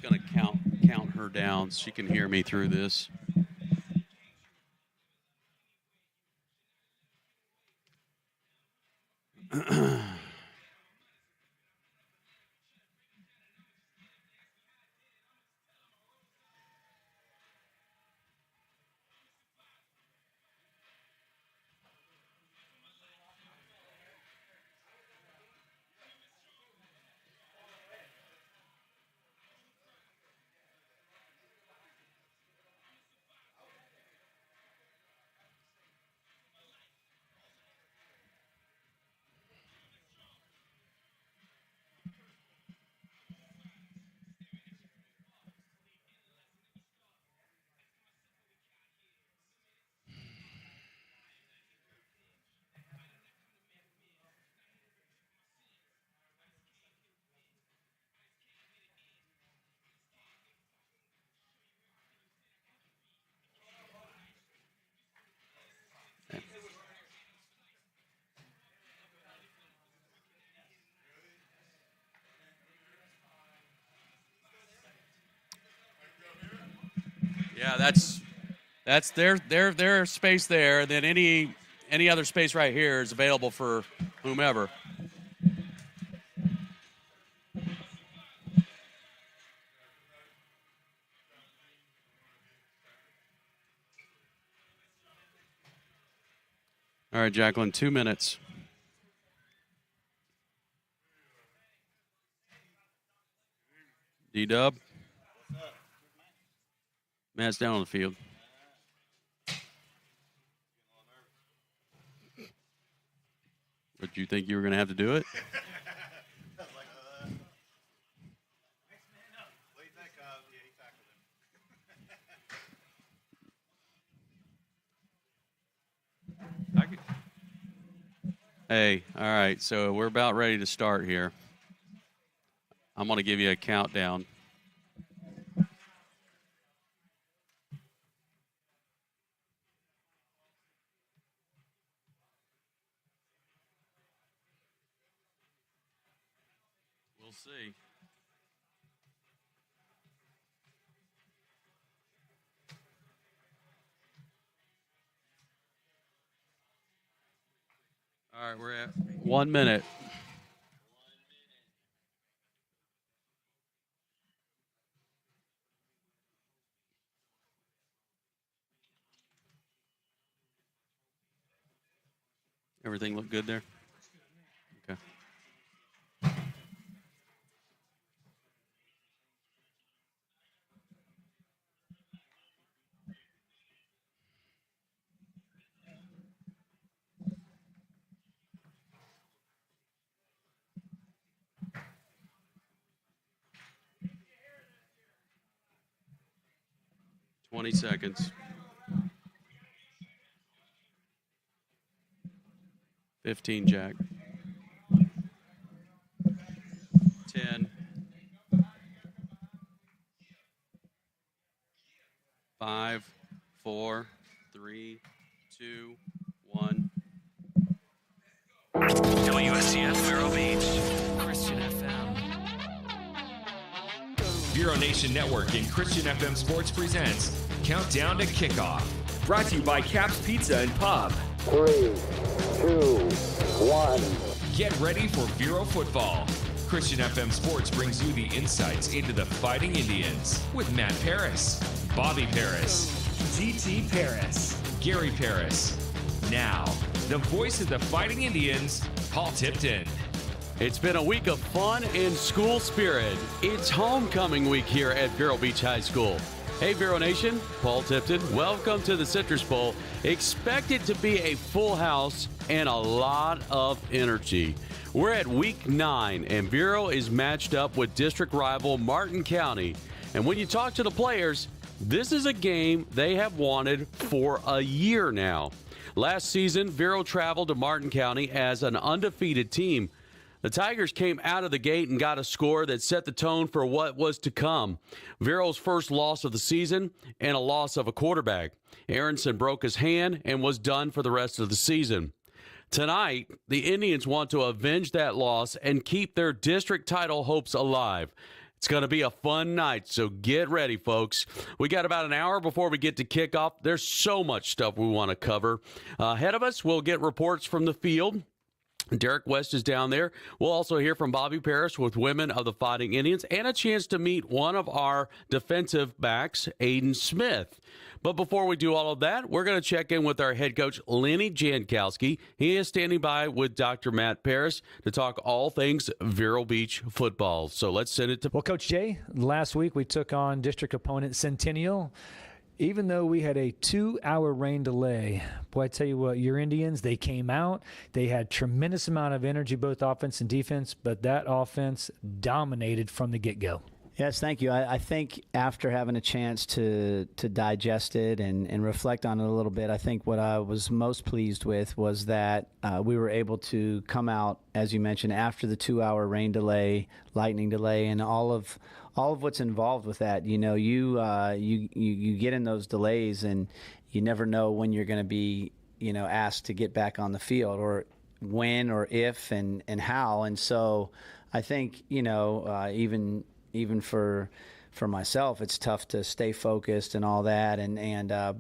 going to count her down so she can hear me through this. Yeah, that's their space there. And then any other space right here is available for whomever. All right, Jacqueline, 2 minutes. D-Dub. Matt's down on the field. But you think you were going to have to do it? Hey, all right, so we're about ready to start here. I'm going to give you a countdown. We'll see. All right, we're at 1 minute. Everything look good there? Okay. Twenty seconds. 15, Jack. 10. 5, 4, 3, 2, 1. WSCF Vero Beach, Christian FM. Vero Nation Network and Christian FM Sports presents Countdown to Kickoff. Brought to you by Cap's Pizza and Pub. 3, 2, 1. Get ready for Vero football. Christian FM Sports brings you the insights into the Fighting Indians with Matt Paris, Bobby Paris, TT Paris, Gary Paris. Now, the voice of the Fighting Indians, Paul Tipton. It's been a week of fun and school spirit. It's homecoming week here at Vero Beach High School. Hey, Vero Nation, Paul Tipton. Welcome to the Citrus Bowl. Expect it to be a full house and a lot of energy. We're at week 9, and Vero is matched up with district rival Martin County. And when you talk to the players, this is a game they have wanted for a year now. Last season, Vero traveled to Martin County as an undefeated team. The Tigers came out of the gate and got a score that set the tone for what was to come. Vero's first loss of the season and a loss of a quarterback. Aronson broke his hand and was done for the rest of the season. Tonight, the Indians want to avenge that loss and keep their district title hopes alive. It's going to be a fun night, so get ready, folks. We got about an hour before we get to kickoff. There's so much stuff we want to cover. Ahead of us, we'll get reports from the field. Derek West is down there. We'll also hear from Bobby Paris with Women of the Fighting Indians and a chance to meet one of our defensive backs, Aiden Smith. But before we do all of that, we're going to check in with our head coach, Lenny Jankowski. He is standing by with Dr. Matt Paris to talk all things Vero Beach football. So let's send it to... Well, Coach Jay, last week we took on district opponent Centennial. Even though we had a 2-hour rain delay, boy, I tell you what, your Indians, they came out. They had tremendous amount of energy, both offense and defense, but that offense dominated from the get-go. Yes, thank you. I think after having a chance to digest it and reflect on it a little bit, I think what I was most pleased with was that we were able to come out, as you mentioned, after the 2-hour rain delay, lightning delay, and all of what's involved with that. You know, you get in those delays and you never know when you're going to be, asked to get back on the field, or when or if and how. And so I think, even for myself, it's tough to stay focused and all that.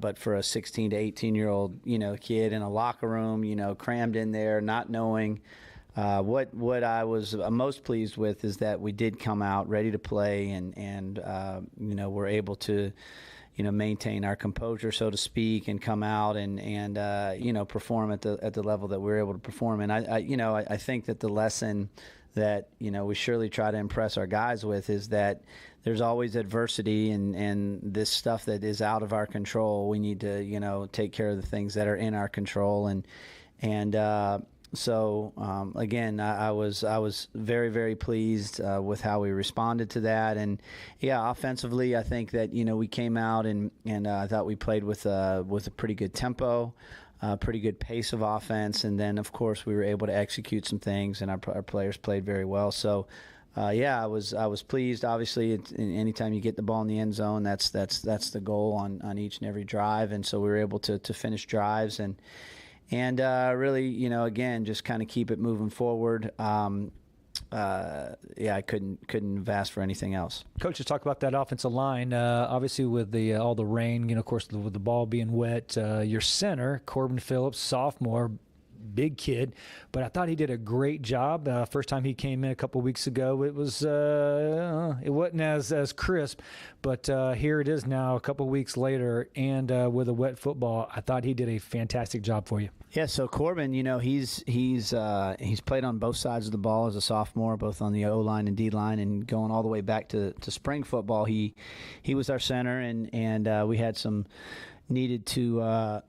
But for a 16 to 18-year-old, kid in a locker room, crammed in there, not knowing what I was most pleased with is that we did come out ready to play and we're able to, maintain our composure, so to speak, and come out and perform at the level that we're able to perform. And I think that the lesson that we surely try to impress our guys with is that there's always adversity and this stuff that is out of our control. We need to take care of the things that are in our control. So again, I was very, very pleased with how we responded to that. And yeah, offensively, I think that we came out and I thought we played with a pretty good tempo. Pretty good pace of offense, and then of course we were able to execute some things, and our players played very well. So, I was pleased. Obviously, anytime you get the ball in the end zone, that's the goal on each and every drive, and so we were able to finish drives and really, again, just kind of keep it moving forward. I couldn't have asked for anything else. Coach, let's talk about that offensive line. Obviously, with all the rain, of course, with the ball being wet, your center, Corbin Phillips, sophomore, big kid, but I thought he did a great job. First time he came in a couple weeks ago, it wasn't as crisp, but here it is now a couple weeks later, and with a wet football, I thought he did a fantastic job for you. Yeah, so Corbin, he's played on both sides of the ball as a sophomore, both on the O-line and D-line, and going all the way back to spring football. He was our center, and we had some needed to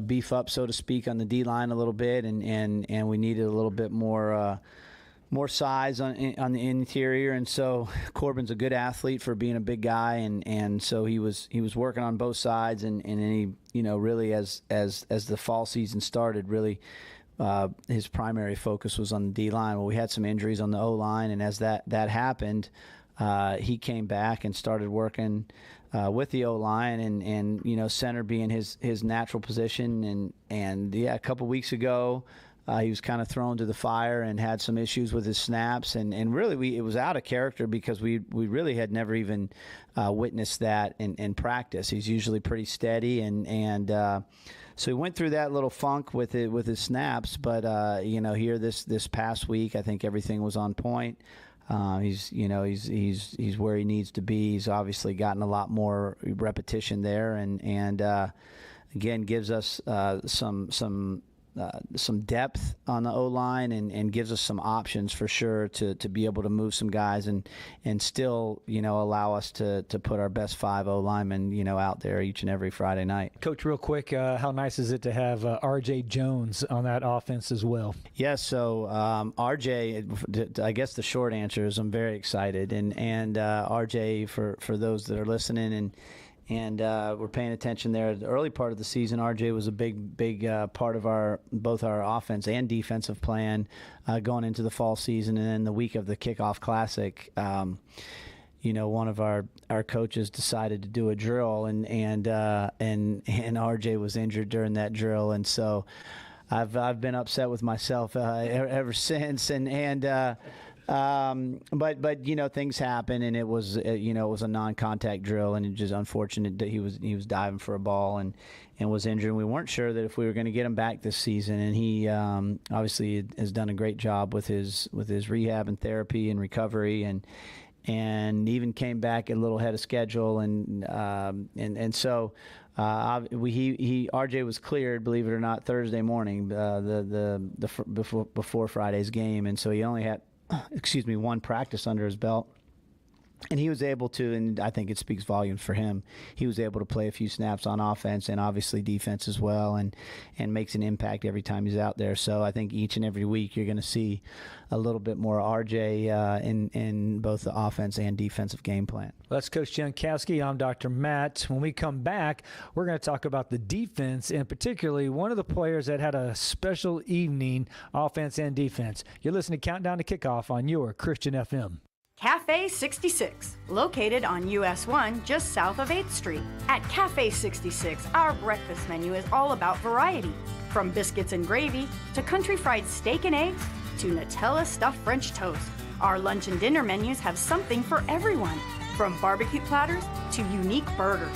beef up, so to speak, on the D-line a little bit, and we needed a little bit more size on the interior. And so Corbin's a good athlete for being a big guy, and so he was working on both sides, and he really as the fall season started, really his primary focus was on the D-line. Well, we had some injuries on the O-line, and as that happened, he came back and started working with the O-line, and center being his natural position. And a couple weeks ago, he was kind of thrown to the fire and had some issues with his snaps, and really it was out of character because we really had never even witnessed that in practice. He's usually pretty steady, and so he went through that little funk with his snaps. But here this past week, I think everything was on point. He's where he needs to be. He's obviously gotten a lot more repetition there, and again gives us some depth on the O-line and gives us some options for sure to be able to move some guys and still allow us to put our best 5 O-linemen out there each and every Friday night. Coach, real quick, how nice is it to have RJ Jones on that offense as well? Yes, so RJ, I guess the short answer is I'm very excited, and RJ, for those that are listening and we're paying attention there. The early part of the season, RJ was a big part of both our offense and defensive plan going into the fall season. And then the week of the kickoff classic, one of our coaches decided to do a drill, and RJ was injured during that drill, and so I've been upset with myself ever since, and But things happen, and it was it was a non-contact drill, and it just unfortunate that he was diving for a ball and was injured. And we weren't sure that if we were going to get him back this season, and he obviously has done a great job with his rehab and therapy and recovery, and even came back a little ahead of schedule, and so RJ was cleared, believe it or not, Thursday morning, before Friday's game, and so he only had one practice under his belt. And he was able to, and I think it speaks volumes for him, he was able to play a few snaps on offense and obviously defense as well, and makes an impact every time he's out there. So I think each and every week you're going to see a little bit more RJ in both the offense and defensive game plan. Well, that's Coach Jankowski. I'm Dr. Matt. When we come back, we're going to talk about the defense, and particularly one of the players that had a special evening, offense and defense. You're listening to Countdown to Kickoff on your Christian FM. Cafe 66, located on US 1 just south of 8th Street. At Cafe 66, our breakfast menu is all about variety. From biscuits and gravy, to country fried steak and eggs, to Nutella stuffed French toast. Our lunch and dinner menus have something for everyone, from barbecue platters to unique burgers.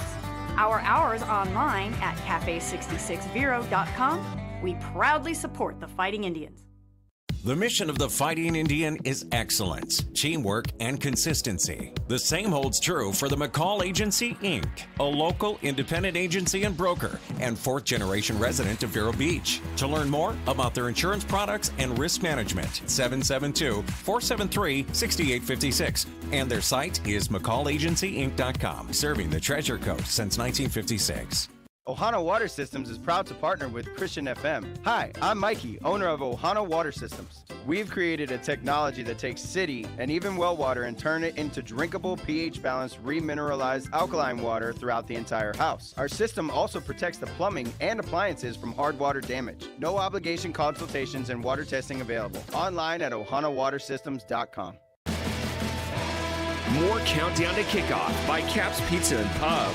Our hours online at cafe66vero.com. We proudly support the Fighting Indians. The mission of the Fighting Indian is excellence, teamwork, and consistency. The same holds true for the McCall Agency, Inc., a local independent agency and broker and fourth-generation resident of Vero Beach. To learn more about their insurance products and risk management, 772-473-6856. And their site is McCallAgencyInc.com, serving the Treasure Coast since 1956. Ohana Water Systems is proud to partner with Christian FM. Hi, I'm Mikey, owner of Ohana Water Systems. We've created a technology that takes city and even well water and turn it into drinkable, pH-balanced, remineralized alkaline water throughout the entire house. Our system also protects the plumbing and appliances from hard water damage. No obligation consultations and water testing available. Online at ohanawatersystems.com. More Countdown to Kickoff by Caps Pizza and Pub.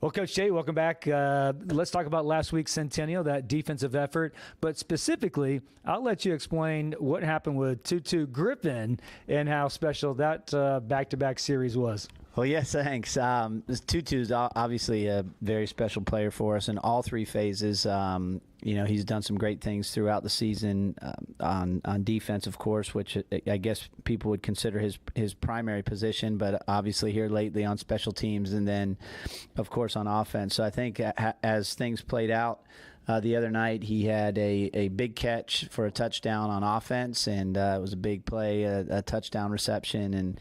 Well, Coach Jay, welcome back. Let's talk about last week's Centennial, that defensive effort. But specifically, I'll let you explain what happened with Tutu Griffin and how special that back-to-back series was. Well, yes, thanks. Tutu's obviously a very special player for us in all three phases. He's done some great things throughout the season on defense, of course, which I guess people would consider his primary position, but obviously here lately on special teams, and then, of course, on offense. So I think as things played out the other night, he had a big catch for a touchdown on offense, and it was a big play, a touchdown reception, and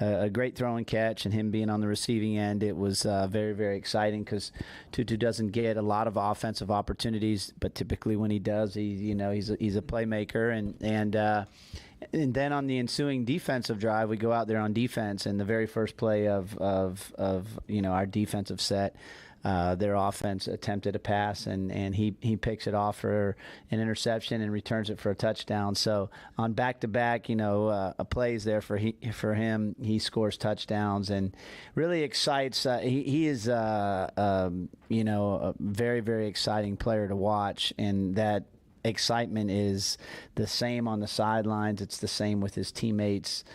a great throw and catch, and him being on the receiving end, it was very, very exciting because Tutu doesn't get a lot of offensive opportunities, but typically when he does, he's a playmaker, and then on the ensuing defensive drive, we go out there on defense, and the very first play of our defensive set, their offense attempted a pass, and he picks it off for an interception and returns it for a touchdown. So on back-to-back, plays there for him, he scores touchdowns and really excites. He is a very, very exciting player to watch, and that excitement is the same on the sidelines. It's the same with his teammates.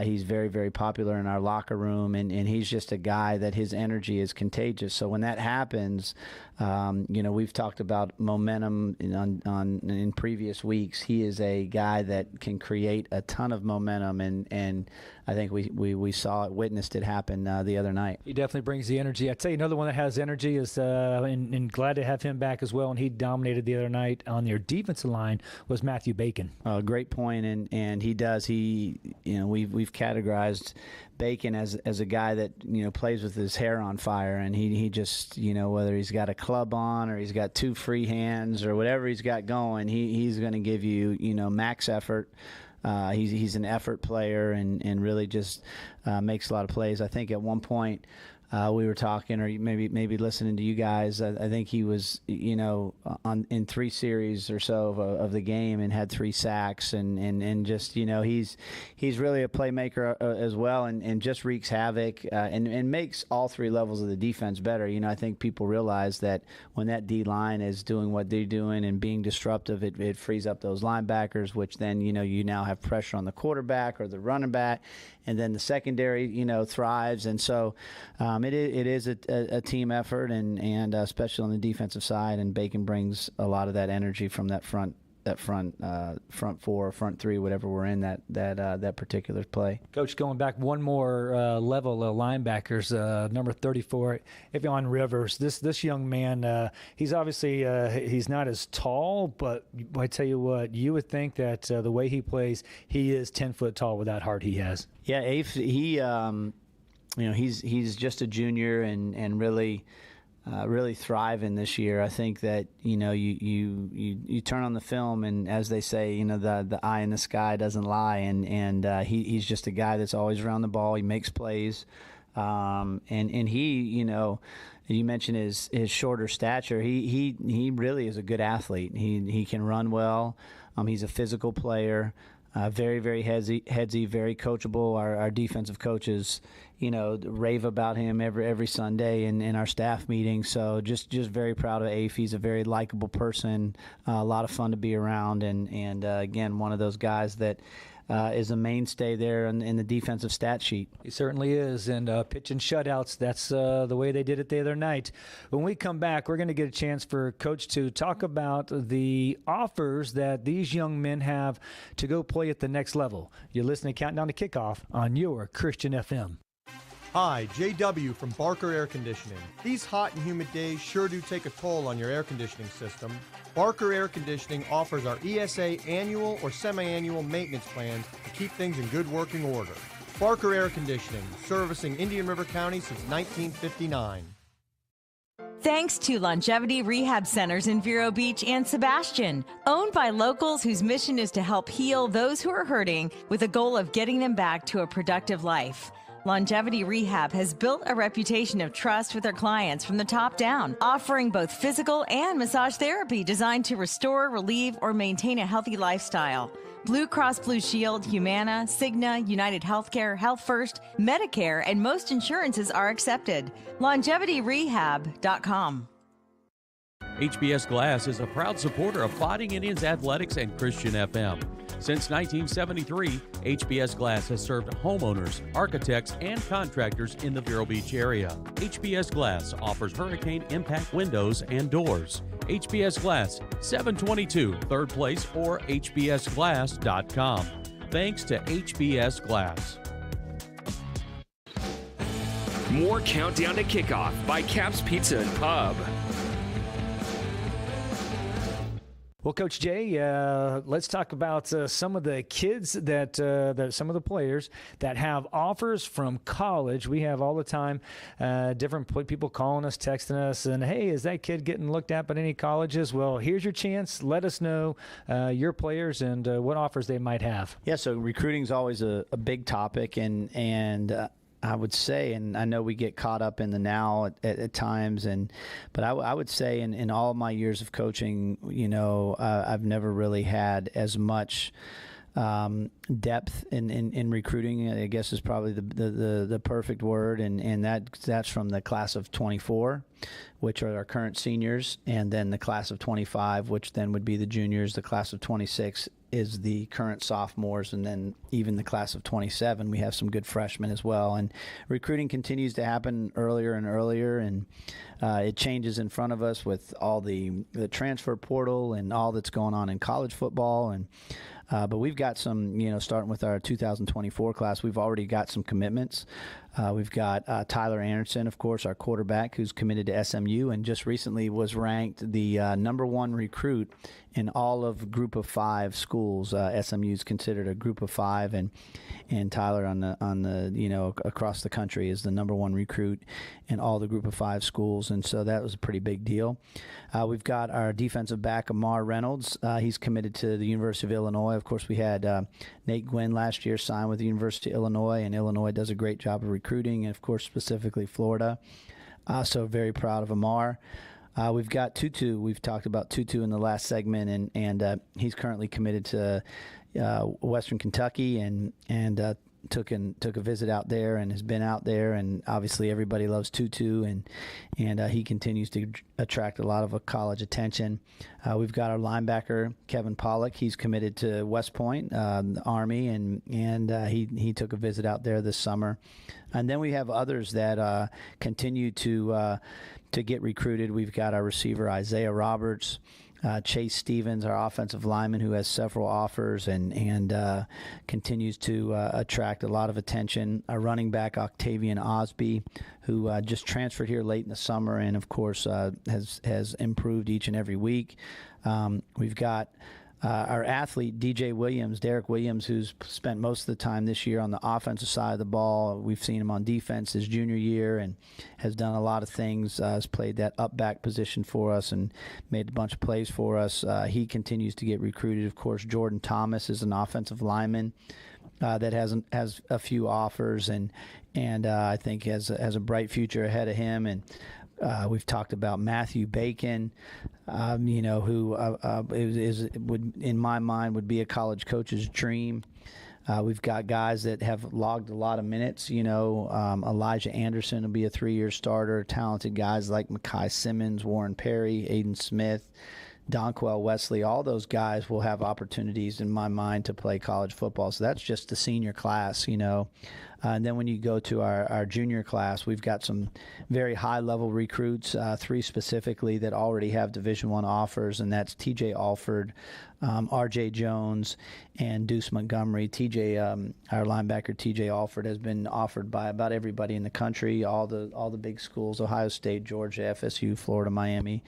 He's very, very popular in our locker room, and he's just a guy that his energy is contagious. So when that happens, we've talked about momentum in previous weeks. He is a guy that can create a ton of momentum, and I think we saw it, witnessed it happen the other night. He definitely brings the energy. I'd say another one that has energy is, and glad to have him back as well, and he dominated the other night on their defensive line, was Matthew Bacon. Great point, and he does. We've categorized Bacon as a guy that plays with his hair on fire, and he just whether he's got a club on or he's got two free hands or whatever he's got going, he's going to give you max effort. He's an effort player and really just makes a lot of plays. I think at one point we were talking, or maybe listening to you guys. I think he was, in 3 series or so of the game and had 3 sacks, and just, he's really a playmaker as well, and just wreaks havoc and makes all 3 levels of the defense better. I think people realize that when that D line is doing what they're doing and being disruptive, it frees up those linebackers, which then you now have pressure on the quarterback or the running back, and then the secondary thrives, and so. It is a team effort, and especially on the defensive side. And Bacon brings a lot of that energy from that front 4, front 3, whatever we're in that particular play. Coach, going back one more level of linebackers, number 34, Evian Rivers. This young man, he's obviously he's not as tall, but I tell you what, you would think that the way he plays, he is 10 foot tall with that heart he has. Yeah, he. He's just a junior and really thriving this year. I think that you turn on the film, and as they say, the eye in the sky doesn't lie, and he's just a guy that's always around the ball. He makes plays, and he you mentioned his shorter stature. He really is a good athlete. He can run well. He's a physical player. Very, very headsy, very coachable. Our defensive coaches, rave about him every Sunday in our staff meetings. So just very proud of Afe. He's a very likable person, a lot of fun to be around, and again, one of those guys that is a mainstay there in the defensive stat sheet. He certainly is, and pitching shutouts, that's the way they did it the other night. When we come back, we're going to get a chance for Coach to talk about the offers that these young men have to go play at the next level. You're listening to Countdown to Kickoff on your Christian FM. Hi, JW from Barker Air Conditioning. These hot and humid days sure do take a toll on your air conditioning system. Barker Air Conditioning offers our ESA annual or semi-annual maintenance plans to keep things in good working order. Barker Air Conditioning, servicing Indian River County since 1959. Thanks to Longevity Rehab Centers in Vero Beach and Sebastian, owned by locals whose mission is to help heal those who are hurting with a goal of getting them back to a productive life. Longevity Rehab has built a reputation of trust with their clients from the top down, offering both physical and massage therapy designed to restore, relieve, or maintain a healthy lifestyle. Blue Cross Blue Shield, Humana, Cigna, United Healthcare, Health First, Medicare, and most insurances are accepted. LongevityRehab.com. HBS Glass is a proud supporter of Fighting Indians Athletics and Christian FM. Since 1973, HBS Glass has served homeowners, architects, and contractors in the Vero Beach area. HBS Glass offers hurricane impact windows and doors. HBS Glass, 722 3rd Place or hbsglass.com. Thanks to HBS Glass. More Countdown to Kickoff by Caps Pizza and Pub. Well, Coach Jay, let's talk about some of the kids that some of the players that have offers from college. We have all the time different people calling us, texting us, and, hey, is that kid getting looked at by any colleges? Well, here's your chance. Let us know your players and what offers they might have. Yeah, so recruiting is always a big topic, and I would say, and I know we get caught up in the now at times, but I would say in all my years of coaching, I've never really had as much depth in recruiting, I guess is probably the perfect word, and that's from the class of 24, which are our current seniors, and then the class of 25, which then would be the juniors. The class of 26 is the current sophomores, and then even the class of 27, we have some good freshmen as well. And recruiting continues to happen earlier and earlier, and it changes in front of us with all the transfer portal and all that's going on in college football. And but we've got some, starting with our 2024 class, we've already got some commitments. We've got Tyler Anderson, of course, our quarterback, who's committed to SMU and just recently was ranked the #1 recruit in all of Group of 5 schools. SMU is considered a Group of 5, and Tyler on the across the country is the #1 recruit in all the Group of 5 schools, and so that was a pretty big deal. We've got our defensive back, Amar Reynolds. He's committed to the University of Illinois, of course, we had Nate Gwynn last year sign with the University of Illinois, and Illinois does a great job of recruiting, and, of course, specifically Florida. So very proud of Amar. We've got Tutu. We've talked about Tutu in the last segment, and he's currently committed to Western Kentucky, and took a visit out there and has been out there, and obviously everybody loves Tutu, and he continues to attract a lot of college attention. We've got our linebacker Kevin Pollock. He's committed to West Point, the Army, and he took a visit out there this summer. And then we have others that continue to get recruited. We've got our receiver Isaiah Roberts. Chase Stevens, our offensive lineman, who has several offers and continues to attract a lot of attention. Our running back, Octavian Osby, who just transferred here late in the summer and, of course, has improved each and every week. We've got our athlete, Derek Williams, who's spent most of the time this year on the offensive side of the ball. We've seen him on defense his junior year and has done a lot of things, has played that up back position for us and made a bunch of plays for us. He continues to get recruited. Of course, Jordan Thomas is an offensive lineman that has a few offers and I think has a bright future ahead of him. And we've talked about Matthew Bacon, who would, in my mind, would be a college coach's dream. We've got guys that have logged a lot of minutes. Elijah Anderson will be a 3-year starter. Talented guys like Mekhi Simmons, Warren Perry, Aiden Smith, Donquell Wesley. All those guys will have opportunities, in my mind, to play college football. So that's just the senior class, And then when you go to our junior class, we've got some very high-level recruits, 3 specifically that already have Division I offers, and that's T.J. Alford, R.J. Jones, and Deuce Montgomery. Our linebacker T.J. Alford has been offered by about everybody in the country, all the big schools, Ohio State, Georgia, FSU, Florida, Miami,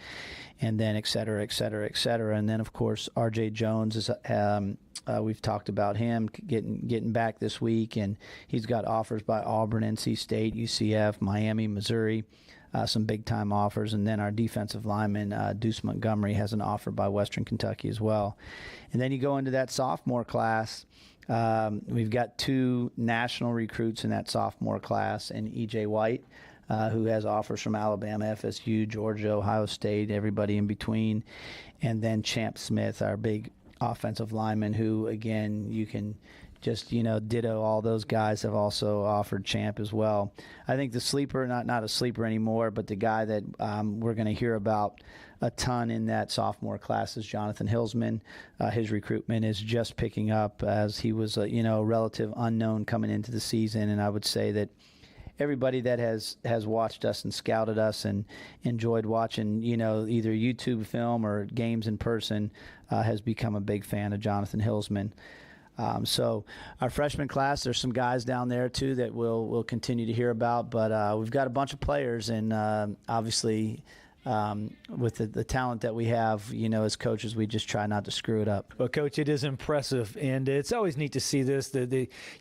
and then et cetera, et cetera, et cetera. And then, of course, R.J. Jones is we've talked about him getting back this week, and he's got offers by Auburn, NC State, UCF, Miami, Missouri, some big-time offers. And then our defensive lineman, Deuce Montgomery, has an offer by Western Kentucky as well. And then you go into that sophomore class. We've got 2 national recruits in that sophomore class, and E.J. White, who has offers from Alabama, FSU, Georgia, Ohio State, everybody in between. And then Champ Smith, our big offensive lineman, who, again, you can just, ditto all those guys have also offered Champ as well. I think the sleeper, not a sleeper anymore, but the guy that we're going to hear about a ton in that sophomore class is Jonathan Hillsman. His recruitment is just picking up, as he was a relative unknown coming into the season, and I would say that everybody that has watched us and scouted us and enjoyed watching, either YouTube film or games in person, has become a big fan of Jonathan Hillsman. So our freshman class, there's some guys down there too that we'll continue to hear about, but we've got a bunch of players, and obviously with the talent that we have, as coaches, we just try not to screw it up. Well, Coach, it is impressive, and it's always neat to see this.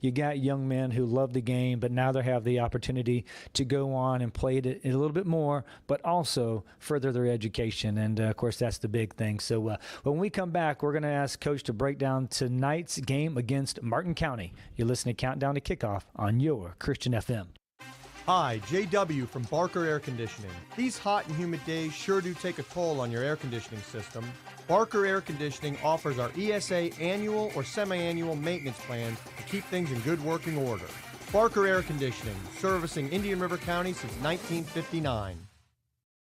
You got young men who love the game, but now they have the opportunity to go on and play it a little bit more, but also further their education, and, of course, that's the big thing. So when we come back, we're going to ask Coach to break down tonight's game against Martin County. You're listening to Countdown to Kickoff on your Christian FM. Hi, JW from Barker Air Conditioning. These hot and humid days sure do take a toll on your air conditioning system. Barker Air Conditioning offers our ESA annual or semi-annual maintenance plans to keep things in good working order. Barker Air Conditioning, servicing Indian River County since 1959.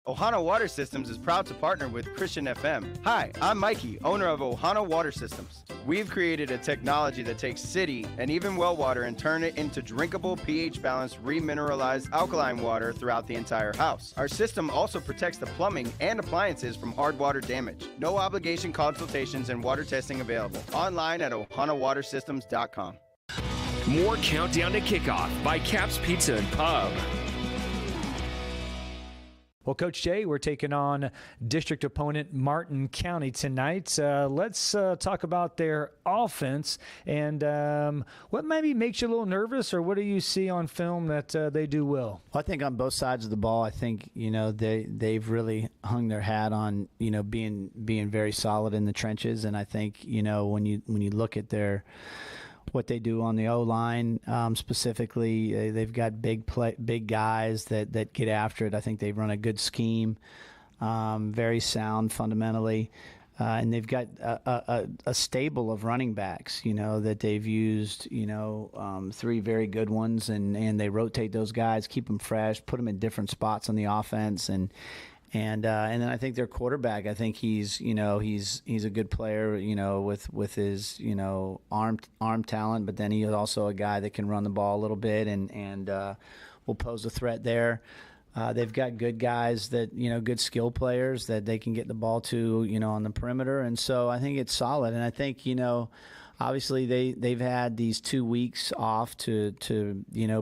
Ohana Water Systems is proud to partner with Christian FM. Hi, I'm Mikey, owner of Ohana Water Systems. We've created a technology that takes city and even well water and turn it into drinkable, pH-balanced, remineralized alkaline water throughout the entire house. Our system also protects the plumbing and appliances from hard water damage. No obligation consultations and water testing available. Online at ohanawatersystems.com. More Countdown to Kickoff by Caps Pizza and Pub. Well, Coach Jay, we're taking on district opponent Martin County tonight. Let's talk about their offense and what maybe makes you a little nervous, or what do you see on film that they do well? Well, I think on both sides of the ball, I think they've really hung their hat on being very solid in the trenches, and I think when you look at what they do on the O-line specifically, they've got big guys that get after it. I think they run a good scheme, very sound fundamentally. And they've got a stable of running backs, that they've used, 3 very good ones, and they rotate those guys, keep them fresh, put them in different spots on the offense, and then I think their quarterback, I think he's a good player, with his arm talent, but then he is also a guy that can run the ball a little bit and will pose a threat there. They've got good guys that, good skill players that they can get the ball to, on the perimeter. And so I think it's solid. And I think, obviously they've had these 2 weeks off to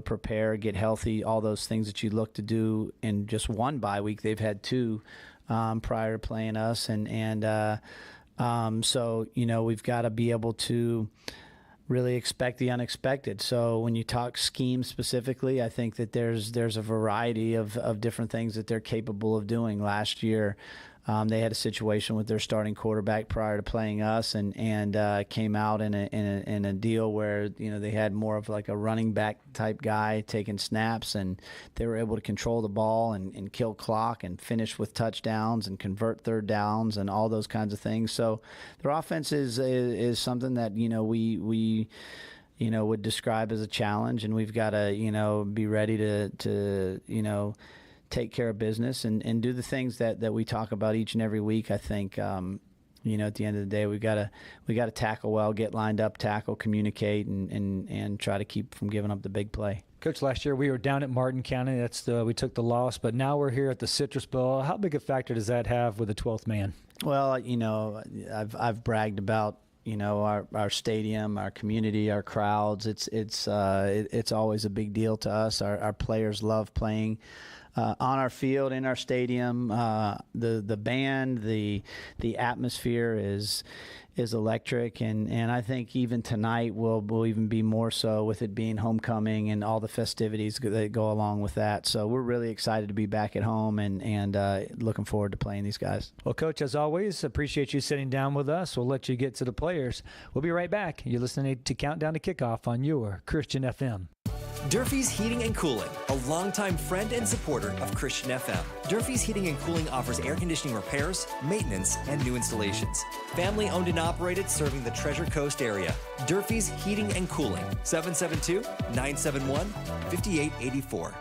prepare, get healthy, all those things that you look to do in just one bye week. They've had 2 prior to playing us. So, we've got to be able to really expect the unexpected. So when you talk scheme specifically, I think that there's a variety of different things that they're capable of doing. Last year, they had a situation with their starting quarterback prior to playing us, and came out in a deal where they had more of like a running back type guy taking snaps, and they were able to control the ball and kill clock and finish with touchdowns and convert third downs and all those kinds of things. So their offense is something that we would describe as a challenge, and we've got to be ready to take care of business and do the things that we talk about each and every week. I think at the end of the day, we got to tackle well, get lined up, tackle, communicate, and try to keep from giving up the big play. Coach, last year we were down at Martin County. We took the loss, but now we're here at the Citrus Bowl. How big a factor does that have with the 12th man? Well, I've bragged about our stadium, our community, our crowds. It's always a big deal to us. Our players love playing on our field, in our stadium. The band, the atmosphere is electric, and I think even tonight will even be more so, with it being homecoming and all the festivities that go along with that. So we're really excited to be back at home and looking forward to playing these guys. Well, Coach, as always, appreciate you sitting down with us. We'll let you get to the players. We'll be right back. You're listening to Countdown to Kickoff on your Christian FM. Durfee's Heating and Cooling, a longtime friend and supporter of Christian FM. Durfee's Heating and Cooling offers air conditioning repairs, maintenance, and new installations. Family owned and operated, serving the Treasure Coast area. Durfee's Heating and Cooling, 772-971-5884.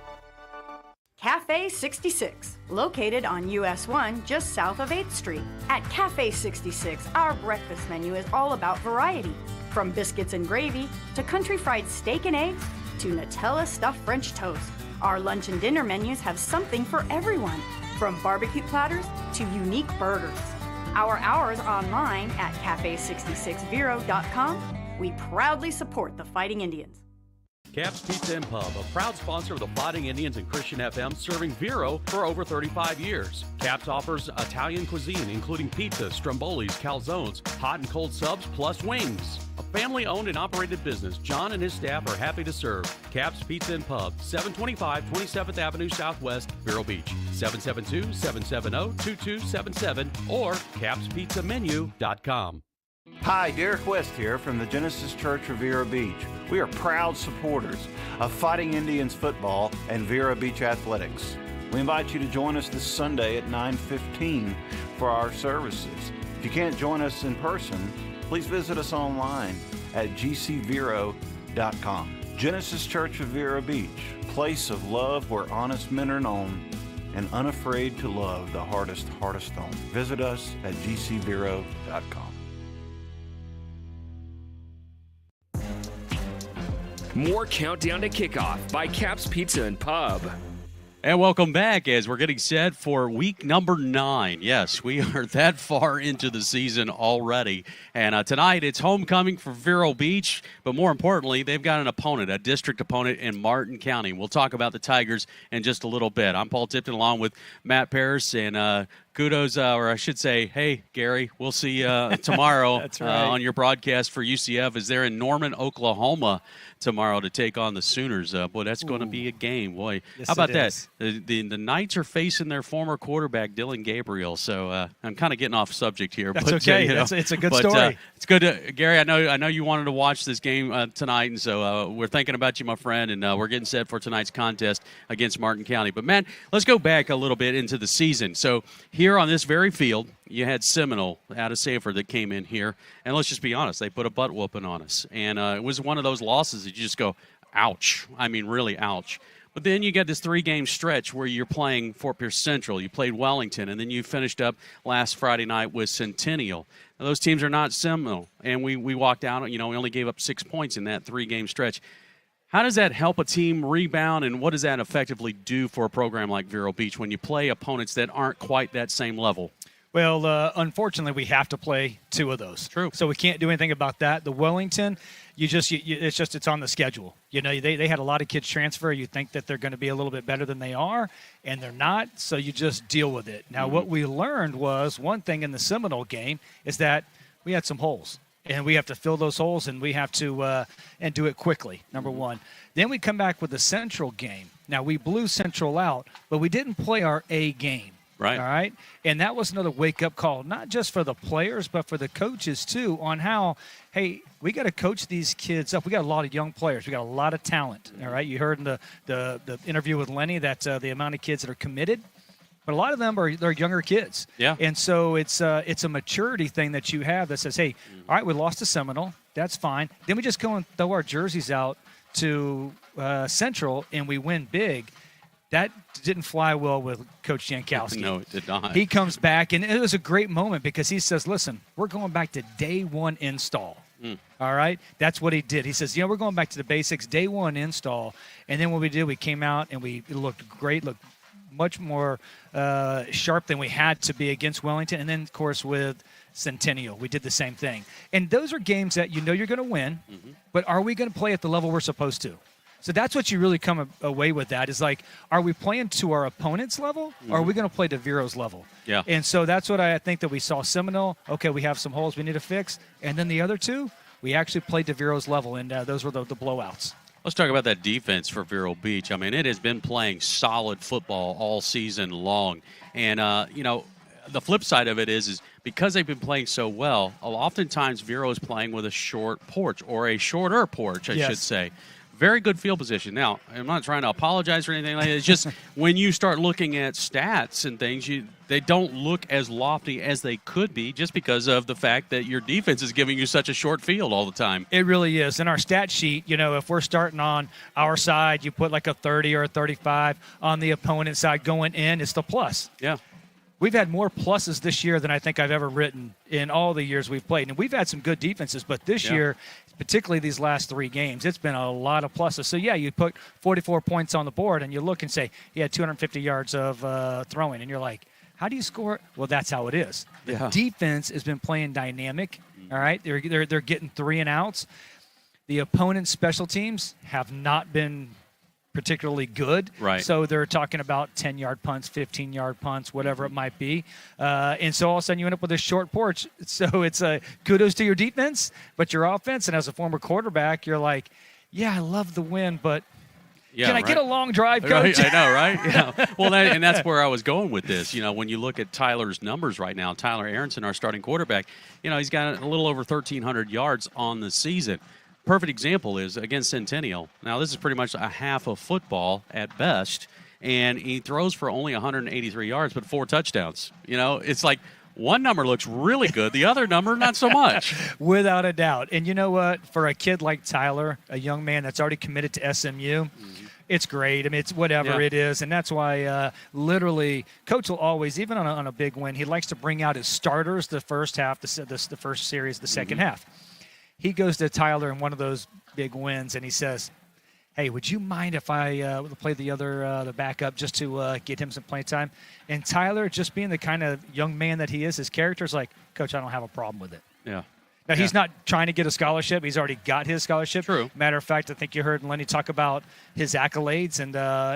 Cafe 66, located on US 1 just south of 8th Street. At Cafe 66, our breakfast menu is all about variety. From biscuits and gravy to country fried steak and eggs, to Nutella stuffed French toast. Our lunch and dinner menus have something for everyone, from barbecue platters to unique burgers. Our hours online at cafe66vero.com. We proudly support the Fighting Indians. Cap's Pizza and Pub, a proud sponsor of the Fighting Indians and Christian FM, serving Vero for over 35 years. Cap's offers Italian cuisine, including pizza, strombolis, calzones, hot and cold subs, plus wings. A family-owned and operated business, John and his staff are happy to serve. Cap's Pizza and Pub, 725 27th Avenue Southwest, Vero Beach, 772-770-2277 or capspizzamenu.com. Hi, Derek West here from the Genesis Church of Vero Beach. We are proud supporters of Fighting Indians football and Vero Beach athletics. We invite you to join us this Sunday at 9:15 for our services. If you can't join us in person, please visit us online at gcvero.com. Genesis Church of Vero Beach, place of love where honest men are known and unafraid to love the hardest on. Visit us at gcvero.com. More Countdown to Kickoff by Cap's Pizza and Pub. And welcome back as we're getting set for week number 9. Yes, we are that far into the season already. And tonight it's homecoming for Vero Beach. But more importantly, they've got an opponent, a district opponent in Martin County. We'll talk about the Tigers in just a little bit. I'm Paul Tipton along with Matt Paris. And kudos, or I should say, hey, Gary, we'll see you tomorrow That's right. on your broadcast for UCF as they're in Norman, Oklahoma tomorrow to take on the Sooners. Boy, that's going to be a game. Boy, Yes, how about it that? is. The Knights are facing their former quarterback, Dylan Gabriel. So I'm kind of getting off subject here. That's but, okay. It's a good story. It's good to, Gary, I know you wanted to watch this game tonight, and so we're thinking about you, my friend, and we're getting set for tonight's contest against Martin County. But, man, let's go back a little bit into the season. So here on this very field, you had Seminole out of Sanford that came in here, and let's just be honest, they put a butt whooping on us. And it was one of those losses that you just go, ouch. I mean, really ouch. But then you get this 3-game stretch where you're playing Fort Pierce Central, you played Wellington, and then you finished up last Friday night with Centennial. Now, those teams are not Seminole, and we walked out, we only gave up 6 points in that 3-game stretch. How does that help a team rebound, and what does that effectively do for a program like Vero Beach when you play opponents that aren't quite that same level? Well, unfortunately, we have to play 2 of those. True. So we can't do anything about that. The Wellington, it's on the schedule. They had a lot of kids transfer. You think that they're going to be a little bit better than they are, and they're not. So you just deal with it. Now, what we learned was one thing in the Seminole game is that we had some holes, and we have to fill those holes, and we have to and do it quickly. Number one. Then we come back with the Central game. Now we blew Central out, but we didn't play our A game. Right. All right. And that was another wake-up call, not just for the players, but for the coaches, too, on how, hey, we got to coach these kids up. We got a lot of young players. We got a lot of talent. All right. You heard in the interview with Lenny that the amount of kids that are committed, but a lot of them they're younger kids. Yeah. And so it's a maturity thing that you have that says, hey, all right, we lost to Seminole. That's fine. Then we just go and throw our jerseys out to Central, and we win big. That didn't fly well with Coach Jankowski. No, it did not. He comes back, and it was a great moment because he says, listen, we're going back to day 1 install. All right? That's what he did. He says, we're going back to the basics, day 1 install. And then what we did, we came out, and it looked great, looked much more sharp than we had to be against Wellington. And then, of course, with Centennial, we did the same thing. And those are games that you're going to win, but are we going to play at the level we're supposed to? So that's what you really come away with that is like, are we playing to our opponent's level or are we going to play to Vero's level? Yeah. And so that's what I think that we saw Seminole. Okay, we have some holes we need to fix. And then the other 2, we actually played to Vero's level, and those were the blowouts. Let's talk about that defense for Vero Beach. I mean, it has been playing solid football all season long. And, the flip side of it is because they've been playing so well, oftentimes Vero is playing with a short porch or a shorter porch, I should say. Very good field position. Now, I'm not trying to apologize or anything like that. It's just when you start looking at stats and things, they don't look as lofty as they could be just because of the fact that your defense is giving you such a short field all the time. It really is. In our stat sheet, if we're starting on our side, you put like a 30 or a 35. On the opponent's side going in, it's the plus. Yeah. We've had more pluses this year than I think I've ever written in all the years we've played. And we've had some good defenses, but this year, particularly these last 3 games, it's been a lot of pluses. So, you put 44 points on the board, and you look and say, he had 250 yards of throwing. And you're like, how do you score? Well, that's how it is. The defense has been playing dynamic, all right? They're getting 3 and outs. The opponent's special teams have not been particularly good. Right. So they're talking about 10-yard punts, 15-yard punts, whatever it might be. And so all of a sudden you end up with a short porch. So it's kudos to your defense, but your offense, and as a former quarterback, you're like, I love the win, but can I get a long drive, Coach? I know, right? Yeah. Well, and that's where I was going with this. When you look at Tyler's numbers right now, Tyler Aronson, our starting quarterback, he's got a little over 1,300 yards on the season. Perfect example is against Centennial. Now, this is pretty much a half of football at best, and he throws for only 183 yards, but 4 touchdowns. It's like one number looks really good, the other number not so much. Without a doubt. And you know what? For a kid like Tyler, a young man that's already committed to SMU, it's great. I mean, it's whatever it is. And that's why literally Coach will always, even on a big win, he likes to bring out his starters the first half, the first series, the second half. He goes to Tyler in one of those big wins, and he says, hey, would you mind if I play the backup just to get him some playing time? And Tyler, just being the kind of young man that he is, his character's like, Coach, I don't have a problem with it. Yeah. Now, he's not trying to get a scholarship. He's already got his scholarship. True. Matter of fact, I think you heard Lenny talk about his accolades and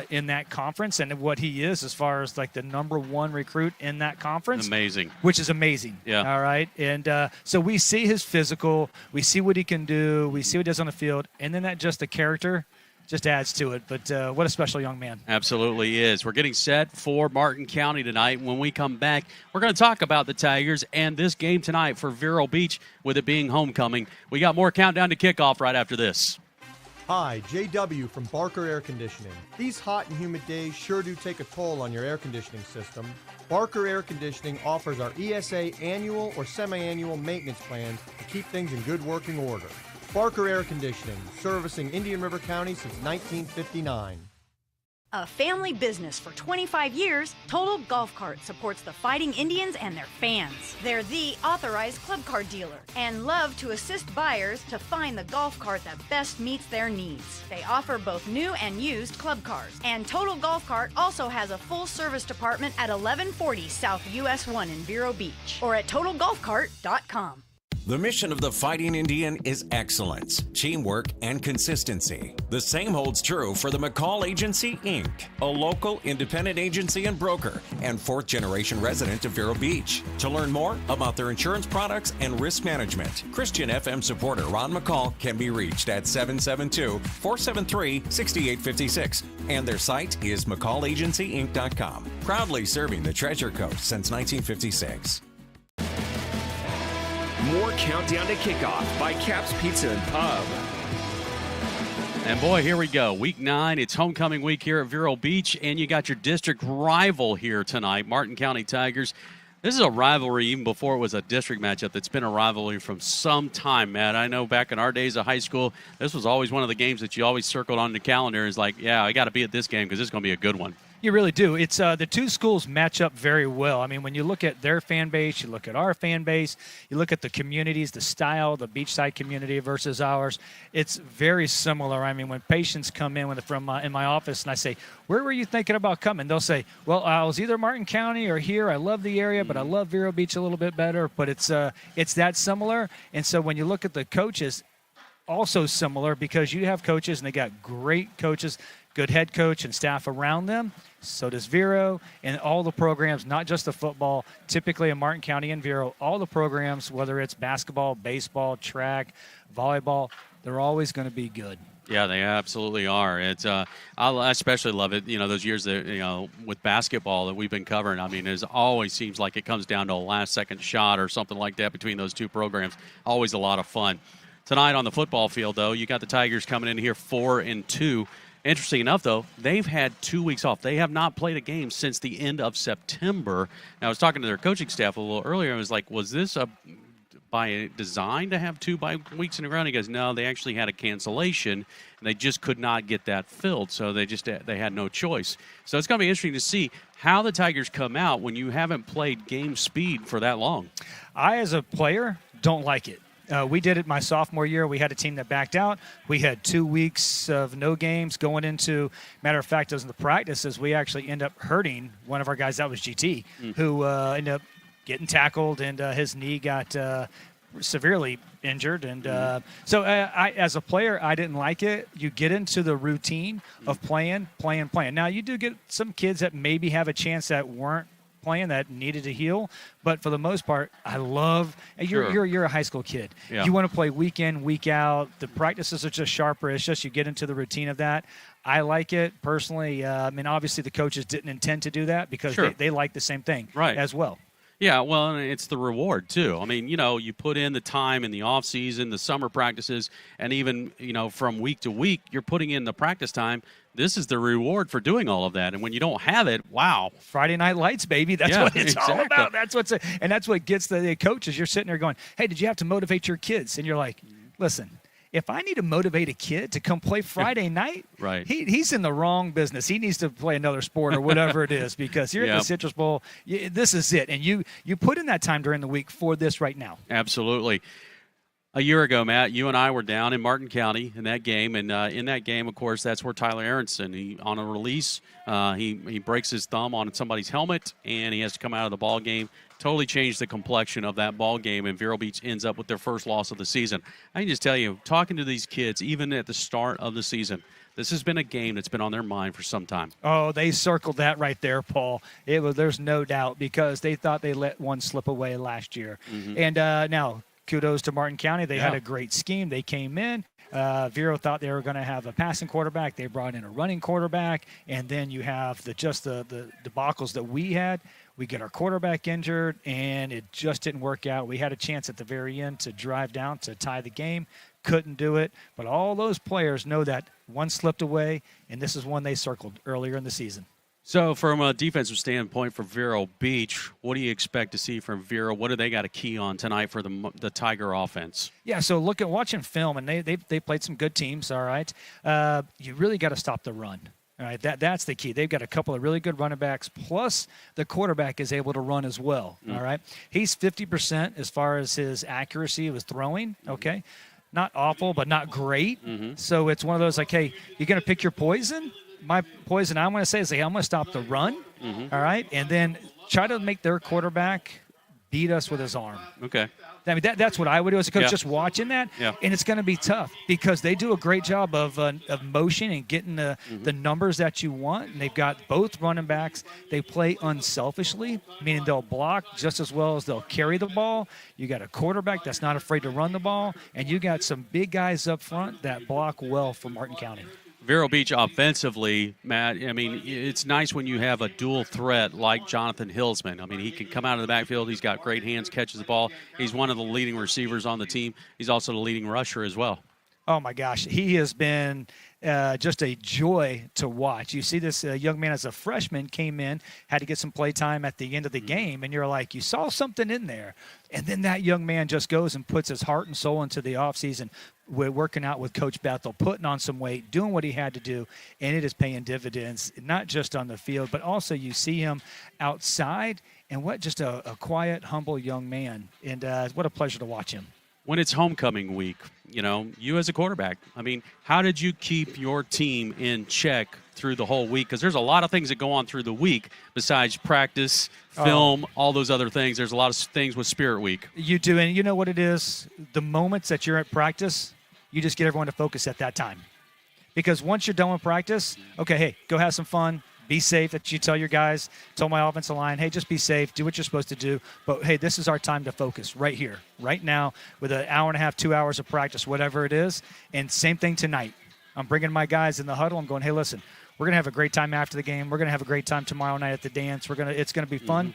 in that conference and what he is as far as like the #1 recruit in that conference. Amazing. Which is amazing. Yeah. All right. And so we see his physical. We see what he can do. We see what he does on the field. And then that just the character just adds to it. But what a special young man. Absolutely is. We're getting set for Martin County tonight. When we come back, we're going to talk about the Tigers and this game tonight for Vero Beach with it being homecoming. We got more countdown to kickoff right after this. Hi, JW from Barker Air Conditioning. These hot and humid days sure do take a toll on your air conditioning system. Barker Air Conditioning offers our ESA annual or semi-annual maintenance plans to keep things in good working order. Barker Air Conditioning, servicing Indian River County since 1959. A family business for 25 years, Total Golf Cart supports the Fighting Indians and their fans. They're the authorized club card dealer and love to assist buyers to find the golf cart that best meets their needs. They offer both new and used club cars. And Total Golf Cart also has a full service department at 1140 South US 1 in Vero Beach or at TotalGolfCart.com. The mission of the Fighting Indian is excellence, teamwork, and consistency. The same holds true for the McCall Agency, Inc., a local independent agency and broker and fourth-generation resident of Vero Beach. To learn more about their insurance products and risk management, Christian FM supporter Ron McCall can be reached at 772-473-6856, and their site is McCallagencyinc.com. Proudly serving the Treasure Coast since 1956. More Countdown to Kickoff by Caps Pizza and Pub. And boy, here we go. Week 9. It's homecoming week here at Vero Beach, and you got your district rival here tonight, Martin County Tigers. This is a rivalry even before it was a district matchup that's been a rivalry from some time, Matt. I know back in our days of high school, this was always one of the games that you always circled on the calendar. Is like, yeah, I got to be at this game because this is going to be a good one. You really do. It's the two schools match up very well. I mean, when you look at their fan base, you look at our fan base, you look at the communities, the style, the beachside community versus ours, it's very similar. I mean, when patients come in from in my office and I say, where were you thinking about coming? They'll say, well, I was either Martin County or here. I love the area, but I love Vero Beach a little bit better. But it's that similar. And so when you look at the coaches, also similar because you have coaches and they got great coaches, good head coach and staff around them. So does Vero and all the programs, not just the football, typically in Martin County and Vero, all the programs, whether it's basketball, baseball, track, volleyball, they're always going to be good. Yeah, they absolutely are. It's I especially love it. You know, those years that with basketball that we've been covering. I mean, it always seems like it comes down to a last-second shot or something like that between those two programs. Always a lot of fun. Tonight on the football field, though, you got the Tigers coming in here 4-2. Interesting enough, though, they've had 2 weeks off. They have not played a game since the end of September. Now, I was talking to their coaching staff a little earlier. I was like, was this by design to have 2 bye weeks in a row? And he goes, no, they actually had a cancellation, and they just could not get that filled. So they had no choice. So it's going to be interesting to see how the Tigers come out when you haven't played game speed for that long. I, as a player, don't like it. We did it my sophomore year. We had a team that backed out. We had 2 weeks of no games going into, matter of fact, as in the practices, we actually end up hurting one of our guys. That was GT, who ended up getting tackled, and his knee got severely injured. And so I, as a player, I didn't like it. You get into the routine of playing. Now, you do get some kids that maybe have a chance that weren't playing that needed to heal, but for the most part, I love. You're a high school kid. Yeah. You want to play week in, week out. The practices are just sharper. It's just you get into the routine of that. I like it personally. I mean, obviously the coaches didn't intend to do that because they like the same thing as well. Yeah, well, and it's the reward, too. I mean, you put in the time in the off season, the summer practices, and even, from week to week, you're putting in the practice time. This is the reward for doing all of that. And when you don't have it, wow. Friday Night Lights, baby. That's what it's all about. That's what gets the coaches. You're sitting there going, hey, did you have to motivate your kids? And you're like, listen, if I need to motivate a kid to come play Friday night, right. He's in the wrong business. He needs to play another sport or whatever it is because you're at the Citrus Bowl. This is it. And you put in that time during the week for this right now. Absolutely. A year ago, Matt, you and I were down in Martin County in that game, and in that game, of course, that's where Tyler Aronson, on a release, he breaks his thumb on somebody's helmet, and he has to come out of the ball game. Totally changed the complexion of that ball game, and Vero Beach ends up with their first loss of the season. I can just tell you, talking to these kids, even at the start of the season, this has been a game that's been on their mind for some time. Oh, they circled that right there, Paul. There's no doubt, because they thought they let one slip away last year. Mm-hmm. And now, kudos to Martin County. They had a great scheme. They came in. Vero thought they were going to have a passing quarterback. They brought in a running quarterback. And then you have the debacles that we had. We get our quarterback injured, and it just didn't work out. We had a chance at the very end to drive down to tie the game. Couldn't do it. But all those players know that one slipped away, and this is one they circled earlier in the season. So from a defensive standpoint for Vero Beach, what do you expect to see from Vero? What do they got a key on tonight for the Tiger offense? Yeah, so watching film, and they played some good teams, all right. You really got to stop the run. All right, that's the key. They've got a couple of really good running backs, plus the quarterback is able to run as well, all right. He's 50% as far as his accuracy of his throwing, okay. Not awful, but not great. So it's one of those like, hey, you're going to pick your poison? My poison I'm going to say is, hey, I'm going to stop the run, all right, and then try to make their quarterback beat us with his arm. Okay. I mean, that's what I would do as a coach, just watching that. Yeah. And it's going to be tough because they do a great job of motion and getting the numbers that you want. And they've got both running backs. They play unselfishly, meaning they'll block just as well as they'll carry the ball. You got a quarterback that's not afraid to run the ball. And you got some big guys up front that block well for Martin County. Vero Beach offensively, Matt, I mean, it's nice when you have a dual threat like Jonathan Hillsman. I mean, he can come out of the backfield. He's got great hands, catches the ball. He's one of the leading receivers on the team. He's also the leading rusher as well. Oh, my gosh. He has been just a joy to watch. You see this young man as a freshman came in, had to get some play time at the end of the game, and you're like, you saw something in there. And then that young man just goes and puts his heart and soul into the offseason. We're working out with Coach Bethel, putting on some weight, doing what he had to do, and it is paying dividends, not just on the field, but also you see him outside, and just a quiet, humble young man. And what a pleasure to watch him. When it's homecoming week, you as a quarterback, I mean, how did you keep your team in check through the whole week? Because there's a lot of things that go on through the week besides practice, film, all those other things. There's a lot of things with Spirit Week. You do, and you know what it is? The moments that you're at practice, you just get everyone to focus at that time. Because once you're done with practice, okay, hey, go have some fun. Be safe. That you tell your guys, tell my offensive line, hey, just be safe. Do what you're supposed to do. But, hey, this is our time to focus right here, right now, with an hour and a half, 2 hours of practice, whatever it is. And same thing tonight. I'm bringing my guys in the huddle. I'm going, hey, listen, we're going to have a great time after the game. We're going to have a great time tomorrow night at the dance. It's going to be fun.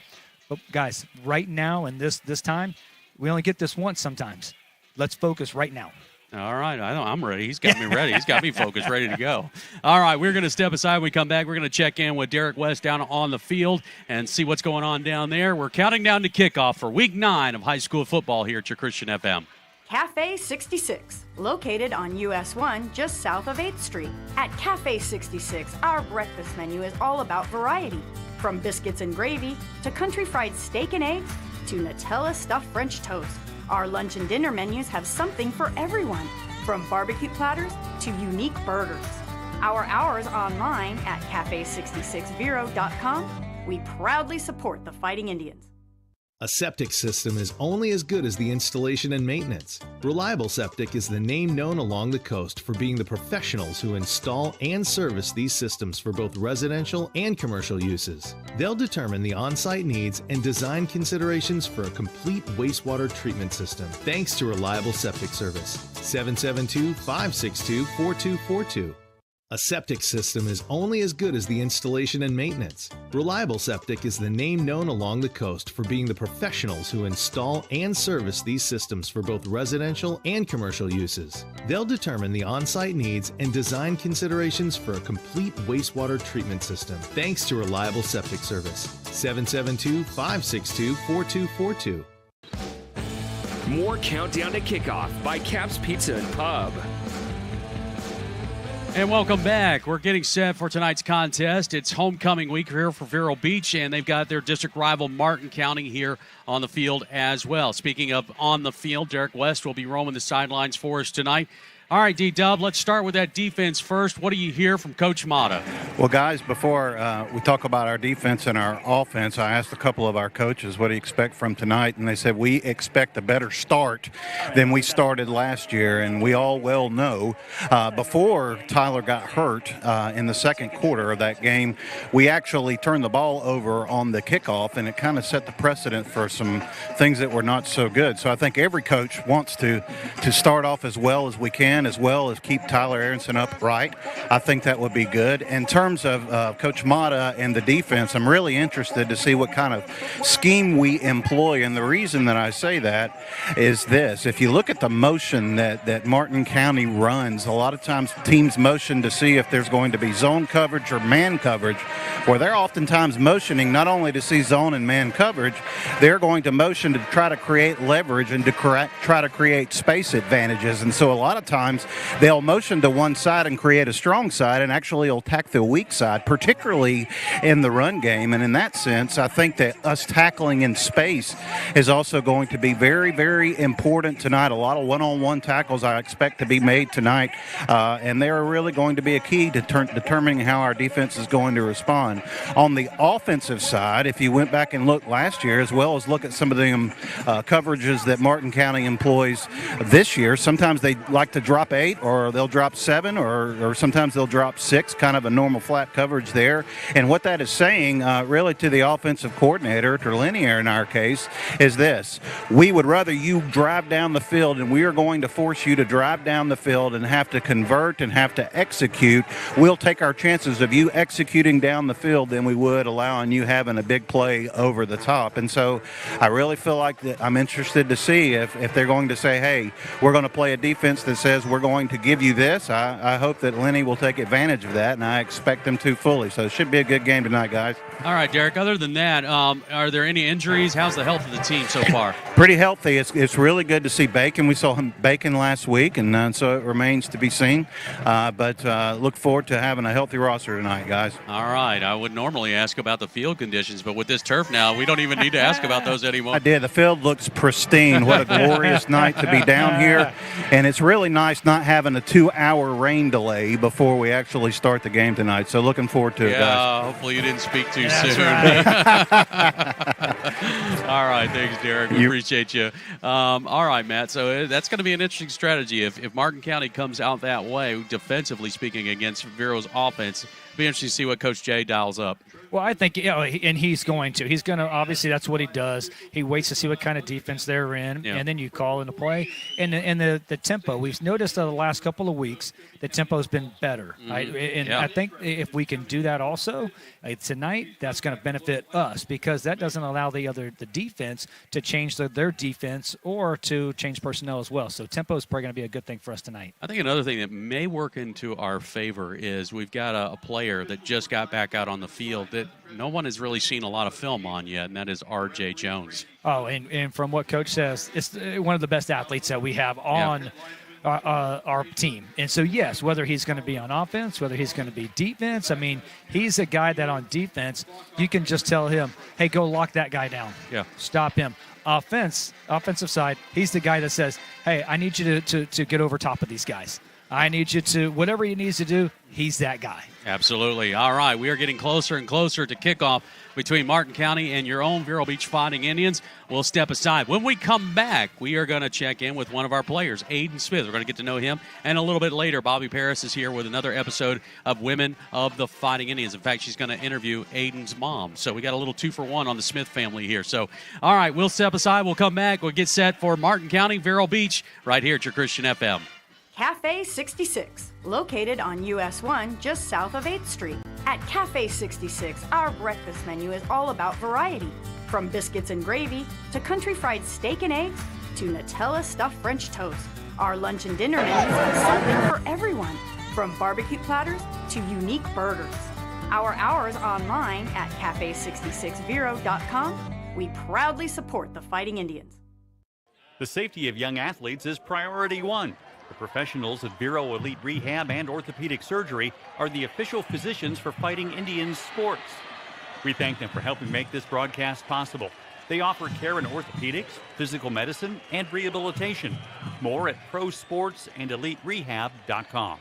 But, guys, right now and this time, we only get this once sometimes. Let's focus right now. All right. I'm ready. He's got me ready. He's got me focused, ready to go. All right. We're going to step aside. When we come back, we're going to check in with Derek West down on the field and see what's going on down there. We're counting down to kickoff for Week 9 of high school football here at your Christian FM. Cafe 66, located on US 1 just south of 8th Street. At Cafe 66, our breakfast menu is all about variety. From biscuits and gravy to country fried steak and eggs to Nutella stuffed French toast. Our lunch and dinner menus have something for everyone, from barbecue platters to unique burgers. Our hours online at cafe66vero.com. We proudly support the Fighting Indians. A septic system is only as good as the installation and maintenance. Reliable Septic is the name known along the coast for being the professionals who install and service these systems for both residential and commercial uses. They'll determine the on-site needs and design considerations for a complete wastewater treatment system, thanks to Reliable Septic Service. 772-562-4242. A septic system is only as good as the installation and maintenance. Reliable Septic is the name known along the coast for being the professionals who install and service these systems for both residential and commercial uses. They'll determine the on-site needs and design considerations for a complete wastewater treatment system, thanks to Reliable Septic Service. 772-562-4242. More Countdown to Kickoff by Cap's Pizza and Pub. And welcome back. We're getting set for tonight's contest. It's homecoming week here for Vero Beach, and they've got their district rival Martin County here on the field as well. Speaking of on the field, Derek West will be roaming the sidelines for us tonight. All right, D-Dub, let's start with that defense first. What do you hear from Coach Mata? Well, guys, before we talk about our defense and our offense, I asked a couple of our coaches, what do you expect from tonight? And they said, we expect a better start than we started last year. And we all well know, before Tyler got hurt in the second quarter of that game, we actually turned the ball over on the kickoff, and it kind of set the precedent for some things that were not so good. So I think every coach wants to start off as well as we can, as well as keep Tyler Aronson upright. I think that would be good. In terms of Coach Mata and the defense, I'm really interested to see what kind of scheme we employ. And the reason that I say that is this. If you look at the motion that Martin County runs, a lot of times teams motion to see if there's going to be zone coverage or man coverage, where they're oftentimes motioning not only to see zone and man coverage, they're going to motion to try to create leverage and to try to create space advantages. And so a lot of times they'll motion to one side and create a strong side and actually will attack the weak side, particularly in the run game. And in that sense, I think that us tackling in space is also going to be very, very important tonight. A lot of one-on-one tackles I expect to be made tonight, and they are really going to be a key to determining how our defense is going to respond. On the offensive side, if you went back and looked last year, as well as look at some of the coverages that Martin County employs this year, sometimes they like to drop 8, or they'll drop 7, or sometimes they'll drop 6, kind of a normal flat coverage there. And what that is saying really to the offensive coordinator, to Linear in our case, is this: we would rather you drive down the field, and we are going to force you to drive down the field and have to convert and have to execute. We'll take our chances of you executing down the field than we would allowing you having a big play over the top. And so I really feel like that I'm interested to see if they're going to say, hey, we're going to play a defense that says we're going to give you this. I hope that Lenny will take advantage of that, and I expect them to fully. So it should be a good game tonight, guys. All right, Derek, other than that, are there any injuries? How's the health of the team so far? Pretty healthy. It's really good to see Bacon. We saw him Bacon last week, and so it remains to be seen. But look forward to having a healthy roster tonight, guys. All right. I would normally ask about the field conditions, but with this turf now, we don't even need to ask about those anymore. I did. The field looks pristine. What a glorious night to be down here. And it's really nice not having a 2-hour rain delay before we actually start the game tonight. So looking forward to it, guys. Yeah, hopefully you didn't speak too soon. Right. All right, thanks, Derek. We appreciate you. All right, Matt, so that's going to be an interesting strategy. If Martin County comes out that way, defensively speaking, against Vero's offense, it'll be interesting to see what Coach Jay dials up. Well, I think, and he's going to. He's going to, obviously, that's what he does. He waits to see what kind of defense they're in, and then you call into play. And the tempo, we've noticed the last couple of weeks, the tempo's been better. Mm-hmm. Right? And I think if we can do that also tonight, that's going to benefit us, because that doesn't allow the defense to change their defense or to change personnel as well. So tempo is probably going to be a good thing for us tonight. I think another thing that may work into our favor is we've got a player that just got back out on the field that no one has really seen a lot of film on yet, and that is R.J. Jones. Oh, and from what Coach says, it's one of the best athletes that we have on our team. And so, yes, whether he's going to be on offense, whether he's going to be defense, I mean, he's a guy that on defense, you can just tell him, hey, go lock that guy down. Yeah. Stop him. Offensive side, he's the guy that says, hey, I need you to get over top of these guys. I need you to, whatever he needs to do, he's that guy. Absolutely. All right, we are getting closer and closer to kickoff between Martin County and your own Vero Beach Fighting Indians. We'll step aside. When we come back, we are going to check in with one of our players, Aiden Smith. We're going to get to know him. And a little bit later, Bobby Paris is here with another episode of Women of the Fighting Indians. In fact, she's going to interview Aiden's mom. So we got a little 2-for-1 on the Smith family here. So, all right, we'll step aside. We'll come back. We'll get set for Martin County, Vero Beach, right here at your Christian FM. Cafe 66, located on US 1 just south of 8th Street. At Cafe 66, our breakfast menu is all about variety. From biscuits and gravy, to country fried steak and eggs, to Nutella stuffed French toast. Our lunch and dinner menus have something for everyone, from barbecue platters to unique burgers. Our hours online at cafe66vero.com. We proudly support the Fighting Indians. The safety of young athletes is priority one. The professionals at Vero Elite Rehab and Orthopedic Surgery are the official physicians for Fighting Indians sports. We thank them for helping make this broadcast possible. They offer care in orthopedics, physical medicine, and rehabilitation. More at prosportsandeleterehab.com.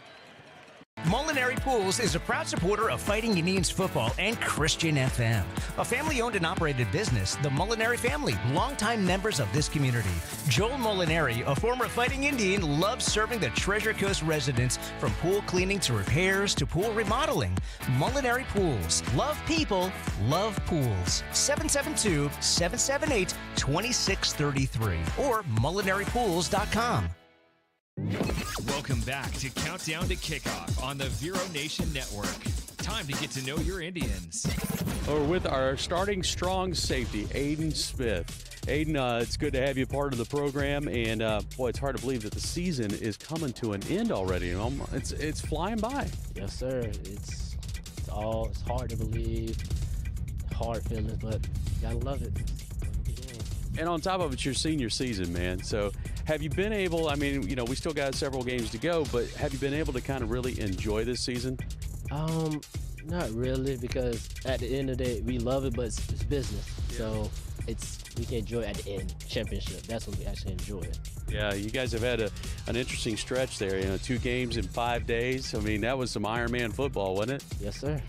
Molinari Pools is a proud supporter of Fighting Indians football and Christian FM. A family-owned and operated business, the Molinari family, longtime members of this community. Joel Molinari, a former Fighting Indian, loves serving the Treasure Coast residents from pool cleaning to repairs to pool remodeling. Molinari Pools. Love people, love pools. 772-778-2633 or molinaripools.com. Welcome back to Countdown to Kickoff on the Vero Nation Network. Time to get to know your Indians. We're with our starting strong safety, Aiden Smith. Aiden, it's good to have you part of the program, and boy, it's hard to believe that the season is coming to an end already. You know, it's flying by. Yes, sir. It's hard to believe, hard feelings, but you gotta love it. And on top of it, your senior season, man. So have you been able, I mean, you know, we still got several games to go, but have you been able to kind of really enjoy this season? Not really, because at the end of the day, we love it, but it's business. Yeah. So we can enjoy it at the end, championship. That's when we actually enjoy it. Yeah, you guys have had an interesting stretch there. You know, 2 games in 5 days. I mean, that was some Ironman football, wasn't it? Yes, sir.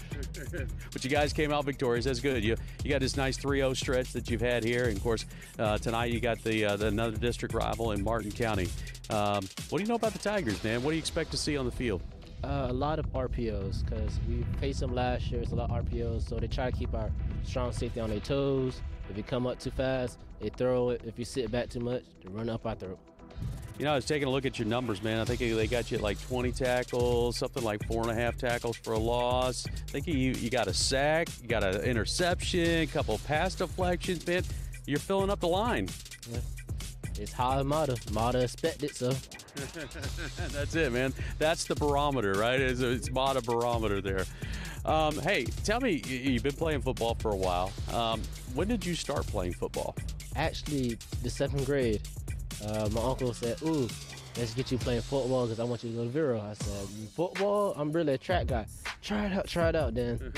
But you guys came out victorious. That's good. You got this nice 3-0 stretch that you've had here, and of course tonight you got the another district rival in Martin County. What do you know about the Tigers, man? What do you expect to see on the field? A lot of RPOs, because we faced them last year. It's a lot of RPOs, so they try to keep our strong safety on their toes. If you come up too fast, they throw it. If you sit back too much, they run up our throat. You know, I was taking a look at your numbers, man. I think they got you at like 20 tackles, something like 4.5 tackles for a loss. I think you got a sack, you got an interception, a couple pass deflections, man. You're filling up the line. Yeah. It's high Mata. Mata expected, so. That's it, man. That's the barometer, right? It's Mata barometer there. Hey, tell me, you've been playing football for a while. When did you start playing football? Actually, the 7th grade. My uncle said, "Ooh, let's get you playing football because I want you to go to Vero." I said, "Football? I'm really a track guy. Try it out." Then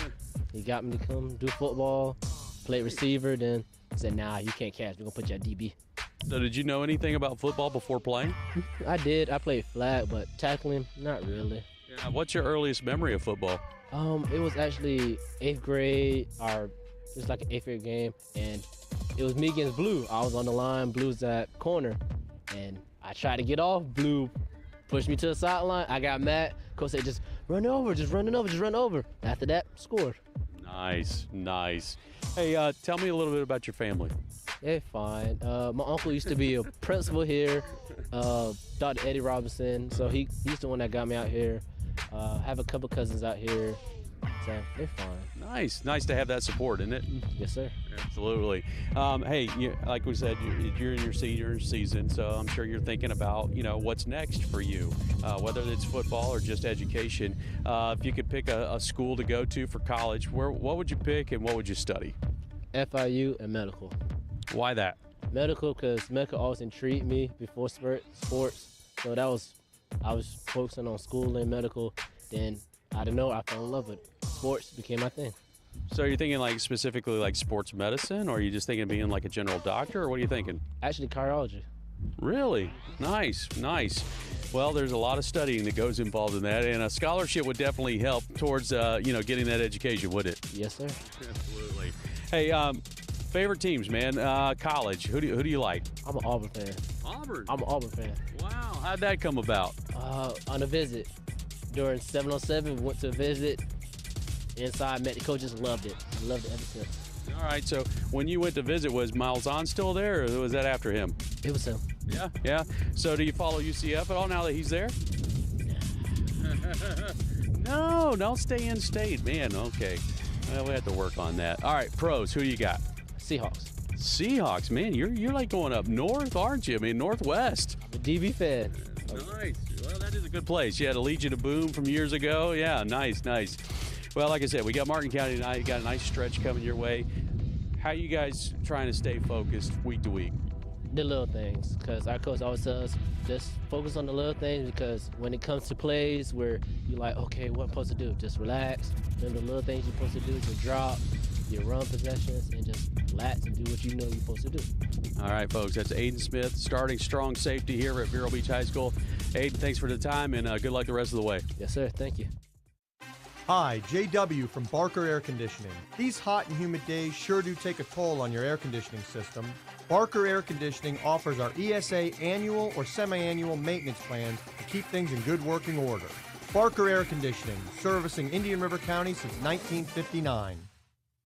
he got me to come do football, play receiver. Then said, "Nah, you can't catch. We're gonna put you at DB." So did you know anything about football before playing? I did. I played flag, but tackling, not really. Yeah. What's your earliest memory of football? It was actually 8th grade. It was like an 8th grade game, and it was me against Blue. I was on the line, Blue's at corner, and I tried to get off. Blue pushed me to the sideline. I got mad. Coach said, "Just run over, just run over." After that, scored. Nice. Hey, tell me a little bit about your family. They're fine. My uncle used to be a principal here, Dr. Eddie Robinson. So he's the one that got me out here. I have a couple cousins out here. So they're fine. Nice to have that support, isn't it? Yes, sir. Absolutely. Hey, like we said, you're in your senior season, so I'm sure you're thinking about, you know, what's next for you, whether it's football or just education. If you could pick a school to go to for college, what would you pick and what would you study? FIU and medical. Why that? Medical, because medical always intrigued me before sports. So I was focusing on school and medical. Then I don't know, I fell in love with it. Sports became my thing. So you're thinking like specifically like sports medicine, or are you just thinking of being like a general doctor, or what are you thinking? Actually, cardiology. Really? Nice. Well, there's a lot of studying that goes involved in that, and a scholarship would definitely help towards getting that education, would it? Yes, sir. Absolutely. Hey, favorite teams, man. College. Who do you like? I'm an Auburn fan. Auburn? I'm an Auburn fan. Wow. How'd that come about? On a visit. During 707, we went to a visit. Inside, met the coaches, loved it. Loved it ever since. All right, so when you went to visit, was Miles On still there, or was that after him? It was him. Yeah. So do you follow UCF at all now that he's there? No, don't stay in state, man. Okay. Well, we have to work on that. All right, pros, who you got? Seahawks, man. You're like going up north, aren't you? I mean, northwest. I'm a DB fan. Nice. Well, that is a good place. You had a Legion of Boom from years ago. Yeah, nice. Well, like I said, we got Martin County tonight. You got a nice stretch coming your way. How are you guys trying to stay focused week to week? The little things, because our coach always says just focus on the little things, because when it comes to plays where you're like, okay, what I'm supposed to do? Just relax. Remember the little things you're supposed to do, just drop your run possessions and just relax and do what you know you're supposed to do. All right, folks, that's Aiden Smith, starting strong safety here at Vero Beach High School. Aiden, thanks for the time, and good luck the rest of the way. Yes, sir. Thank you. Hi, JW from Barker Air Conditioning. These hot and humid days sure do take a toll on your air conditioning system. Barker Air Conditioning offers our ESA annual or semi-annual maintenance plans to keep things in good working order. Barker Air Conditioning, servicing Indian River County since 1959.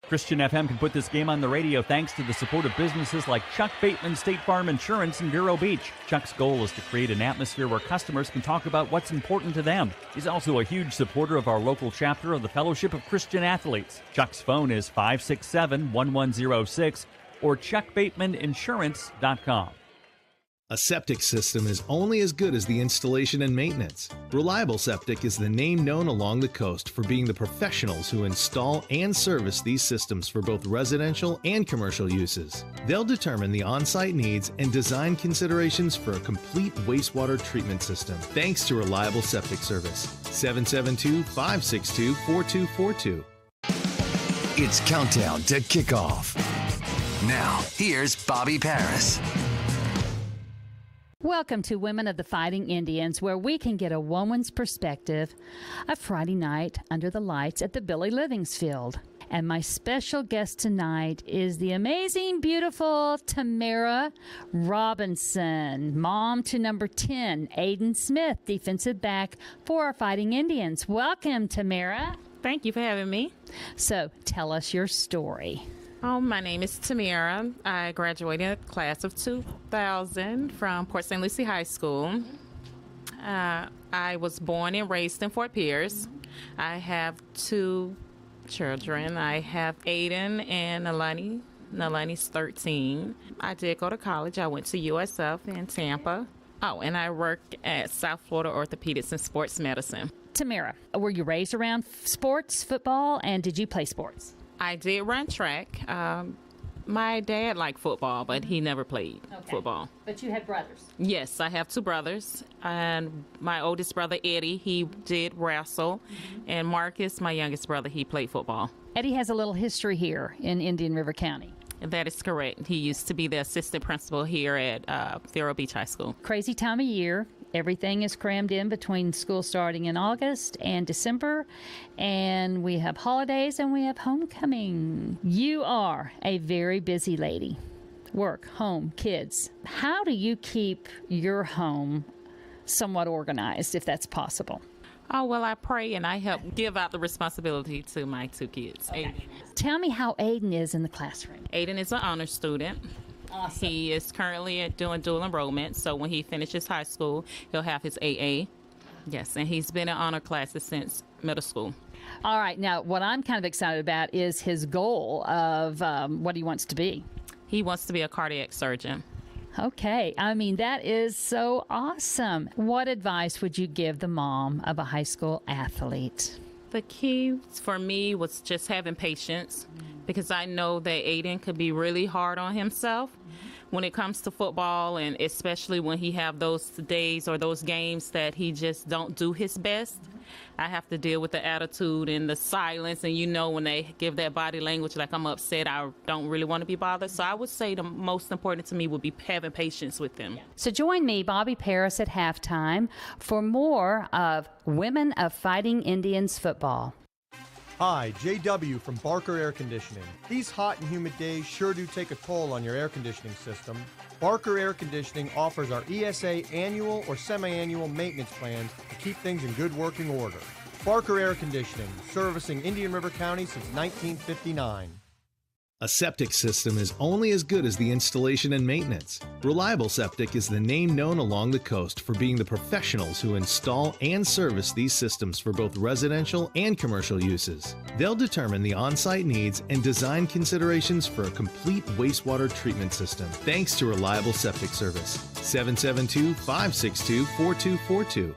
Christian FM can put this game on the radio thanks to the support of businesses like Chuck Bateman State Farm Insurance in Vero Beach. Chuck's goal is to create an atmosphere where customers can talk about what's important to them. He's also a huge supporter of our local chapter of the Fellowship of Christian Athletes. Chuck's phone is 567-1106 or chuckbatemaninsurance.com. A septic system is only as good as the installation and maintenance. Reliable Septic is the name known along the coast for being the professionals who install and service these systems for both residential and commercial uses. They'll determine the on-site needs and design considerations for a complete wastewater treatment system, thanks to Reliable Septic Service. 772-562-4242. It's countdown to kickoff. Now, here's Bobby Paris. Welcome to Women of the Fighting Indians, where we can get a woman's perspective of Friday night under the lights at the Billy Livings Field. And my special guest tonight is the amazing, beautiful Tamara Robinson, mom to number 10, Aiden Smith, defensive back for our Fighting Indians. Welcome, Tamara. Thank you for having me. So tell us your story. My name is Tamara. I graduated class of 2000 from Port St. Lucie High School. I was born and raised in Fort Pierce. I have 2 children. I have Aiden and Nalani. Nalani's 13. I did go to college. I went to USF in Tampa. Oh, and I worked at South Florida Orthopedics and Sports Medicine. Tamara, were you raised around sports, football, and did you play sports? I did run track. My dad liked football, but he never played football. But you had brothers? Yes, I have 2 brothers. And my oldest brother, Eddie, he did wrestle. And Marcus, my youngest brother, he played football. Eddie has a little history here in Indian River County. That is correct. He used to be the assistant principal here at Vero Beach High School. Crazy time of year. Everything is crammed in between school starting in August and December, and we have holidays and we have homecoming. You are a very busy lady. Work, home, kids. How do you keep your home somewhat organized, if that's possible? Oh, well, I pray and I help give out the responsibility to my 2 kids. Okay. Tell me how Aiden is in the classroom. Aiden is an honor student. Awesome. He is currently doing dual enrollment, so when he finishes high school, he'll have his AA. Yes, and he's been in honor classes since middle school. All right. Now, what I'm kind of excited about is his goal of what he wants to be. He wants to be a cardiac surgeon. Okay. I mean, that is so awesome. What advice would you give the mom of a high school athlete? The key for me was just having patience, because I know that Aiden could be really hard on himself when it comes to football, and especially when he have those days or those games that he just don't do his best. I have to deal with the attitude and the silence, and when they give that body language like I'm upset, I don't really want to be bothered. So I would say the most important to me would be having patience with them. So join me, Bobby Paris, at halftime for more of Women of Fighting Indians football. Hi, JW from Barker Air Conditioning. These hot and humid days sure do take a toll on your air conditioning system. Barker Air Conditioning offers our ESA annual or semi-annual maintenance plans to keep things in good working order. Barker Air Conditioning, servicing Indian River County since 1959. A septic system is only as good as the installation and maintenance. Reliable Septic is the name known along the coast for being the professionals who install and service these systems for both residential and commercial uses. They'll determine the on-site needs and design considerations for a complete wastewater treatment system, thanks to Reliable Septic Service. 772-562-4242.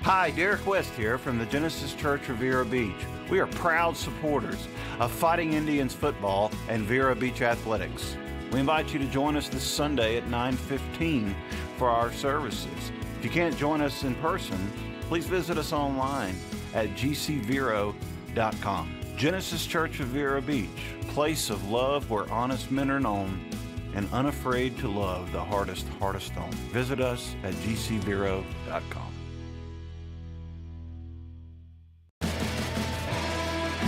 Hi, Derek West here from the Genesis Church of Vero Beach. We are proud supporters of Fighting Indians football and Vero Beach athletics. We invite you to join us this Sunday at 9:15 for our services. If you can't join us in person, please visit us online at gcvero.com. Genesis Church of Vero Beach, place of love where honest men are known and unafraid to love the hardest stone. Visit us at gcvero.com.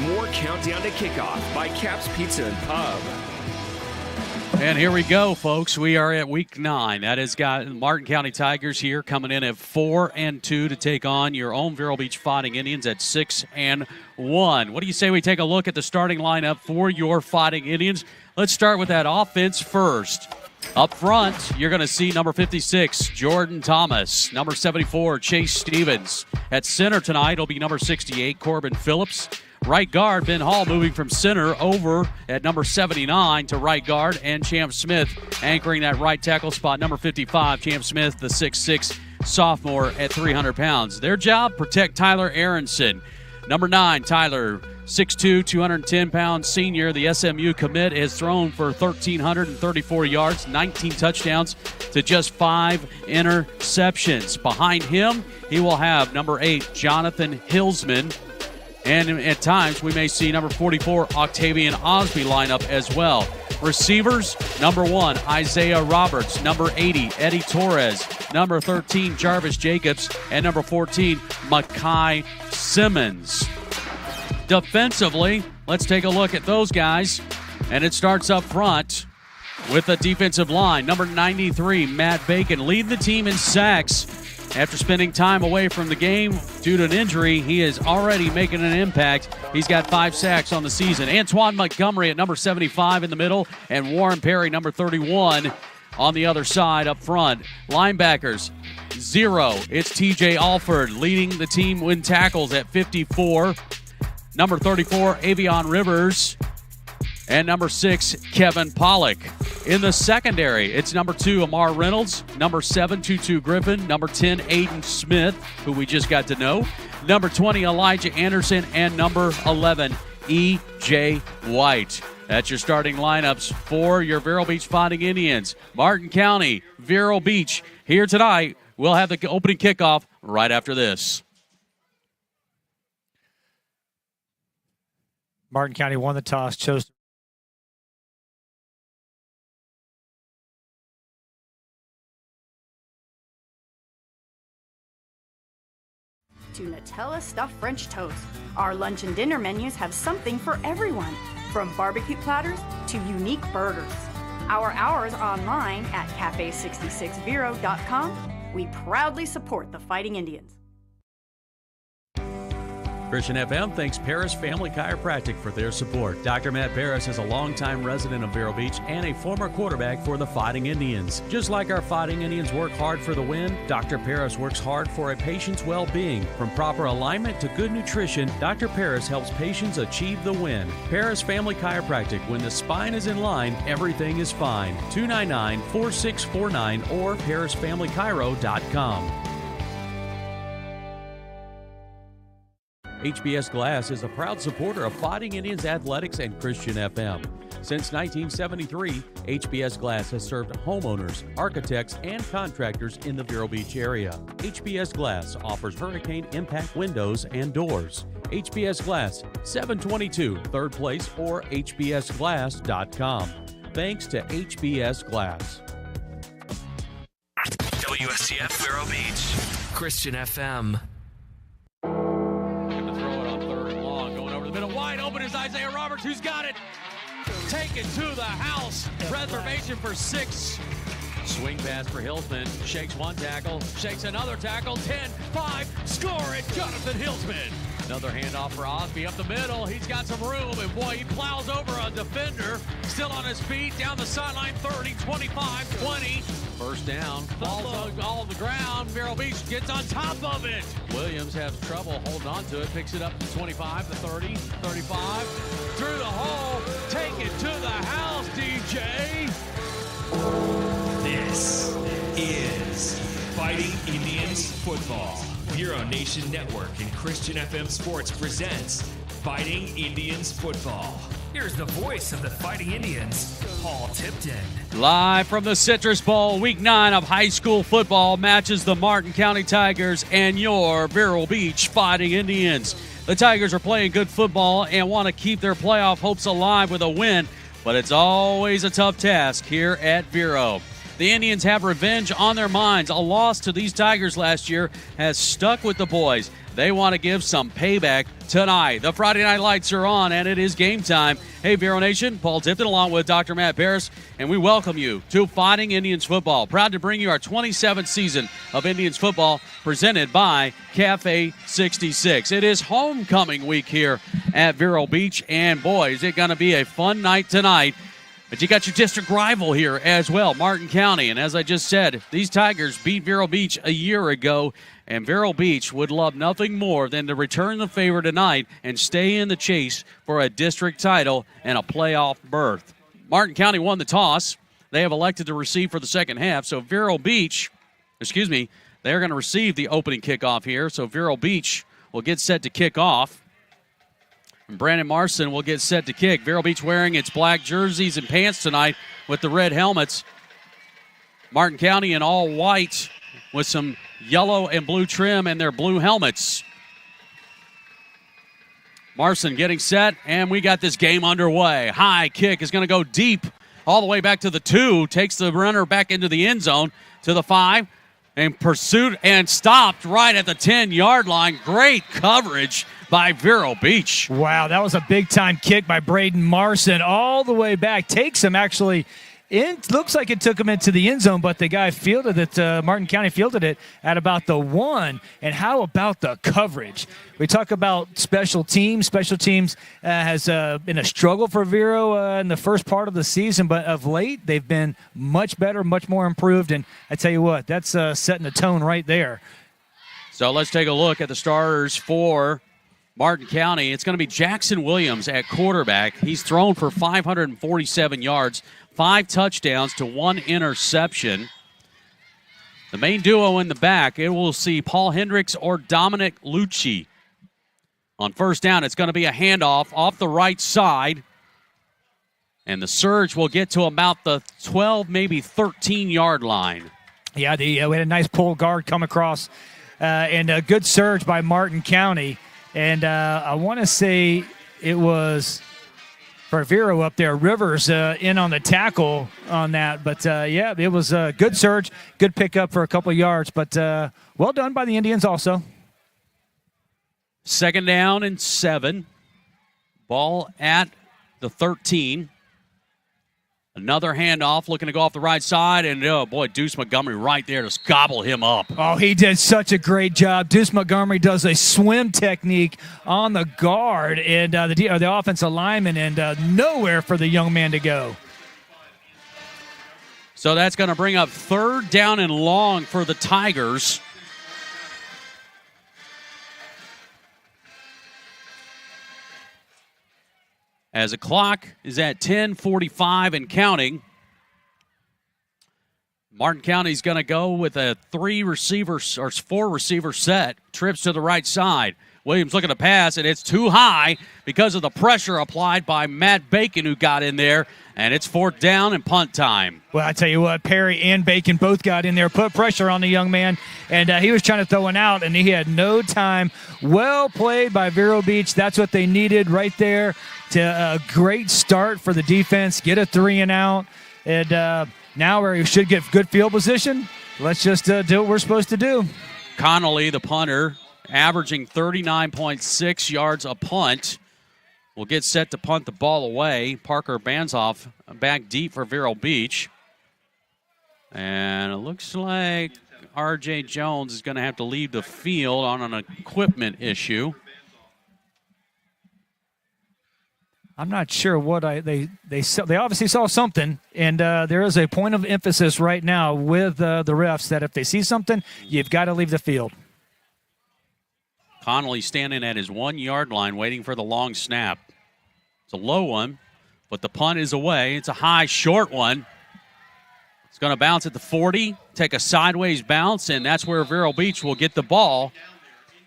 More Countdown to Kickoff by Caps Pizza and Pub. And here we go, folks. We are at week 9. That has got Martin County Tigers here coming in at 4-2 to take on your own Vero Beach Fighting Indians at 6-1. What do you say we take a look at the starting lineup for your Fighting Indians? Let's start with that offense first. Up front, you're going to see number 56, Jordan Thomas. Number 74, Chase Stevens. At center tonight, it'll be number 68, Corbin Phillips. Right guard, Ben Hall moving from center over at number 79 to right guard, and Champ Smith anchoring that right tackle spot. Number 55, Champ Smith, the 6'6" sophomore at 300 pounds. Their job, protect Tyler Aronson. Number 9, Tyler, 6'2", 210-pound senior. The SMU commit has thrown for 1,334 yards, 19 touchdowns to just 5 interceptions. Behind him, he will have number 8, Jonathan Hillsman. And at times, we may see number 44, Octavian Osby line up as well. Receivers, number 1, Isaiah Roberts. Number 80, Eddie Torres. Number 13, Jarvis Jacobs. And number 14, Makai Simmons. Defensively, let's take a look at those guys. And it starts up front with the defensive line. Number 93, Matt Bacon, leading the team in sacks. After spending time away from the game due to an injury, he is already making an impact. He's got 5 sacks on the season. Antoine Montgomery at number 75 in the middle, and Warren Perry, number 31, on the other side up front. Linebackers, 0. It's TJ Alford leading the team in tackles at 54. Number 34, Avion Rivers. And number 6, Kevin Pollock. In the secondary, it's number 2, Amar Reynolds. Number 7, Tutu Griffin. Number 10, Aiden Smith, who we just got to know. Number 20, Elijah Anderson. And number 11, E.J. White. That's your starting lineups for your Vero Beach Fighting Indians. Martin County, Vero Beach. Here tonight, we'll have the opening kickoff right after this. Martin County won the toss, chose to Nutella stuffed French toast. Our lunch and dinner menus have something for everyone, from barbecue platters to unique burgers. Our hours online at cafe66vero.com. We proudly support the Fighting Indians. Christian FM thanks Paris Family Chiropractic for their support. Dr. Matt Paris is a longtime resident of Vero Beach and a former quarterback for the Fighting Indians. Just like our Fighting Indians work hard for the win, Dr. Paris works hard for a patient's well-being. From proper alignment to good nutrition, Dr. Paris helps patients achieve the win. Paris Family Chiropractic. When the spine is in line, everything is fine. 299-4649 or parisfamilychiro.com. HBS Glass is a proud supporter of Fighting Indians Athletics and Christian FM. Since 1973, HBS Glass has served homeowners, architects, and contractors in the Vero Beach area. HBS Glass offers hurricane impact windows and doors. HBS Glass, 722 3rd Place or hbsglass.com. Thanks to HBS Glass. WSCF Vero Beach, Christian FM. Wide open is Isaiah Roberts, who's got it. Take it to the house. Reservation for 6. Swing pass for Hillsman. Shakes one tackle, shakes another tackle. 10-5, score it, Jonathan Hillsman. Another handoff for Osby up the middle. He's got some room, and boy, he plows over a defender. Still on his feet, down the sideline, 30, 25, 20. First down, ball's all on the ground. Vero Beach gets on top of it. Williams has trouble holding on to it, picks it up to 25, to 30, 35. Through the hole, take it to the house, DJ. This is Fighting Indians Football. Vero Nation Network and Christian FM Sports presents Fighting Indians Football. Here's the voice of the Fighting Indians, Paul Tipton. Live from the Citrus Bowl, Week 9 of high school football matches the Martin County Tigers and your Vero Beach Fighting Indians. The Tigers are playing good football and want to keep their playoff hopes alive with a win, but it's always a tough task here at Vero. The Indians have revenge on their minds. A loss to these Tigers last year has stuck with the boys. They want to give some payback tonight. The Friday Night Lights are on, and it is game time. Hey, Vero Nation, Paul Tipton along with Dr. Matt Paris, and we welcome you to Fighting Indians Football. Proud to bring you our 27th season of Indians Football presented by Cafe 66. It is homecoming week here at Vero Beach, and boy, is it going to be a fun night tonight. But you got your district rival here as well, Martin County. And as I just said, these Tigers beat Vero Beach a year ago, and Vero Beach would love nothing more than to return the favor tonight and stay in the chase for a district title and a playoff berth. Martin County won the toss. They have elected to receive for the second half. So they're going to receive the opening kickoff here. So Vero Beach will get set to kick off. Brandon Marson will get set to kick. Vero Beach wearing its black jerseys and pants tonight with the red helmets. Martin County in all white with some yellow and blue trim and their blue helmets. Marson getting set, and we got this game underway. High kick is going to go deep all the way back to the 2. Takes the runner back into the end zone to the 5. And pursued and stopped right at the 10-yard line. Great coverage by Vero Beach. Wow, that was a big-time kick by Braden Marson all the way back. Takes him actually in. Looks like it took him into the end zone, but the guy fielded it. Martin County fielded it at about the 1. And how about the coverage? We talk about special teams. Special teams has been a struggle for Vero in the first part of the season, but of late they've been much better, much more improved. And I tell you what, that's setting the tone right there. So let's take a look at the starters for Martin County. It's going to be Jackson Williams at quarterback. He's thrown for 547 yards, 5 touchdowns to 1 interception. The main duo in the back, it will see Paul Hendricks or Dominic Lucci. On first down, it's going to be a handoff off the right side. And the surge will get to about the 12, maybe 13-yard line. Yeah, we had a nice pull guard come across and a good surge by Martin County. And I want to say it was for Vero up there, Rivers in on the tackle on that. But, yeah, it was a good surge, good pickup for a couple of yards. But well done by the Indians also. Second down and 7. Ball at the 13. Another handoff, looking to go off the right side, and oh boy, Deuce Montgomery right there to gobble him up. Oh, he did such a great job. Deuce Montgomery does a swim technique on the guard and the offensive lineman, and nowhere for the young man to go. So that's going to bring up third down and long for the Tigers. As the clock is at 10:45 and counting, Martin County's going to go with a 4-receiver set. Trips to the right side. Williams looking to pass, and it's too high because of the pressure applied by Matt Bacon, who got in there, and it's 4th down and punt time. Well, I tell you what, Perry and Bacon both got in there, put pressure on the young man, and he was trying to throw one out, and he had no time. Well played by Vero Beach. That's what they needed right there. To a great start for the defense, get a 3-and-out, and now we should get good field position. Let's just do what we're supposed to do. Connolly, the punter, averaging 39.6 yards a punt, will get set to punt the ball away. Parker Banzoff back deep for Vero Beach. And it looks like R.J. Jones is going to have to leave the field on an equipment issue. I'm not sure what they obviously saw something, and there is a point of emphasis right now with the refs that if they see something, you've got to leave the field. Connolly standing at his 1-yard line waiting for the long snap. It's a low one, but the punt is away. It's a high, short one. It's going to bounce at the 40, take a sideways bounce, and that's where Vero Beach will get the ball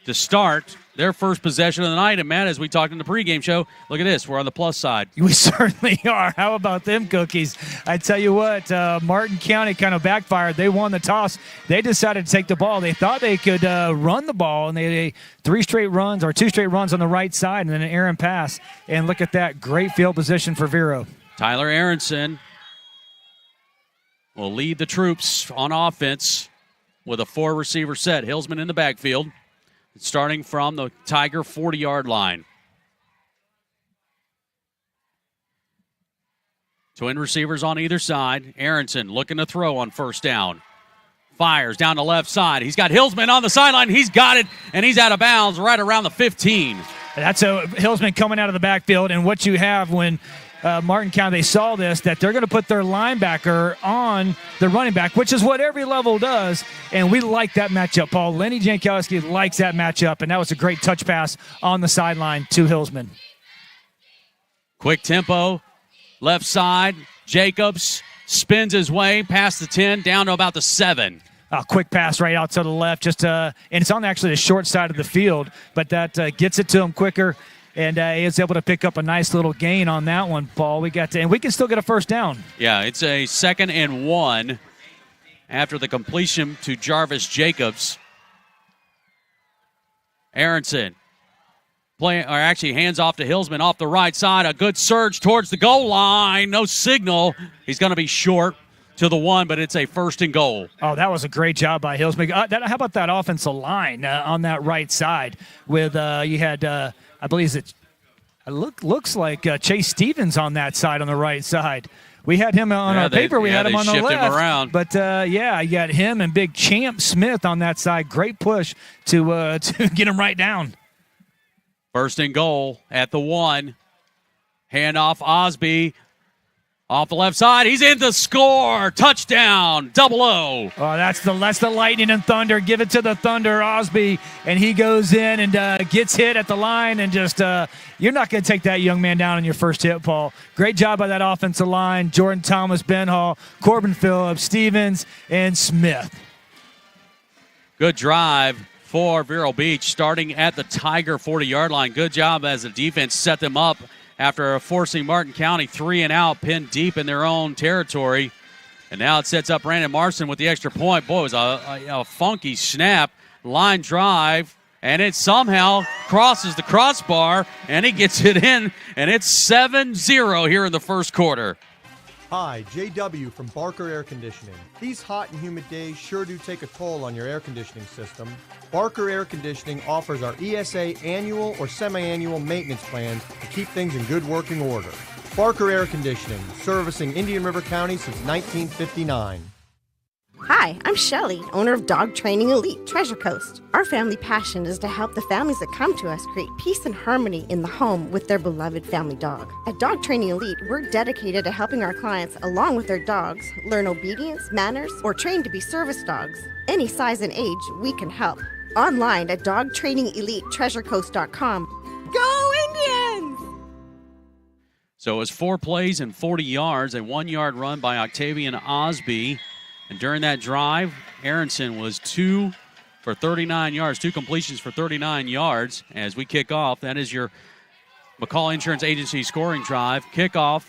to start their first possession of the night. And, Matt, as we talked in the pregame show, look at this. We're on the plus side. We certainly are. How about them cookies? I tell you what, Martin County kind of backfired. They won the toss. They decided to take the ball. They thought they could run the ball, and they 2 straight runs on the right side and then an errant pass. And look at that. Great field position for Vero. Tyler Aronson will lead the troops on offense with a 4-receiver set. Hillsman in the backfield, starting from the Tiger 40-yard line. Twin receivers on either side. Aronson looking to throw on first down. Fires down the left side. He's got Hillsman on the sideline. He's got it, and he's out of bounds right around the 15. That's a Hillsman coming out of the backfield, and what you have when Martin County, they saw this, that they're going to put their linebacker on the running back, which is what every level does, and we like that matchup, Paul. Lenny Jankowski likes that matchup, and that was a great touch pass on the sideline to Hillsman. Quick tempo, left side. Jacobs spins his way past the 10, down to about the 7. A quick pass right out to the left, and it's on actually the short side of the field, but that gets it to him quicker. And he is able to pick up a nice little gain on that one, Paul. And we can still get a first down. Yeah, it's a 2nd and 1 after the completion to Jarvis Jacobs. Aronson hands off to Hillsman off the right side. A good surge towards the goal line. No signal. He's going to be short to the 1, but it's a 1st and goal. Oh, that was a great job by Hillsman. How about that offensive line on that right side with you had I believe it looks like Chase Stevens on that side on the right side. We had him on our paper. We had him on the left. Him around. But, you got him and big Champ Smith on that side. Great push to get him right down. 1st and goal at the 1. Handoff Osby. Off the left side, he's in to score. Touchdown, 0-0. Oh, that's the Lightning and Thunder. Give it to the Thunder, Osby, and he goes in and gets hit at the line, and just you're not going to take that young man down on your first hit, Paul. Great job by that offensive line. Jordan Thomas, Ben Hall, Corbin Phillips, Stevens, and Smith. Good drive for Vero Beach, starting at the Tiger 40-yard line. Good job as the defense set them up after forcing Martin County 3 and out, pinned deep in their own territory. And now it sets up Brandon Marston with the extra point. Boy, it was a funky snap, line drive, and it somehow crosses the crossbar, and he gets it in, and it's 7-0 here in the first quarter. Hi, JW from Barker Air Conditioning. These hot and humid days sure do take a toll on your air conditioning system. Barker Air Conditioning offers our ESA annual or semi-annual maintenance plans to keep things in good working order. Barker Air Conditioning, servicing Indian River County since 1959. Hi, I'm Shelly, owner of Dog Training Elite, Treasure Coast. Our family passion is to help the families that come to us create peace and harmony in the home with their beloved family dog. At Dog Training Elite, we're dedicated to helping our clients, along with their dogs, learn obedience, manners, or train to be service dogs. Any size and age, we can help. Online at dogtrainingelite.treasurecoast.com. Go Indians! So it was 4 plays and 40 yards, a 1-yard run by Octavian Osby. And during that drive, Aronson was 2 for 39 yards, 2 completions for 39 yards. As we kick off, that is your McCall Insurance Agency scoring drive. Kickoff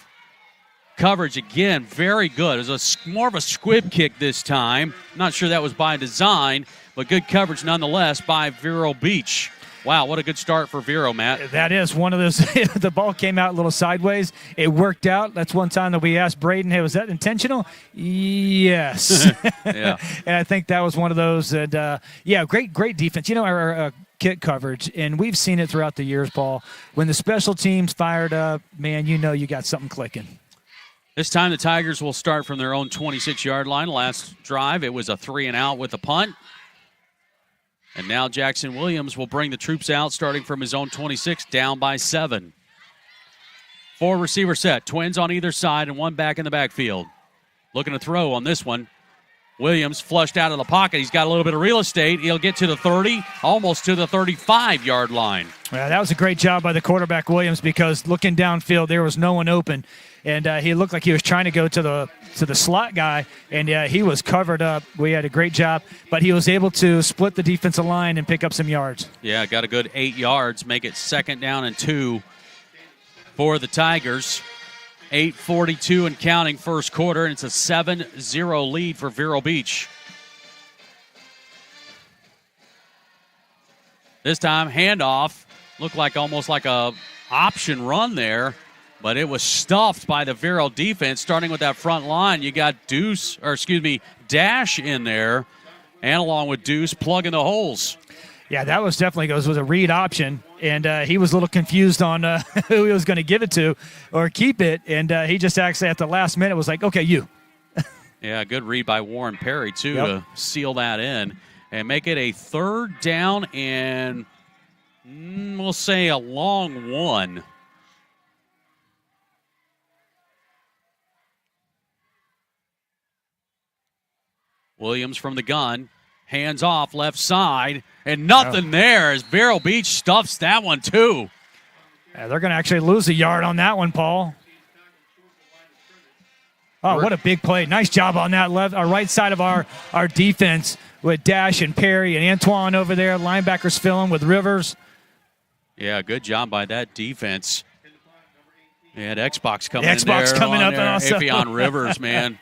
coverage again, very good. It was more of a squib kick this time. Not sure that was by design, but good coverage nonetheless by Vero Beach. Wow, what a good start for Vero, Matt. That is one of those. The ball came out a little sideways. It worked out. That's one time that we asked Braden, hey, was that intentional? Yes. Yeah. And I think that was one of those that, great defense. You know, our kick coverage, and we've seen it throughout the years, Paul. When the special teams fired up, man, you know you got something clicking. This time the Tigers will start from their own 26-yard line. Last drive, it was a 3-and-out with a punt. And now Jackson Williams will bring the troops out starting from his own 26, down by 7. 4 receiver set, twins on either side and one back in the backfield. Looking to throw on this one. Williams flushed out of the pocket. He's got a little bit of real estate. He'll get to the 30, almost to the 35-yard line. Yeah, that was a great job by the quarterback, Williams, because looking downfield, there was no one open. and he looked like he was trying to go to the slot guy, and he was covered up. We had a great job, but he was able to split the defensive line and pick up some yards. Yeah, got a good 8 yards, make it 2nd down and 2 for the Tigers. 8:42 and counting first quarter, and it's a 7-0 lead for Vero Beach. This time, handoff. Looked like almost like a option run there, but it was stuffed by the Vero defense. Starting with that front line, you got Dash in there, and along with Deuce, plugging the holes. Yeah, that was definitely was a read option, and he was a little confused on who he was going to give it to or keep it, and he just actually at the last minute was like, okay, you. Yeah, good read by Warren Perry, too, to seal that in and make it a 3rd down and we'll say a long one. Williams from the gun. Hands off, left side. And nothing there as Vero Beach stuffs that one, too. Yeah, they're going to actually lose a yard on that one, Paul. Oh, what a big play. Nice job on that right side of our defense with Dash and Perry and Antoine over there. Linebackers filling with Rivers. Yeah, good job by that defense. They had Xbox coming in there. Xbox coming up and also. Afion Rivers, man.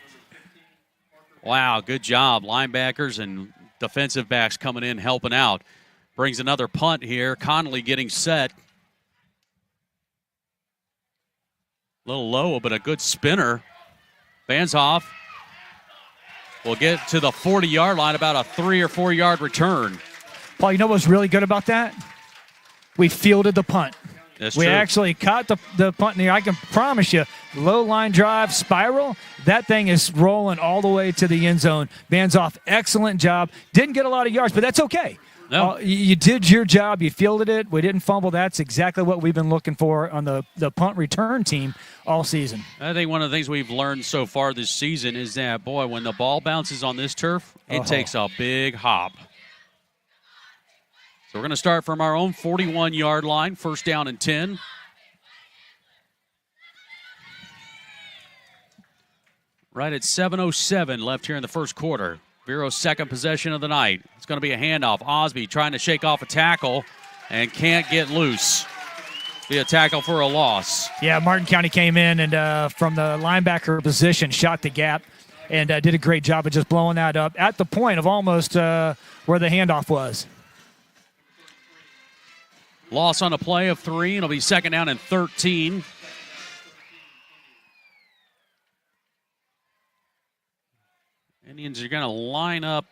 Wow, good job. Linebackers and defensive backs coming in, helping out. Brings another punt here. Connolly getting set. A little low, but a good spinner. Banzoff will get to the 40-yard line, about a 3 or 4 yard return. Paul, you know what's really good about that? We fielded the punt. That's we true. actually caught the punt in the air. I can promise you, low line drive, spiral, that thing is rolling all the way to the end zone. Banzoff, excellent job. Didn't get a lot of yards, but that's okay. No. You did your job. You fielded it. We didn't fumble. That's exactly what we've been looking for on the punt return team all season. I think one of the things we've learned so far this season is that, boy, when the ball bounces on this turf, it takes a big hop. So we're going to start from our own 41-yard line, 1st down and 10. Right at 7:07 left here in the first quarter. Vero's 2nd possession of the night. It's going to be a handoff. Osby trying to shake off a tackle and can't get loose. Be a tackle for a loss. Yeah, Martin County came in and from the linebacker position, shot the gap, and did a great job of just blowing that up at the point of almost where the handoff was. Loss on a play of 3, and it'll be 2nd down and 13. Indians are going to line up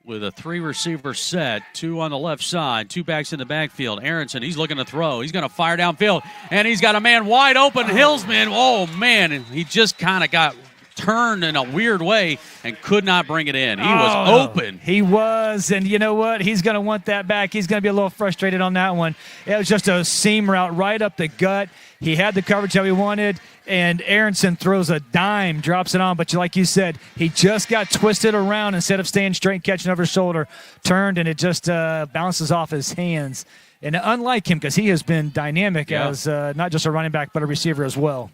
with a 3-receiver set, 2 on the left side, 2 backs in the backfield. Aronson, he's looking to throw. He's going to fire downfield, and he's got a man wide open. Hillsman, oh, man, and he just kind of got turned in a weird way and could not bring it in. He was open. He was, and you know what? He's going to want that back. He's going to be a little frustrated on that one. It was just a seam route right up the gut. He had the coverage that we wanted, and Aronson throws a dime, drops it on. But like you said, he just got twisted around instead of staying straight and catching over his shoulder, turned, and it just bounces off his hands. And unlike him, because he has been dynamic as not just a running back but a receiver as well.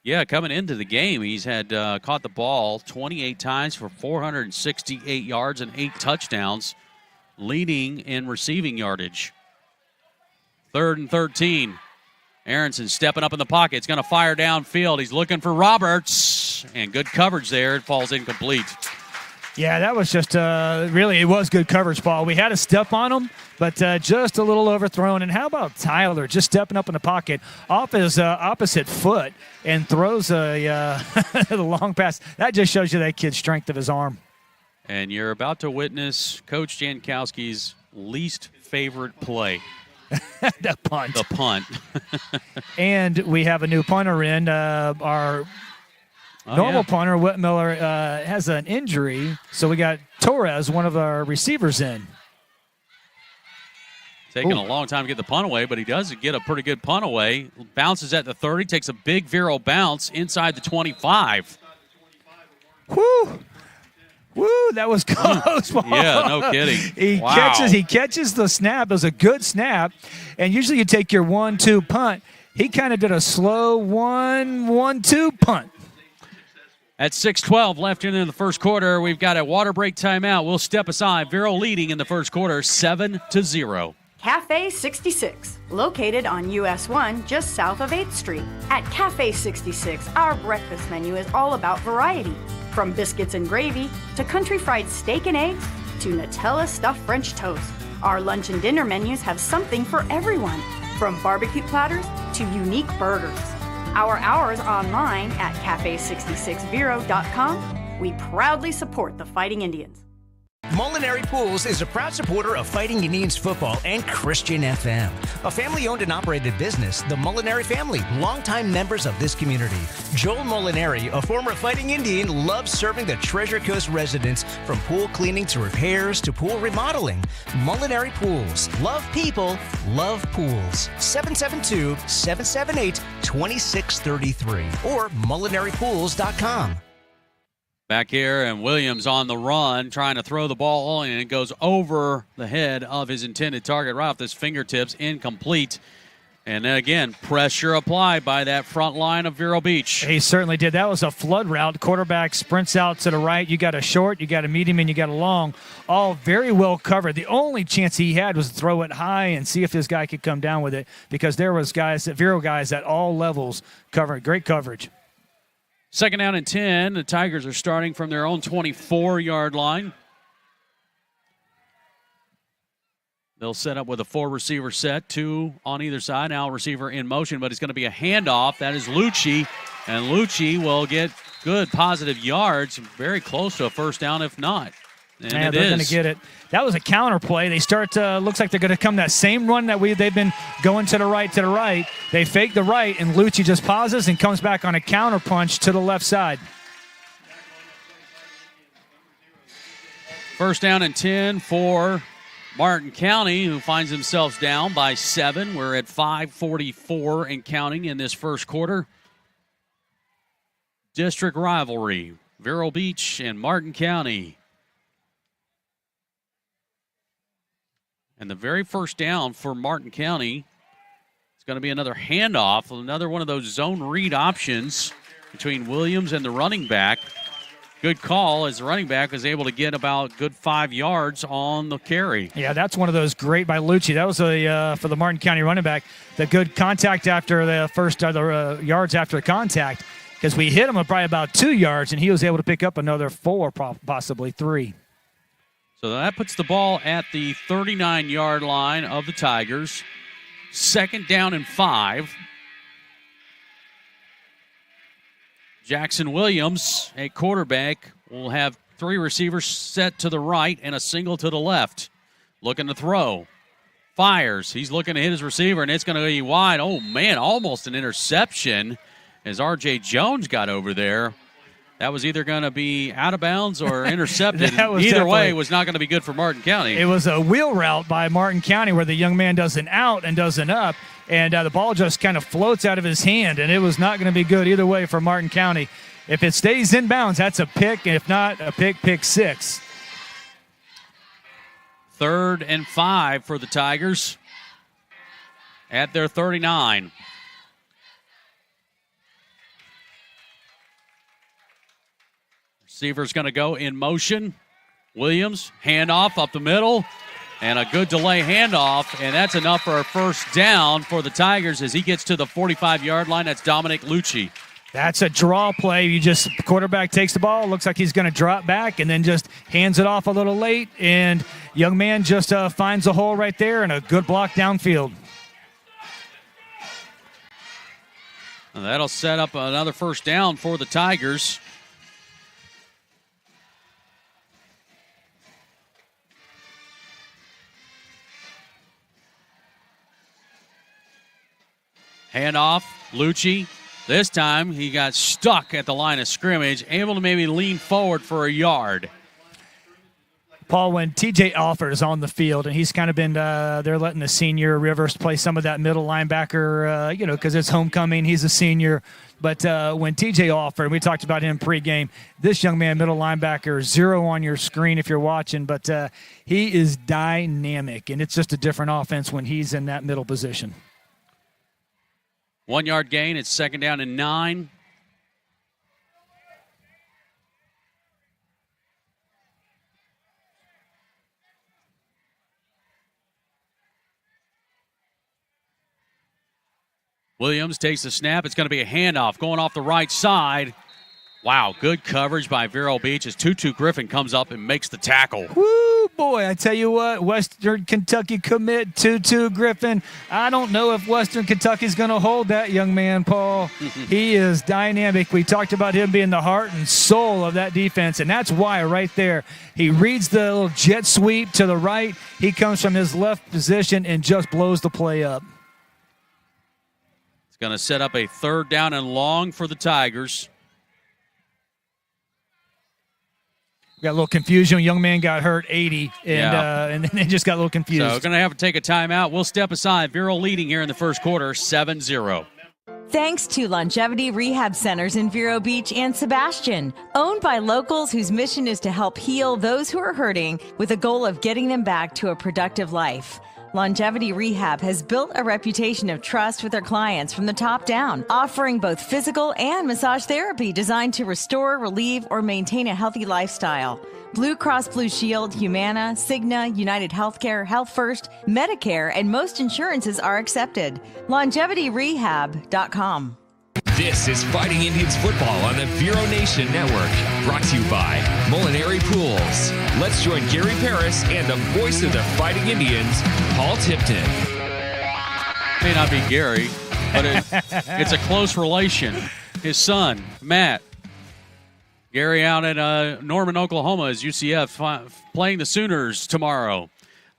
Yeah, coming into the game, he's had caught the ball 28 times for 468 yards and 8 touchdowns, leading in receiving yardage. 3rd and 13. Aronson stepping up in the pocket. It's going to fire downfield. He's looking for Roberts, and good coverage there. It falls incomplete. Yeah, that was just really, it was good coverage, Paul. We had a step on him, but just a little overthrown. And how about Tyler just stepping up in the pocket off his opposite foot and throws a long pass? That just shows you that kid's strength of his arm. And you're about to witness Coach Jankowski's least favorite play. The punt. The punt. And we have a new punter in. Our normal punter, Whitmiller, has an injury, so we got Torres, one of our receivers, in. Taking a long time to get the punt away, but he does get a pretty good punt away. Bounces at the 30, takes a big Vero bounce inside the 25. Woo! Woo, that was close. Yeah, no kidding. He catches the snap. It was a good snap. And usually you take your 1-2 punt, he kind of did a slow 1-1-2 punt. At 6:12 left in the first quarter, we've got a water break timeout. We'll step aside. Vero leading in the first quarter 7-0. Cafe 66, located on US 1 just south of 8th Street. At Cafe 66, our breakfast menu is all about variety. From biscuits and gravy to country fried steak and eggs to Nutella stuffed French toast. Our lunch and dinner menus have something for everyone, from barbecue platters to unique burgers. Our hours online at cafe66vero.com. We proudly support the Fighting Indians. Molinari Pools is a proud supporter of Fighting Indians football and Christian FM. A family-owned and operated business, the Molinari family, longtime members of this community. Joel Molinari, a former Fighting Indian, loves serving the Treasure Coast residents from pool cleaning to repairs to pool remodeling. Molinari Pools. Love people, love pools. 772-778-2633 or molinaripools.com. Back here, and Williams on the run, trying to throw the ball, and it goes over the head of his intended target, right off his fingertips, incomplete. And then again, pressure applied by that front line of Vero Beach. He certainly did. That was a flood route. Quarterback sprints out to the right. You got a short, you got a medium, and you got a long. All very well covered. The only chance he had was to throw it high and see if this guy could come down with it, because there was Vero guys at all levels covering. Great coverage. Second down and 10. The Tigers are starting from their own 24-yard line. They'll set up with a 4-receiver set, 2 on either side. Now receiver in motion, but it's going to be a handoff. That is Lucci, and Lucci will get good positive yards, very close to a first down if not. And yeah, they're going to get it. That was a counter play. They start looks like they're going to come that same run that they've been going to the right. They fake the right, and Lucci just pauses and comes back on a counter punch to the left side. First down and 10 for Martin County, who finds themselves down by 7. We're at 5:44 and counting in this first quarter. District rivalry, Vero Beach and Martin County. And the very first down for Martin County is going to be another handoff, another one of those zone read options between Williams and the running back. Good call, as the running back was able to get about good 5 yards on the carry. Yeah, that's one of those great by Lucci. That was for the Martin County running back, the good contact after the first yards after the contact, because we hit him at probably about 2 yards, and he was able to pick up another 4, possibly 3. So that puts the ball at the 39-yard line of the Tigers. Second down and 5. Jackson Williams, a quarterback, will have 3 receivers set to the right and a single to the left. Looking to throw. Fires. He's looking to hit his receiver, and it's going to be wide. Oh, man, almost an interception as R.J. Jones got over there. That was either going to be out of bounds or intercepted. Either way, it was not going to be good for Martin County. It was a wheel route by Martin County where the young man does an out and does an up, and the ball just kind of floats out of his hand, and it was not going to be good either way for Martin County. If it stays in bounds, that's a pick. If not, a pick 6. Third and 5 for the Tigers at their 39. Receiver's going to go in motion. Williams, handoff up the middle, and a good delay handoff, and that's enough for a first down for the Tigers as he gets to the 45-yard line. That's Dominic Lucci. That's a draw play. Quarterback takes the ball, looks like he's going to drop back, and then just hands it off a little late, and young man just finds a hole right there and a good block downfield. And that'll set up another first down for the Tigers. Handoff, Lucci. This time he got stuck at the line of scrimmage, able to maybe lean forward for a yard. Paul, when TJ Alford is on the field, and he's kind of been, they're letting the senior Rivers play some of that middle linebacker, because it's homecoming. He's a senior. But when TJ Alford, we talked about him pregame, this young man, middle linebacker, 0 on your screen if you're watching, but he is dynamic, and it's just a different offense when he's in that middle position. 1 yard gain. It's 2nd down and 9. Williams takes the snap. It's going to be a handoff going off the right side. Wow, good coverage by Vero Beach as Tutu Griffin comes up and makes the tackle. Woo, boy, I tell you what, Western Kentucky commit Tutu Griffin. I don't know if Western Kentucky's going to hold that young man, Paul. He is dynamic. We talked about him being the heart and soul of that defense, and that's why right there he reads the little jet sweep to the right. He comes from his left position and just blows the play up. It's going to set up a 3rd down and long for the Tigers. Got a little confusion. Young man got hurt, 80, and then they just got a little confused. So going to have to take a timeout. We'll step aside. Vero leading here in the first quarter, 7-0. Thanks to Longevity Rehab Centers in Vero Beach and Sebastian, owned by locals whose mission is to help heal those who are hurting with a goal of getting them back to a productive life. Longevity Rehab has built a reputation of trust with their clients from the top down, offering both physical and massage therapy designed to restore, relieve, or maintain a healthy lifestyle. Blue Cross Blue Shield, Humana, Cigna, United Healthcare, Health First, Medicare, and most insurances are accepted. LongevityRehab.com. This is Fighting Indians football on the Vero Nation Network. Brought to you by Molinari Pools. Let's join Gary Paris and the voice of the Fighting Indians, Paul Tipton. May not be Gary, but it's a close relation. His son, Matt. Gary out at Norman, Oklahoma as UCF playing the Sooners tomorrow.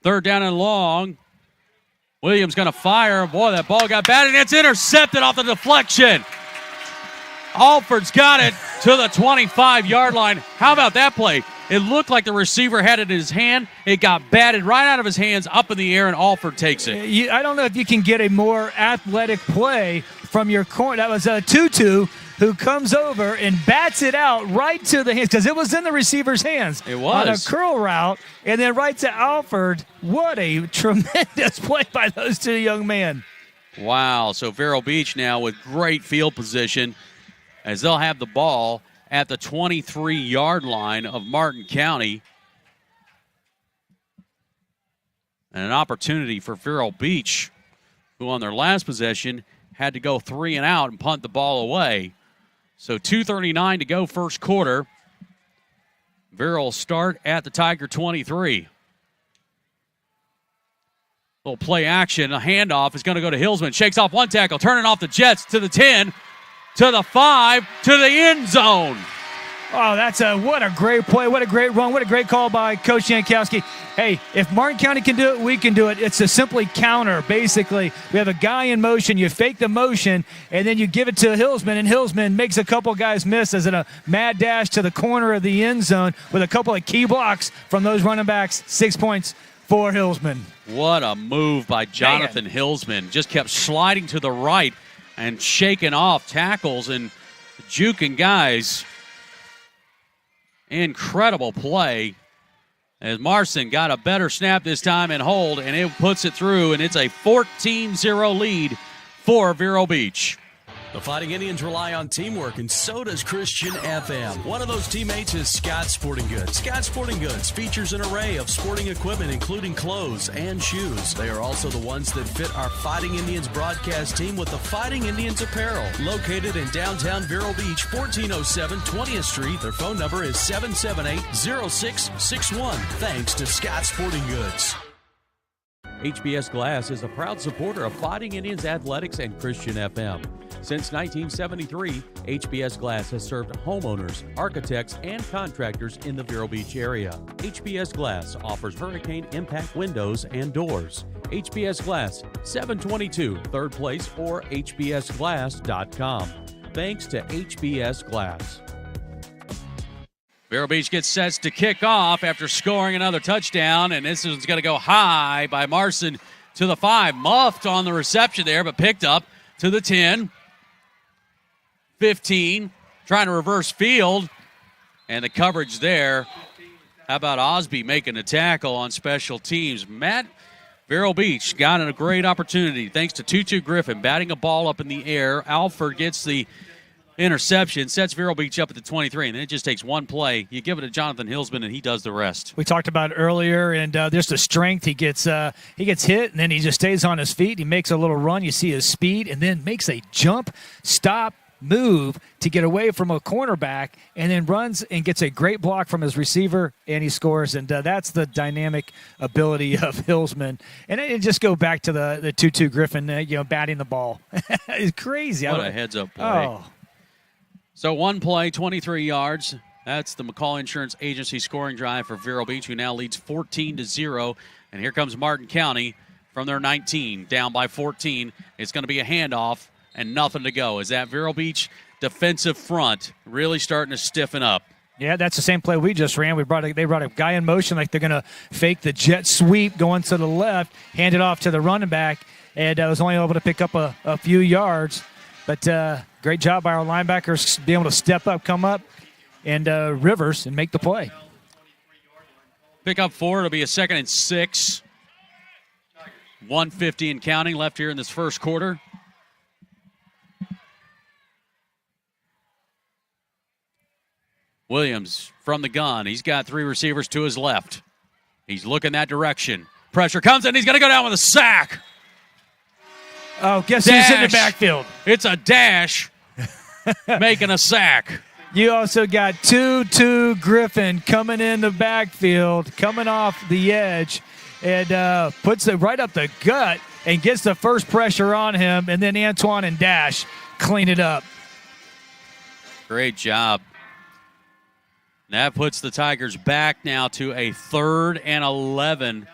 3rd down and long. Williams going to fire. Boy, that ball got batted, and it's intercepted off the deflection. Alford's got it to the 25-yard line. How about that play? It looked like the receiver had it in his hand. It got batted right out of his hands up in the air, and Alford takes it. I don't know if you can get a more athletic play from your corner. That was Tutu who comes over and bats it out right to the hands because it was in the receiver's hands. It was. On a curl route, and then right to Alford. What a tremendous play by those two young men. Wow. So Vero Beach now with great field position as they'll have the ball at the 23-yard line of Martin County. And an opportunity for Vero Beach, who on their last possession had to go 3 and out and punt the ball away. So 2:39 to go first quarter. Vero will start at the Tiger 23. Little play action. A handoff is going to go to Hillsman. Shakes off one tackle, turning off the Jets to the 10, to the 5, to the end zone. Oh, what a great play. What a great run. What a great call by Coach Jankowski. Hey, if Martin County can do it, we can do it. It's a simply counter, basically. We have a guy in motion. You fake the motion, and then you give it to Hillsman, and Hillsman makes a couple guys miss as in a mad dash to the corner of the end zone with a couple of key blocks from those running backs. 6 points for Hillsman. What a move by Jonathan Hillsman. Just kept sliding to the right and shaking off tackles and juking guys. Incredible play as Marson got a better snap this time and hold, and it puts it through, and it's a 14-0 lead for Vero Beach. The Fighting Indians rely on teamwork, and so does Christian FM. One of those teammates is Scott Sporting Goods. Scott Sporting Goods features an array of sporting equipment, including clothes and shoes. They are also the ones that fit our Fighting Indians broadcast team with the Fighting Indians apparel. Located in downtown Vero Beach, 1407 20th Street. Their phone number is 778-0661. Thanks to Scott Sporting Goods. HBS Glass is a proud supporter of Fighting Indians Athletics and Christian FM. Since 1973, HBS Glass has served homeowners, architects, and contractors in the Vero Beach area. HBS Glass offers hurricane impact windows and doors. HBS Glass, 722 3rd Place or hbsglass.com. Thanks to HBS Glass. Vero Beach gets set to kick off after scoring another touchdown, and this one's going to go high by Marson to the 5. Muffed on the reception there, but picked up to the 10. 15, trying to reverse field, and the coverage there. How about Osby making a tackle on special teams? Matt, Vero Beach got a great opportunity thanks to Tutu Griffin batting a ball up in the air. Alford gets the interception, sets Vero Beach up at the 23, and then it just takes one play. You give it to Jonathan Hillsman, and he does the rest. We talked about it earlier, and there's the strength. He gets hit, and then he just stays on his feet. He makes a little run. You see his speed, and then makes a jump, stop, move to get away from a cornerback, and then runs and gets a great block from his receiver, and he scores. And that's the dynamic ability of Hillsman. And it just go back to the 2-2 Griffin, batting the ball. It's crazy. What a heads-up play. Oh. So one play, 23 yards. That's the McCall Insurance Agency scoring drive for Vero Beach, who now leads 14-0. And here comes Martin County from their 19, down by 14. It's going to be a handoff. And nothing to go. Is that Vero Beach defensive front really starting to stiffen up? Yeah, that's the same play we just ran. They brought a guy in motion like they're going to fake the jet sweep going to the left, hand it off to the running back, and was only able to pick up a few yards. But great job by our linebackers being able to step up, come up, and Rivers and make the play. Pick up 4. It'll be a 2nd and 6. 1:50 and counting left here in this first quarter. Williams from the gun. He's got 3 receivers to his left. He's looking that direction. Pressure comes in. He's going to go down with a sack. Oh, guess who's in the backfield? It's a dash making a sack. You also got 2-2 Griffin coming in the backfield, coming off the edge, and puts it right up the gut and gets the first pressure on him, and then Antoine and Dash clean it up. Great job. That puts the Tigers back now to a 3rd and 11.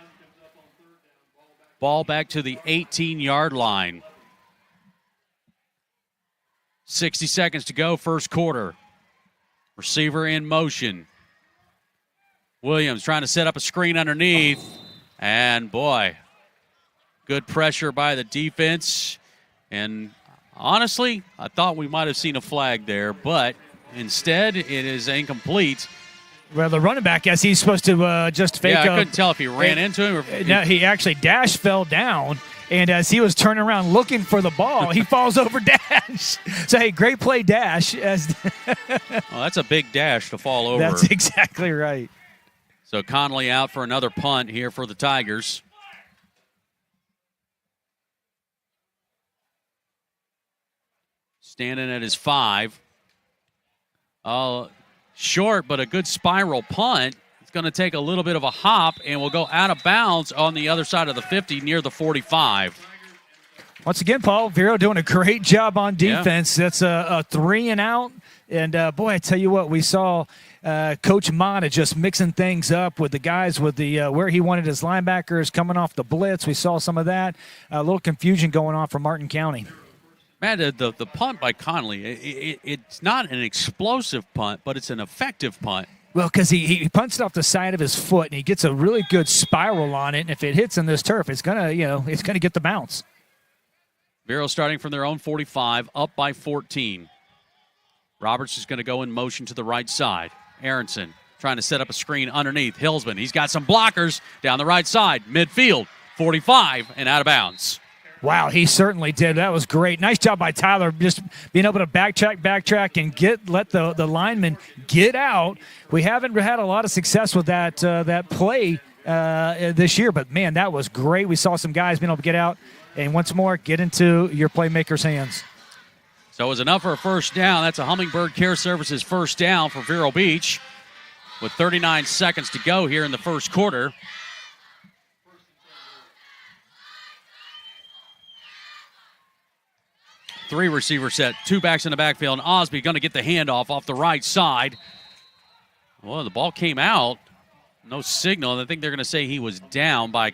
Ball back to the 18-yard line. 60 seconds to go, first quarter. Receiver in motion. Williams trying to set up a screen underneath. And, boy, good pressure by the defense. And, honestly, I thought we might have seen a flag there, but instead, it is incomplete. Well, the running back, yes, he's supposed to just fake. Yeah, I couldn't tell if he ran into him or. No, he actually Dash fell down, and as he was turning around looking for the ball, he falls over Dash. So, hey, great play, Dash. Well, that's a big dash to fall over. That's exactly right. So Conley out for another punt here for the Tigers. Standing at his 5. Short, but a good spiral punt. It's going to take a little bit of a hop and will go out of bounds on the other side of the 50 near the 45. Once again, Paul, Vero doing a great job on defense. Yeah. That's a 3 and out. And, boy, I tell you what, we saw Coach Mata just mixing things up with the guys with the where he wanted his linebackers coming off the blitz. We saw some of that. A little confusion going on for Martin County. Man, the punt by Conley, it's not an explosive punt, but it's an effective punt. Well, because he punts it off the side of his foot, and he gets a really good spiral on it. And if it hits in this turf, it's gonna get the bounce. Vero starting from their own 45, up by 14. Roberts is going to go in motion to the right side. Aronson trying to set up a screen underneath. Hillsman, he's got some blockers down the right side, midfield, 45, and out of bounds. Wow, he certainly did. That was great. Nice job by Tyler, just being able to backtrack, and let the lineman get out. We haven't had a lot of success with that play this year, but, man, that was great. We saw some guys being able to get out and, once more, get into your playmaker's hands. So it was enough for a first down. That's a Hummingbird Care Services first down for Vero Beach with 39 seconds to go here in the first quarter. Three receiver set, 2 backs in the backfield, and Osby going to get the handoff off the right side. Well, the ball came out. No signal. I think they're going to say he was down by,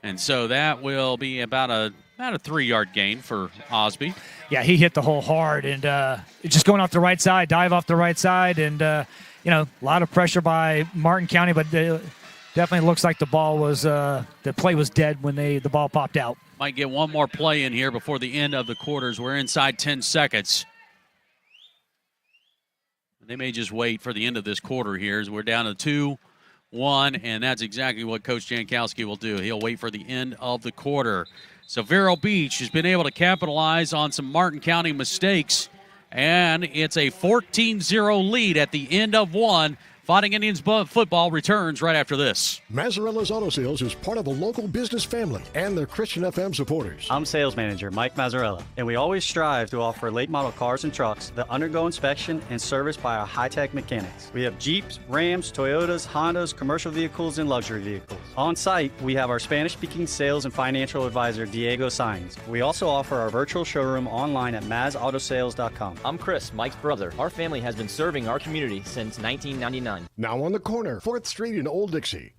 and so that will be about a 3-yard gain for Osby. Yeah, he hit the hole hard, and just going off the right side, dive off the right side, and a lot of pressure by Martin County, but definitely looks like the ball was the play was dead when the ball popped out. Might get one more play in here before the end of the quarters. We're inside 10 seconds. They may just wait for the end of this quarter here as we're down to 2 1, and that's exactly what Coach Jankowski will do. He'll wait for the end of the quarter. So Vero Beach has been able to capitalize on some Martin County mistakes, and it's a 14-0 lead at the end of 1. Fighting Indians football returns right after this. Mazzarella's Auto Sales is part of a local business family and their Christian FM supporters. I'm sales manager Mike Mazzarella, and we always strive to offer late model cars and trucks that undergo inspection and service by our high-tech mechanics. We have Jeeps, Rams, Toyotas, Hondas, commercial vehicles, and luxury vehicles. On site, we have our Spanish-speaking sales and financial advisor Diego Sainz. We also offer our virtual showroom online at mazautosales.com. I'm Chris, Mike's brother. Our family has been serving our community since 1999. Now on the corner, 4th Street in Old Dixie.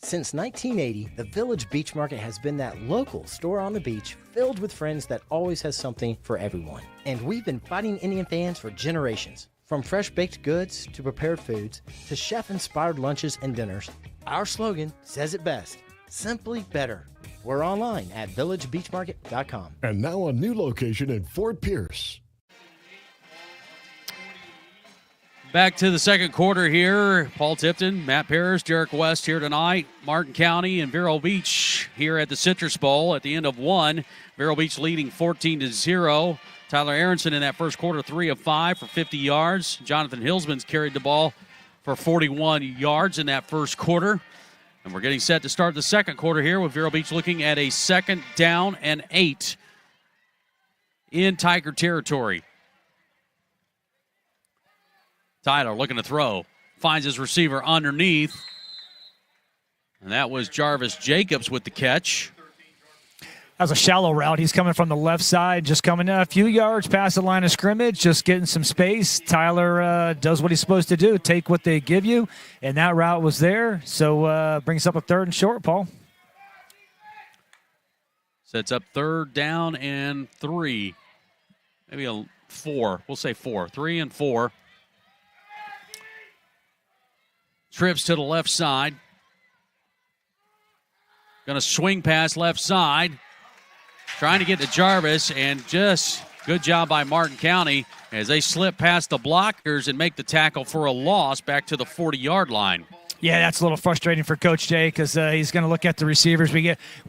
Since 1980, the Village Beach Market has been that local store on the beach filled with friends that always has something for everyone. And we've been Fighting Indian fans for generations. From fresh baked goods to prepared foods to chef-inspired lunches and dinners, our slogan says it best, simply better. We're online at villagebeachmarket.com. And now a new location in Fort Pierce. Back to the second quarter here. Paul Tipton, Matt Parrish, Derek West here tonight. Martin County and Vero Beach here at the Citrus Bowl at the end of 1. Vero Beach leading 14-0. Tyler Aronson in that first quarter, 3 of 5 for 50 yards. Jonathan Hillsman's carried the ball for 41 yards in that first quarter. And we're getting set to start the second quarter here with Vero Beach looking at a 2nd down and 8 in Tiger territory. Tyler looking to throw. Finds his receiver underneath. And that was Jarvis Jacobs with the catch. That was a shallow route. He's coming from the left side, just coming a few yards past the line of scrimmage, just getting some space. Tyler does what he's supposed to do, take what they give you, and that route was there. So brings up a 3rd and short, Paul. Sets up 3rd down and 3. Maybe a 4. We'll say 4. 3 and 4. Trips to the left side. Going to swing pass left side. Trying to get to Jarvis, and just good job by Martin County as they slip past the blockers and make the tackle for a loss back to the 40-yard line. Yeah, that's a little frustrating for Coach Jay because he's going to look at the receivers. We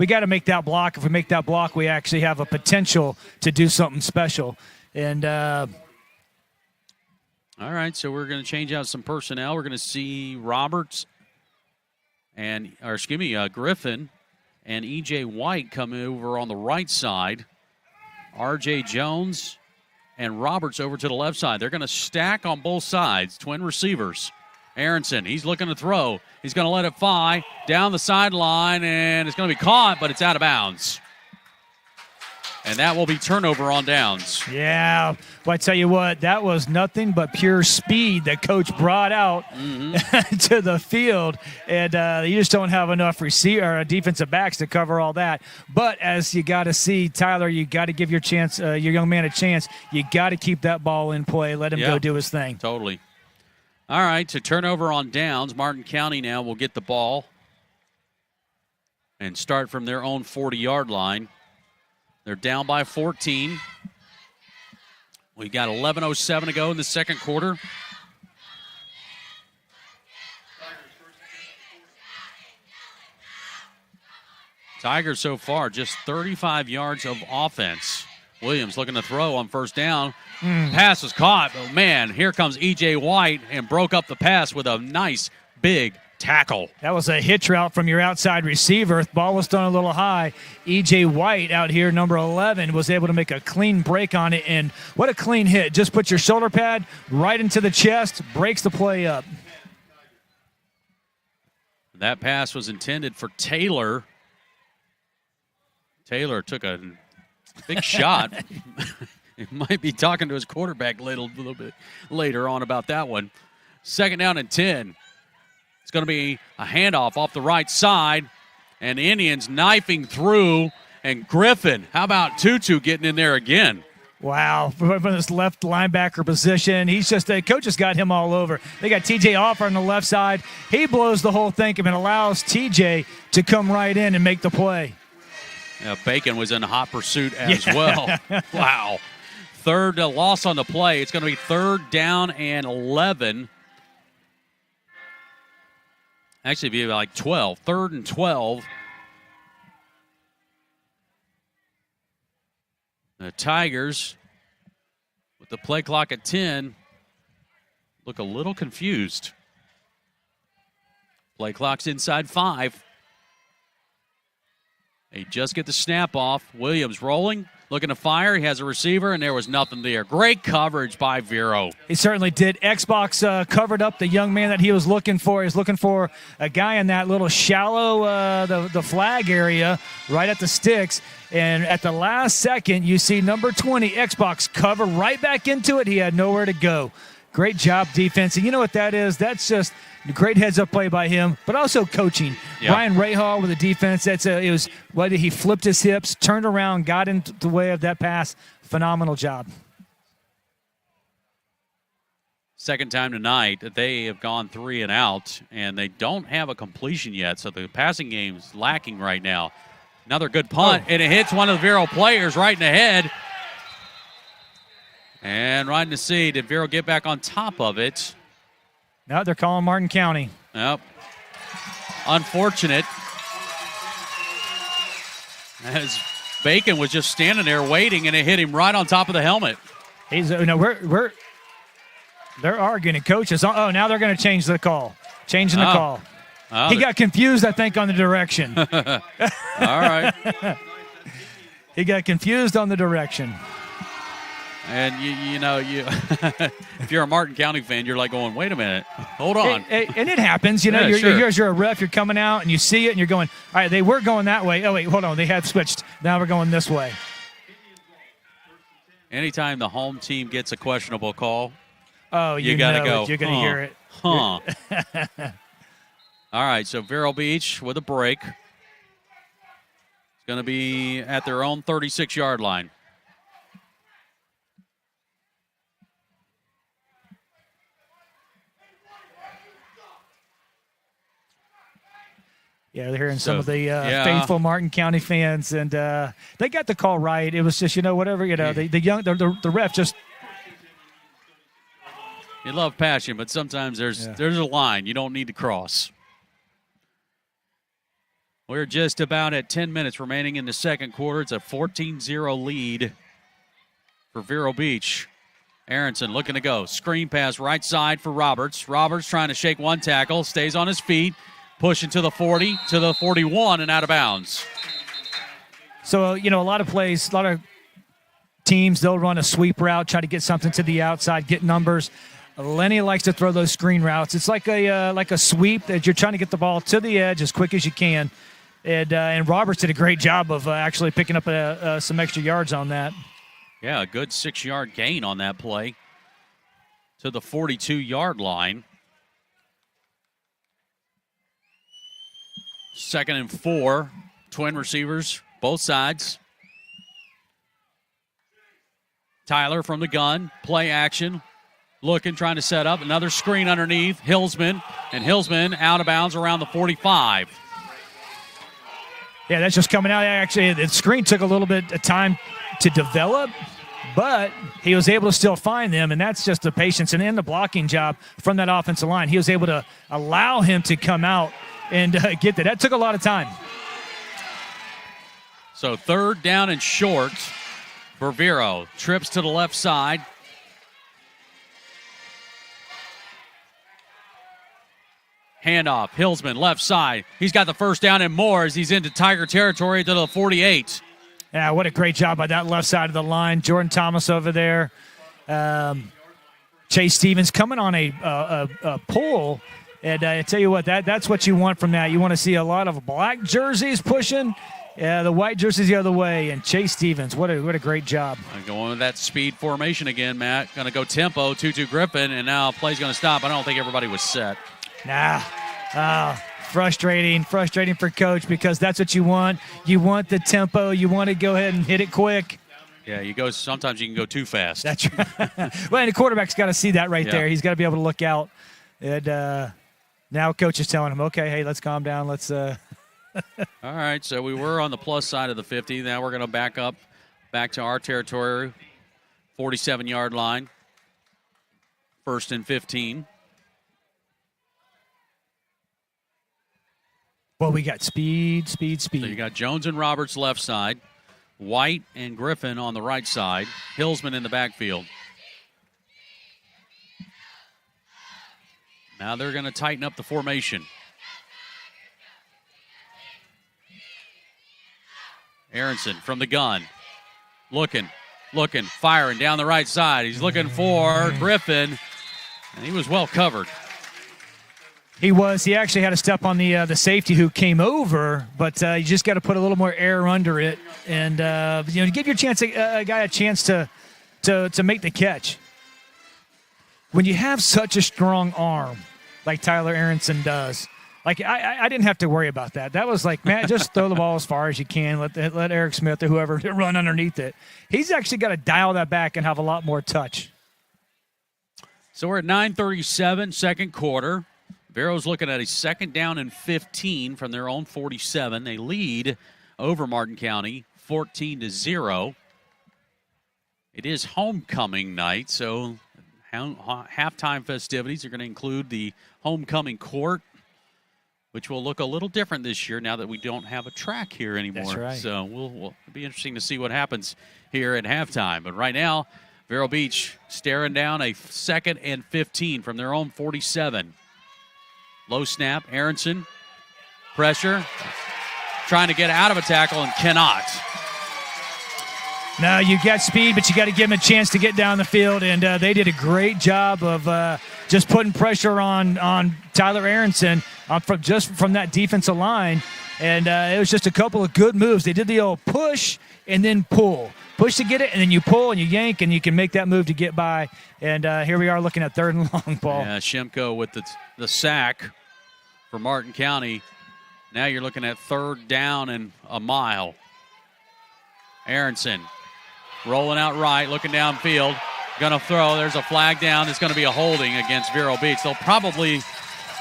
got to make that block. If we make that block, we actually have a potential to do something special. And all right, so we're going to change out some personnel. We're going to see Roberts Griffin and E.J. White come over on the right side. R.J. Jones and Roberts over to the left side. They're going to stack on both sides, twin receivers. Aronson, he's looking to throw. He's going to let it fly down the sideline, and it's going to be caught, but it's out of bounds. And that will be turnover on downs. Yeah, well, I tell you what, that was nothing but pure speed that Coach brought out to the field. And you just don't have enough defensive backs to cover all that. But as you got to see, Tyler, you got to give your young man a chance. You got to keep that ball in play. Let him go do his thing. Totally. All right, so turnover on downs. Martin County now will get the ball and start from their own 40-yard line. They're down by 14. We've got 11:07 to go in the second quarter. Tigers so far just 35 yards of offense. Williams looking to throw on 1st down. Pass was caught, but man, here comes E.J. White and broke up the pass with a nice big tackle. That was a hitch route from your outside receiver. Ball was thrown a little high. E.J. White out here, number 11, was able to make a clean break on it, and what a clean hit. Just put your shoulder pad right into the chest, breaks the play up. That pass was intended for Taylor. Taylor took a big shot. He might be talking to his quarterback a little bit later on about that one. 2nd down and 10. It's going to be a handoff off the right side, and the Indians knifing through, and Griffin, how about Tutu getting in there again? Wow, from this left linebacker position, coach has got him all over. They got T.J. Offer on the left side. He blows the whole thing and allows T.J. to come right in and make the play. Yeah, Bacon was in hot pursuit as well. Wow. 3rd loss on the play. It's going to be 3rd down and 11. Actually, it'd be like 12. 3rd and 12. The Tigers, with the play clock at 10, look a little confused. Play clock's inside 5. They just get the snap off. Williams rolling, looking to fire. He has a receiver, and there was nothing there. Great coverage by Vero. He certainly did. Xbox covered up the young man that he was looking for. He was looking for a guy in that little shallow, the flag area, right at the sticks. And at the last second, you see number 20, Xbox, cover right back into it. He had nowhere to go. Great job defense. And you know what that is? That's just a great heads-up play by him, but also coaching. Yeah. Brian Rahal with the defense. It was whether he flipped his hips, turned around, got into the way of that pass. Phenomenal job. Second time tonight that they have gone 3 and out, and they don't have a completion yet, so the passing game's lacking right now. Another good punt, and it hits one of the Vero players right in the head. And riding to see, did Vero get back on top of it? No, they're calling Martin County. Yep. Unfortunate. As Bacon was just standing there waiting, and it hit him right on top of the helmet. They're arguing, and coaches. Oh, now they're going to change the call. Changing the call. He got confused, I think, on the direction. All right. He got confused on the direction. And, if you're a Martin County fan, you're like going, wait a minute, hold on. And it happens. You're a ref, you're coming out, and you see it, and you're going, all right, they were going that way. Oh, wait, hold on, they had switched. Now we're going this way. Anytime the home team gets a questionable call, you got to go, you're going to hear it. Huh. All right, so Vero Beach with a break. It's going to be at their own 36-yard line. Yeah, they're hearing some of the faithful Martin County fans, and they got the call right. It was just, whatever, the ref just. You love passion, but sometimes there's a line you don't need to cross. We're just about at 10 minutes remaining in the second quarter. It's a 14-0 lead for Vero Beach. Aronson looking to go. Screen pass right side for Roberts. Roberts trying to shake one tackle, stays on his feet. Pushing to the 40, to the 41, and out of bounds. So, a lot of plays, a lot of teams, they'll run a sweep route, try to get something to the outside, get numbers. Lenny likes to throw those screen routes. It's like a sweep that you're trying to get the ball to the edge as quick as you can. And Roberts did a great job of actually picking up some extra yards on that. Yeah, a good 6-yard gain on that play to the 42-yard line. 2nd and 4, twin receivers, both sides. Tyler from the gun, play action, looking, trying to set up. Another screen underneath, Hillsman, and Hillsman out of bounds around the 45. Yeah, that's just coming out. Actually, the screen took a little bit of time to develop, but he was able to still find them, and that's just the patience and the blocking job from that offensive line. He was able to allow him to come out and get that. That took a lot of time. So 3rd down and short for Vero. Trips to the left side. Handoff. Hillsman, left side. He's got the first down and more as he's into Tiger territory to the 48. Yeah, what a great job by that left side of the line. Jordan Thomas over there. Chase Stevens coming on a pull. And I tell you what, that's what you want from that. You want to see a lot of black jerseys pushing, the white jerseys the other way. And Chase Stevens, what a great job. Going with that speed formation again, Matt. Going to go tempo, 2-2 Griffin, and now play's going to stop. I don't think everybody was set. Frustrating for Coach because that's what you want. You want the tempo. You want to go ahead and hit it quick. Yeah, sometimes you can go too fast. That's right. Well, and the quarterback's got to see that right there. He's got to be able to look out. And now Coach is telling him, okay, hey, let's calm down. Let's. All right, so we were on the plus side of the 50. Now we're going to back to our territory, 47-yard line. 1st and 15. Well, we got speed. So you got Jones and Roberts left side, White and Griffin on the right side, Hillsman in the backfield. Now they're going to tighten up the formation. Aronson from the gun. Looking, firing down the right side. He's looking for Griffin, and he was well covered. He was. He actually had to step on the safety who came over, but you just got to put a little more air under it, and give your a guy a chance to make the catch. When you have such a strong arm like Tyler Aronson does, like I didn't have to worry about that. That was like, man, just throw the ball as far as you can. Let Eric Smith or whoever run underneath it. He's actually got to dial that back and have a lot more touch. So we're at 9:37, second quarter. Vero's looking at a 2nd down and 15 from their own 47. They lead over Martin County 14-0. It is homecoming night, so halftime festivities are going to include the homecoming court, which will look a little different this year now that we don't have a track here anymore. That's right. So we'll be interesting to see what happens here at halftime. But right now, Vero Beach staring down a 2nd and 15 from their own 47. Low snap, Aronson, pressure, trying to get out of a tackle and cannot. No, you got speed, but you got to give him a chance to get down the field, and they did a great job of just putting pressure on Tyler Aronson from that defensive line, and it was just a couple of good moves. They did the old push and then pull. Push to get it, and then you pull and you yank, and you can make that move to get by, and here we are looking at 3rd and long ball. Yeah, Shimko with the sack for Martin County. Now you're looking at 3rd down and a mile. Aronson rolling out right, looking downfield, going to throw. There's a flag down. It's going to be a holding against Vero Beach. They'll probably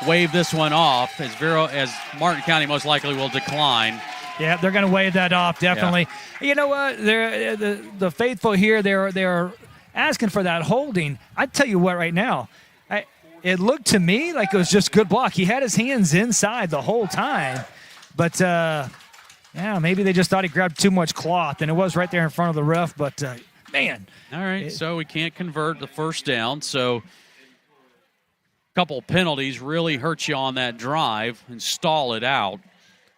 wave this one off as Martin County most likely will decline. Yeah, they're going to wave that off, definitely. Yeah. You know what? The faithful here, they're asking for that holding. I tell you what, right now, it looked to me like it was just good block. He had his hands inside the whole time, but maybe they just thought he grabbed too much cloth, and it was right there in front of the ref. But man, all right, so we can't convert the 1st down. So a couple penalties really hurt you on that drive and stall it out.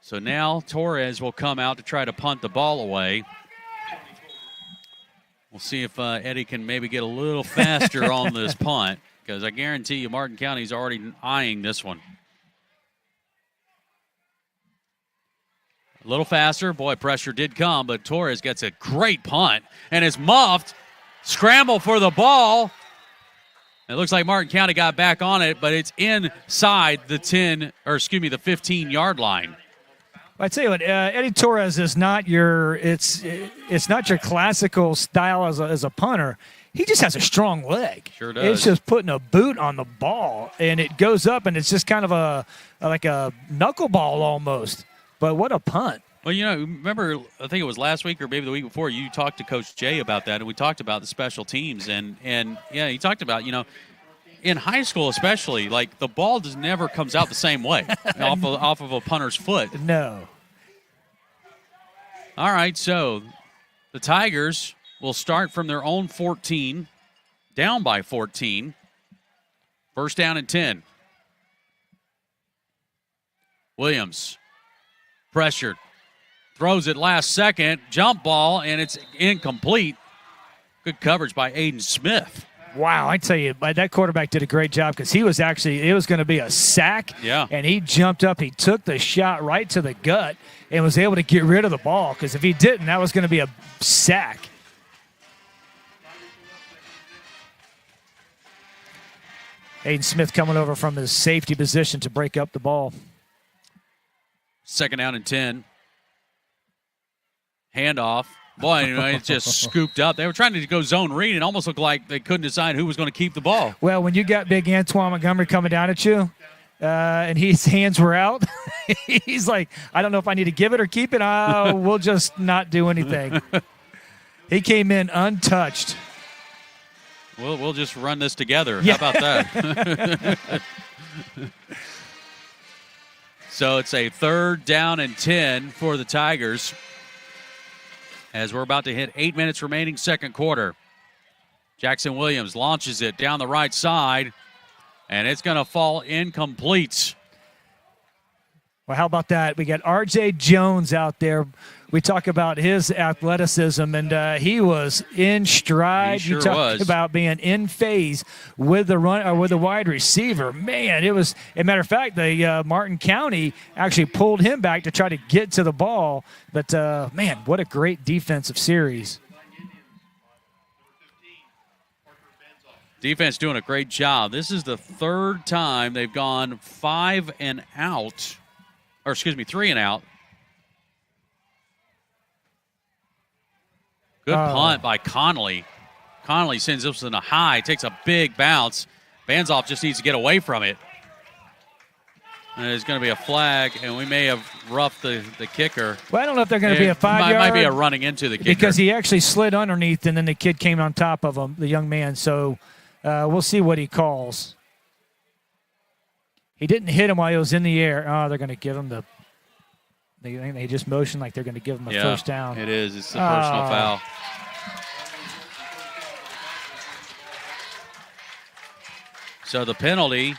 So now Torres will come out to try to punt the ball away. We'll see if Eddie can maybe get a little faster on this punt, because I guarantee you Martin County's already eyeing this one. A little faster. Boy, pressure did come, but Torres gets a great punt and is muffed. Scramble for the ball. It looks like Martin County got back on it, but it's inside the 15-yard line. I tell you what, Eddie Torres is not it's not your classical style as a punter. He just has a strong leg. Sure does. It's just putting a boot on the ball, and it goes up, and it's just kind of like a knuckleball almost. But what a punt. Well, remember, I think it was last week or maybe the week before, you talked to Coach Jay about that, and we talked about the special teams. And he talked about, in high school especially, like the ball just never comes out the same way off of a punter's foot. No. All right, so the Tigers will start from their own 14, down by 14. 1st down and 10. Williams, pressured, throws it last second, jump ball, and it's incomplete. Good coverage by Aiden Smith. Wow, I tell you, that quarterback did a great job, because it was going to be a sack. Yeah. And he jumped up, he took the shot right to the gut, and was able to get rid of the ball, because if he didn't, that was going to be a sack. Aiden Smith coming over from his safety position to break up the ball. 2nd down and 10. Handoff. Boy, it's just scooped up. They were trying to go zone read. It almost looked like they couldn't decide who was going to keep the ball. Well, when you got big Antoine Montgomery coming down at you, and his hands were out, he's like, I don't know if I need to give it or keep it. We'll just not do anything. He came in untouched. We'll just run this together. Yeah. How about that? So it's a 3rd down and 10 for the Tigers as we're about to hit 8 minutes remaining second quarter. Jackson Williams launches it down the right side, and it's going to fall incomplete. Well, how about that? We got R.J. Jones out there. We talk about his athleticism, and he was in stride. He sure you talk was. about being in phase with the run or with the wide receiver. Man, it was. As a matter of fact, the Martin County actually pulled him back to try to get to the ball. But man, what a great defensive series. Defense doing a great job. This is the 3rd time they've gone 3 and out. Good punt by Connolly. Connolly sends this in a high, takes a big bounce. Banzoff just needs to get away from it. And there's going to be a flag, and we may have roughed the kicker. Well, I don't know if they're going to be a 5-yard. Might be a running into the kicker. Because he actually slid underneath, and then the kid came on top of him, the young man. So we'll see what he calls. He didn't hit him while he was in the air. Oh, they're going to give him the – they just motion like they're going to give him a first down. It is. It's a personal foul. So the penalty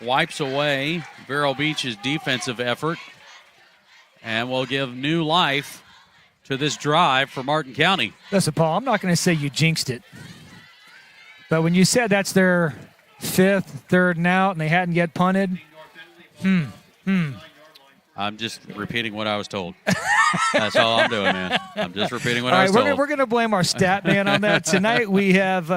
wipes away Vero Beach's defensive effort and will give new life to this drive for Martin County. Listen, Paul, I'm not going to say you jinxed it. But when you said that's their 5th, 3rd and out, and they hadn't yet punted, I'm just repeating what I was told. That's all I'm doing, man. I'm just repeating what I was told. We're going to blame our stat man on that. Tonight we have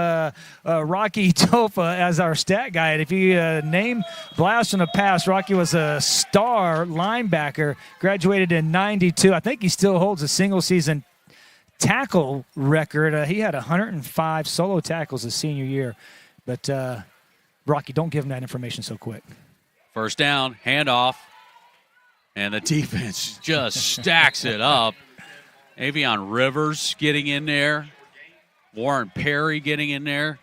Rocky Tofa as our stat guy. And if you name blast from the past, Rocky was a star linebacker, graduated in 92. I think he still holds a single-season tackle record. He had 105 solo tackles his senior year. But, Rocky, don't give him that information so quick. First down, handoff. And the defense just stacks it up. Avion Rivers getting in there. Warren Perry getting in there.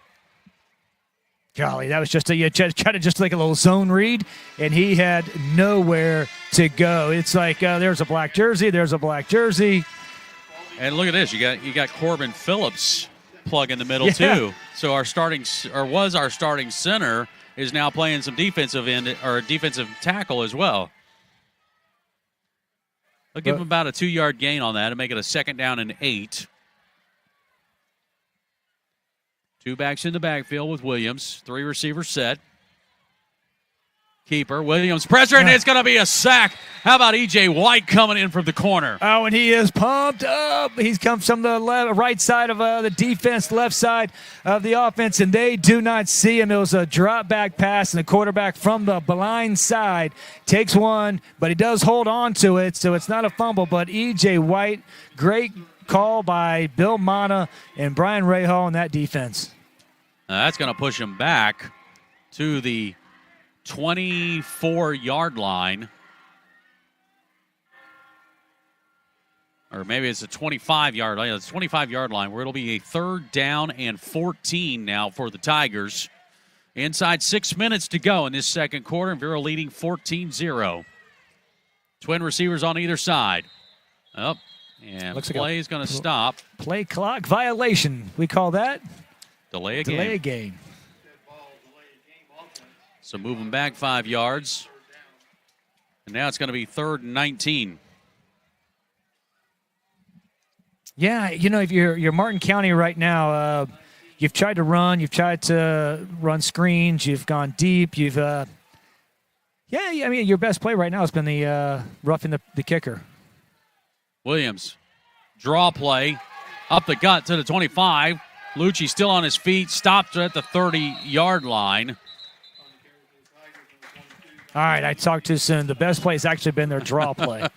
Golly, that was just just like a little zone read, and he had nowhere to go. It's like there's a black jersey, there's a black jersey. And look at this. You got Corbin Phillips plug in the middle too. So our starting center is now playing some defensive end or defensive tackle as well. They'll give him about a 2-yard gain on that and make it a 2nd down and 8. 2 backs in the backfield with Williams. 3 receivers set. Keeper, Williams pressure, and it's going to be a sack. How about E.J. White coming in from the corner? Oh, and he is pumped up. He's come from the right side of the defense, left side of the offense, and they do not see him. It was a drop-back pass, and the quarterback from the blind side takes one, but he does hold on to it, so it's not a fumble. But E.J. White, great call by Bill Mata and Brian Rahal in that defense. That's going to push him back to the 24-yard line. Or maybe it's a 25-yard line. It's a 25-yard line where it'll be a 3rd down and 14 now for the Tigers. Inside 6 minutes to go in this second quarter, and Vero leading 14-0. Twin receivers on either side. Up, and looks play like is going to stop. Play clock violation. We call that delay a game. Delay a game. So moving back 5 yards. And now it's going to be 3rd and 19. Yeah, if you're Martin County right now, you've tried to run screens, you've gone deep, your best play right now has been the roughing the kicker. Williams, draw play, up the gut to the 25. Lucci still on his feet, stopped at the 30-yard line. All right, I talked too soon. The best play has actually been their draw play.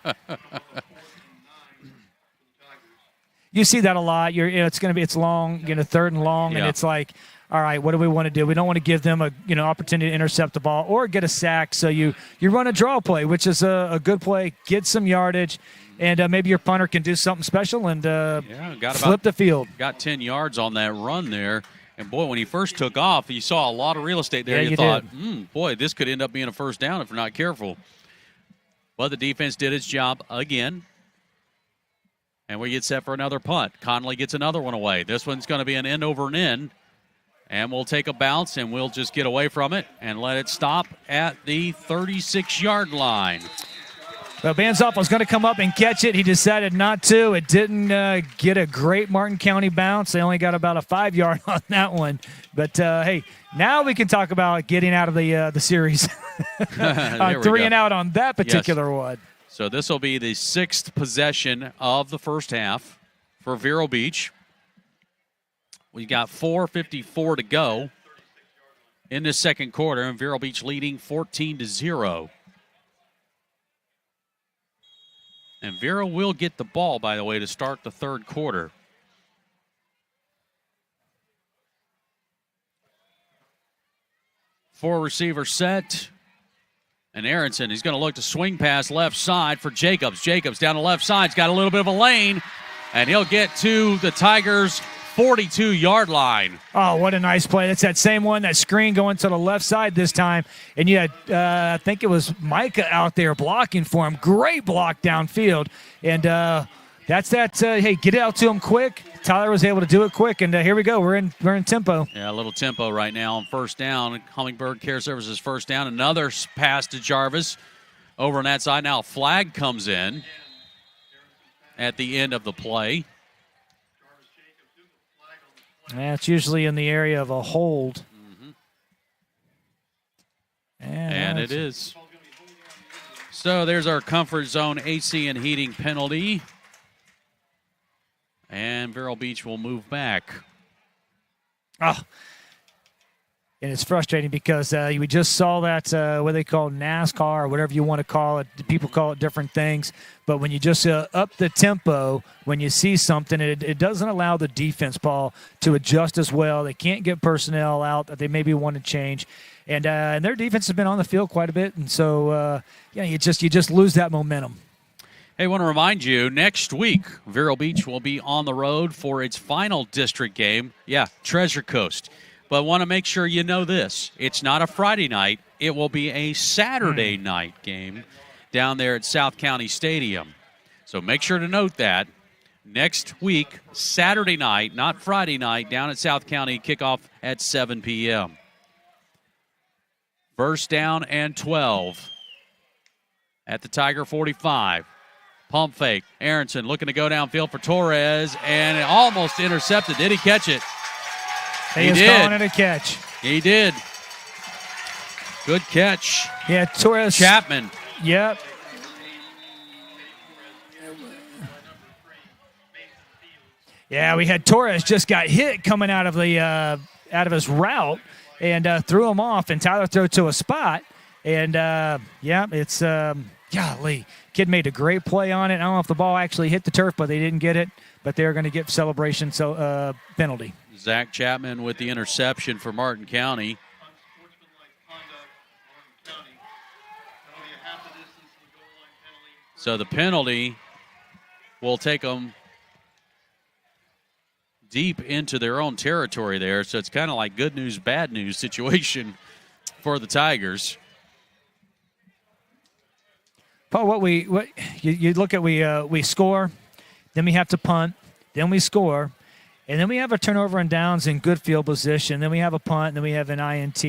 You see that a lot. It's long, 3rd and long, and it's like, all right, what do we want to do? We don't want to give them a opportunity to intercept the ball or get a sack. So you run a draw play, which is a good play, get some yardage, and maybe your punter can do something special and flip the field. Got 10 yards on that run there. And, boy, when he first took off, you saw a lot of real estate there. Yeah, you thought, boy, this could end up being a first down if we're not careful. But the defense did its job again. And we get set for another punt. Conley gets another one away. This one's going to be an end over an end. And we'll take a bounce, and we'll just get away from it and let it stop at the 36-yard line. Well, Banzoff was going to come up and catch it. He decided not to. It didn't get a great Martin County bounce. They only got about a 5-yard on that one. But, hey, now we can talk about getting out of the series. 3 and out on that particular one. So this will be the 6th possession of the first half for Vero Beach. We've got 4:54 to go in the second quarter, and Vero Beach leading 14-0. And Vero will get the ball, by the way, to start the third quarter. Four receiver set. And Aronson, he's going to look to swing pass left side for Jacobs. Jacobs down the left side. He's got a little bit of a lane. And he'll get to the Tigers' 42-yard line. Oh, what a nice play. That's that same one, that screen going to the left side this time. And you had, I think it was Micah out there blocking for him. Great block downfield. And that's that, hey, get it out to him quick. Tyler was able to do it quick, and here we go. We're in tempo. Yeah, a little tempo right now on first down. Hummingbird Care Services first down. Another pass to Jarvis over on that side. Now a flag comes in at the end of the play. Yeah, it's usually in the area of a hold. Mm-hmm. And it is. So there's our comfort zone AC and heating penalty. And Vero Beach will move back. Oh, and it's frustrating because we just saw that, what they call NASCAR or whatever you want to call it. People call it different things. But when you just up the tempo, when you see something, it doesn't allow the defense, Paul, to adjust as well. They can't get personnel out that they maybe want to change. And their defense has been on the field quite a bit. And so, you just lose that momentum. Hey, I want to remind you, next week, Vero Beach will be on the road for its final district game. Yeah, Treasure Coast. But I want to make sure you know this. It's not a Friday night. It will be a Saturday night game down there at South County Stadium. So make sure to note that. Next week, Saturday night, not Friday night, down at South County, kickoff at 7 p.m. First down and 12 at the Tiger 45. Pump fake. Aronson looking to go downfield for Torres, and it almost intercepted. Did he catch it? He did. Calling it a catch. He did. Good catch. Yeah, Torres. Chapman. Yep. Yeah, we had Torres just got hit coming out of his route and threw him off, and Tyler threw to a spot. And, it's golly. Kid made a great play on it. I don't know if the ball actually hit the turf, but they didn't get it. But they're going to get celebration penalty. Zach Chapman with the interception for Martin County. So the penalty will take them deep into their own territory there. So it's kind of like good news, bad news situation for the Tigers. Paul, you look at, we score, then we have to punt, then we score, and then we have a turnover and downs in good field position, then we have a punt, and then we have an INT,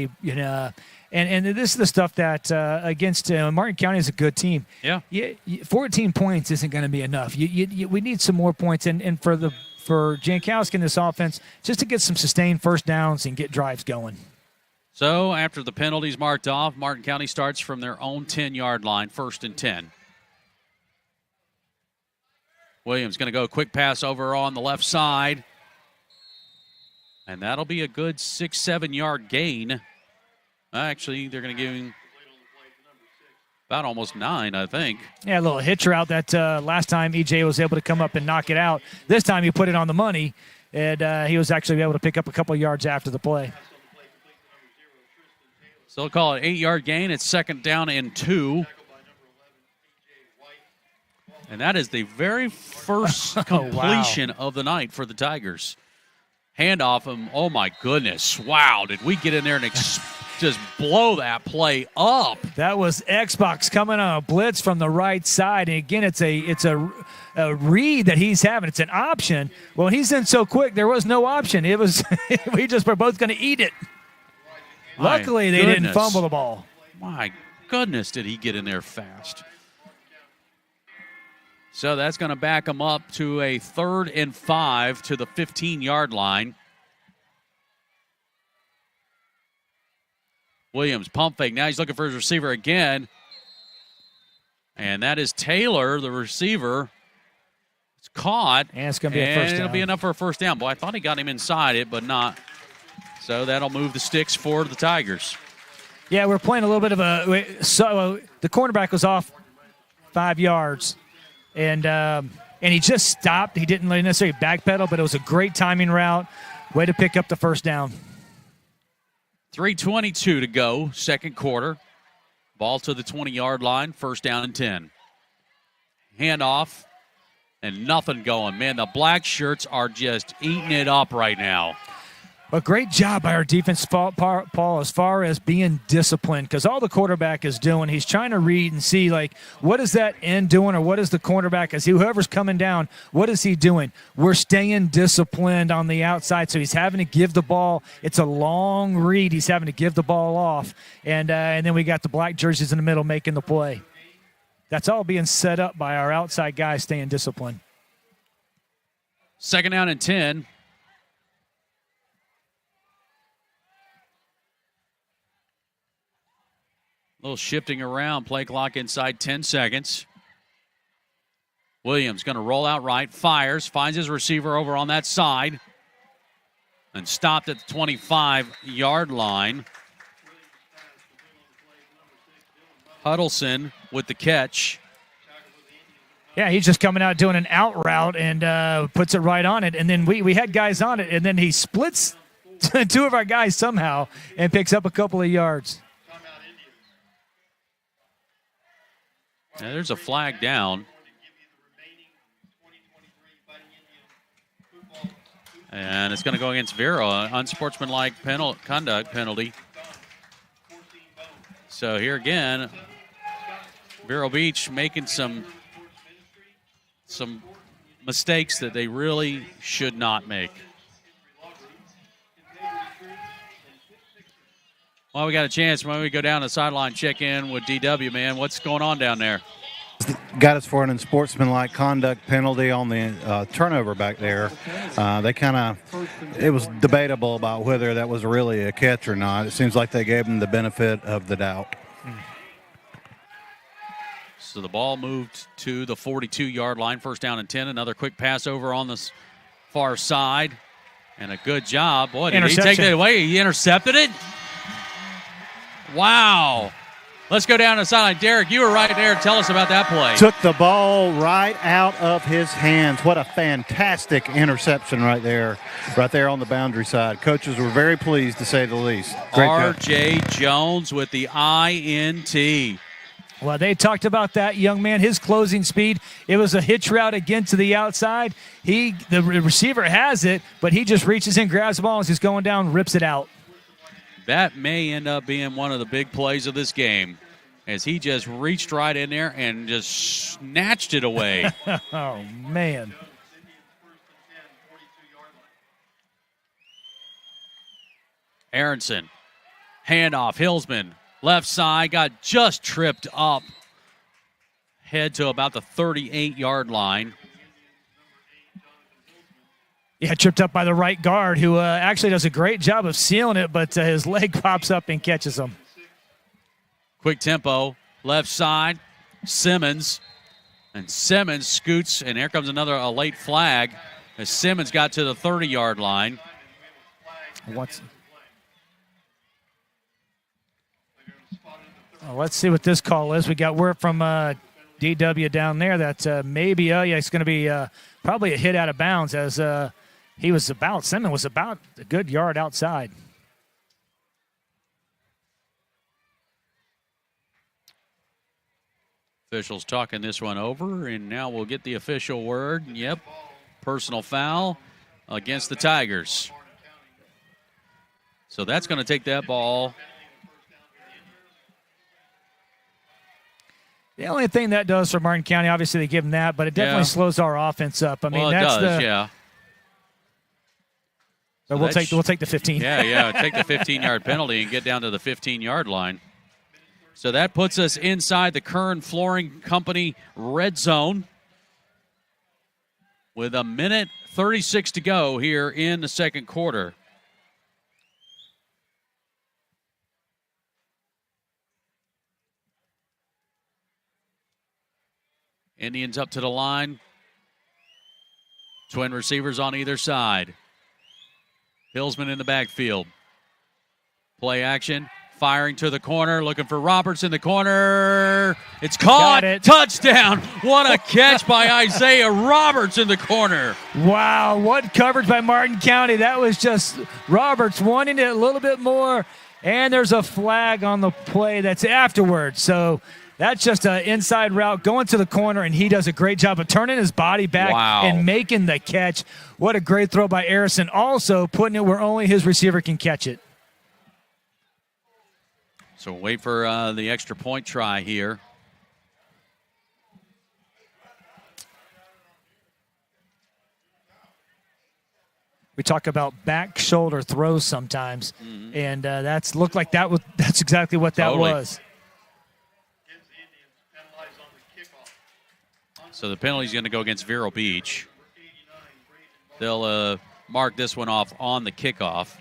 and this is the stuff that against Martin County is a good team. Yeah. 14 points isn't going to be enough. We need some more points, and for Jankowski in this offense, just to get some sustained first downs and get drives going. So after the penalties marked off, Martin County starts from their own 10-yard line, 1st and 10. Williams going to go quick pass over on the left side. And that'll be a good 6-7 yard gain. Actually, they're going to give him about almost 9, I think. Yeah, a little hitch route that last time EJ was able to come up and knock it out. This time he put it on the money, and he was actually able to pick up a couple yards after the play. So they'll call it 8-yard gain. It's 2nd down and 2. And that is the very first completion of the night for the Tigers. Handoff him. Oh, my goodness. Wow. Did we get in there and just blow that play up. That was Xbox coming on a blitz from the right side. And again, it's a read that he's having. It's an option. Well, he's in so quick, there was no option. It was we just were both going to eat it. Luckily, they didn't fumble the ball. My goodness, did he get in there fast. So that's going to back him up to a 3rd and 5 to the 15-yard line. Williams, pump fake. Now he's looking for his receiver again. And that is Taylor, the receiver. It's caught. And it's going to be a first down. It'll be enough for a first down. Boy, I thought he got him inside it, but not. So that'll move the sticks for the Tigers. Yeah, we're playing a little bit of the cornerback was off 5 yards. And he just stopped. He didn't necessarily backpedal, but it was a great timing route. Way to pick up the first down. 3:22 to go, second quarter. Ball to the 20-yard line, first down and 10. Handoff, and nothing going. Man, the black shirts are just eating it up right now. A great job by our defense, Paul, as far as being disciplined, because all the quarterback is doing, he's trying to read and see, like, what is that end doing or what is the cornerback, as whoever's coming down, what is he doing? We're staying disciplined on the outside, so he's having to give the ball. It's a long read. He's having to give the ball off, and then we got the black jerseys in the middle making the play. That's all being set up by our outside guys staying disciplined. Second down and 10. A little shifting around, play clock inside 10 seconds. Williams going to roll out right, fires, finds his receiver over on that side, and stopped at the 25-yard line. Huddleston with the catch. Yeah, he's just coming out doing an out route and puts it right on it. And then we had guys on it, and then he splits 2 of our guys somehow and picks up a couple of yards. Now, there's a flag down. And it's going to go against Vero, an unsportsmanlike conduct penalty. So here again, Vero Beach making some mistakes that they really should not make. Well, we got a chance. When we go down the sideline, check in with DW, man. What's going on down there? Got us for an unsportsmanlike conduct penalty on the turnover back there. It was debatable about whether that was really a catch or not. It seems like they gave them the benefit of the doubt. So the ball moved to the 42-yard line, first down and 10. Another quick pass over on the far side. And a good job. Boy, did he take that away? He intercepted it? Wow. Let's go down to the sideline. Derek, you were right there. Tell us about that play. Took the ball right out of his hands. What a fantastic interception right there on the boundary side. Coaches were very pleased, to say the least. R.J. Jones with the INT. Well, they talked about that young man, his closing speed. It was a hitch route again to the outside. The receiver has it, but he just reaches in, grabs the ball as he's going down, rips it out. That may end up being one of the big plays of this game, as he just reached right in there and just snatched it away. Oh, man. Aronson, handoff, Hillsman, left side, got just tripped up. Head to about the 38-yard line. Yeah, tripped up by the right guard, who actually does a great job of sealing it, but his leg pops up and catches him. Quick tempo, left side, Simmons. And Simmons scoots, and here comes a late flag as Simmons got to the 30-yard line. Let's see what this call is. We got word from DW down there that maybe, it's going to be probably a hit out of bounds, as Simmons was about a good yard outside. Officials talking this one over, and now we'll get the official word. Yep, personal foul against the Tigers. So that's going to take that ball The only thing that does for Martin County, obviously they give them that, but it definitely slows our offense up. I mean, Well, that's it does, yeah. So we'll take the 15. Yeah, take the 15-yard penalty and get down to the 15-yard line. So that puts us inside the Kern Flooring Company red zone with 1:36 to go here in the second quarter. Indians up to the line. Twin receivers on either side. Hillsman in the backfield. Play action. Firing to the corner. Looking for Roberts in the corner. It's caught. Touchdown. What a catch by Isaiah Roberts in the corner. Wow, what coverage by Martin County. That was just Roberts wanting it a little bit more. And there's a flag on the play that's afterwards. So that's just an inside route going to the corner, and he does a great job of turning his body back and making the catch. What a great throw by Arison. Also putting it where only his receiver can catch it. So wait for the extra point try here. We talk about back shoulder throws sometimes, and that's exactly what that was. So the penalty is going to go against Vero Beach. They'll mark this one off on the kickoff.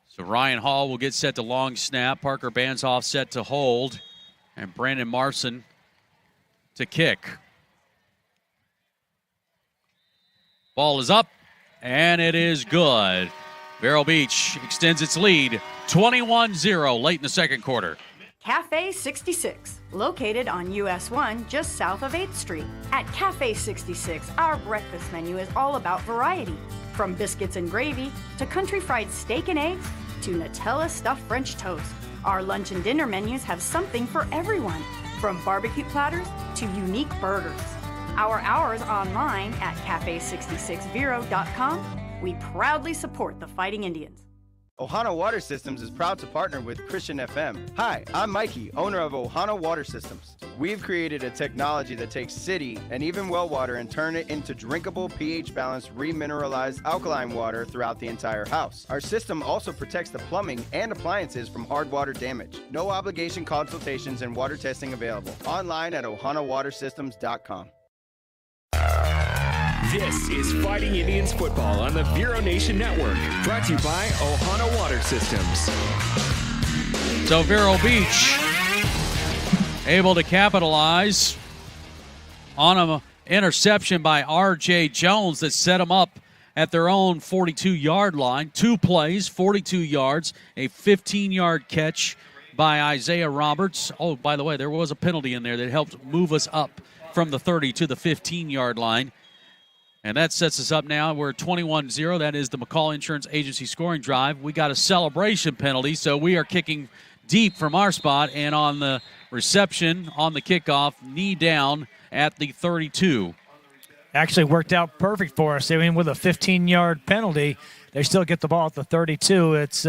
So Ryan Hall will get set to long snap. Parker Bansoff set to hold. And Brandon Marson to kick. Ball is up, and it is good. Vero Beach extends its lead 21-0 late in the second quarter. Cafe 66, located on US 1 just south of 8th Street. At Cafe 66, our breakfast menu is all about variety. From biscuits and gravy to country fried steak and eggs to Nutella stuffed French toast. Our lunch and dinner menus have something for everyone, from barbecue platters to unique burgers. Our hours online at cafe66vero.com. We proudly support the Fighting Indians. Ohana Water Systems is proud to partner with Christian FM. Hi, I'm Mikey, owner of Ohana Water Systems. We've created a technology that takes city and even well water and turn it into drinkable, pH-balanced, remineralized alkaline water throughout the entire house. Our system also protects the plumbing and appliances from hard water damage. No obligation consultations and water testing available. Online at ohanawatersystems.com. This is Fighting Indians football on the Vero Nation Network, brought to you by Ohana Water Systems. So Vero Beach able to capitalize on an interception by R.J. Jones that set them up at their own 42-yard line. 2 plays, 42 yards, a 15-yard catch by Isaiah Roberts. Oh, by the way, there was a penalty in there that helped move us up from the 30 to the 15-yard line. And that sets us up now. We're 21-0. That is the McCall Insurance Agency scoring drive. We got a celebration penalty, so we are kicking deep from our spot. And on the reception, on the kickoff, knee down at the 32. Actually worked out perfect for us. I mean, with a 15-yard penalty, they still get the ball at the 32. It's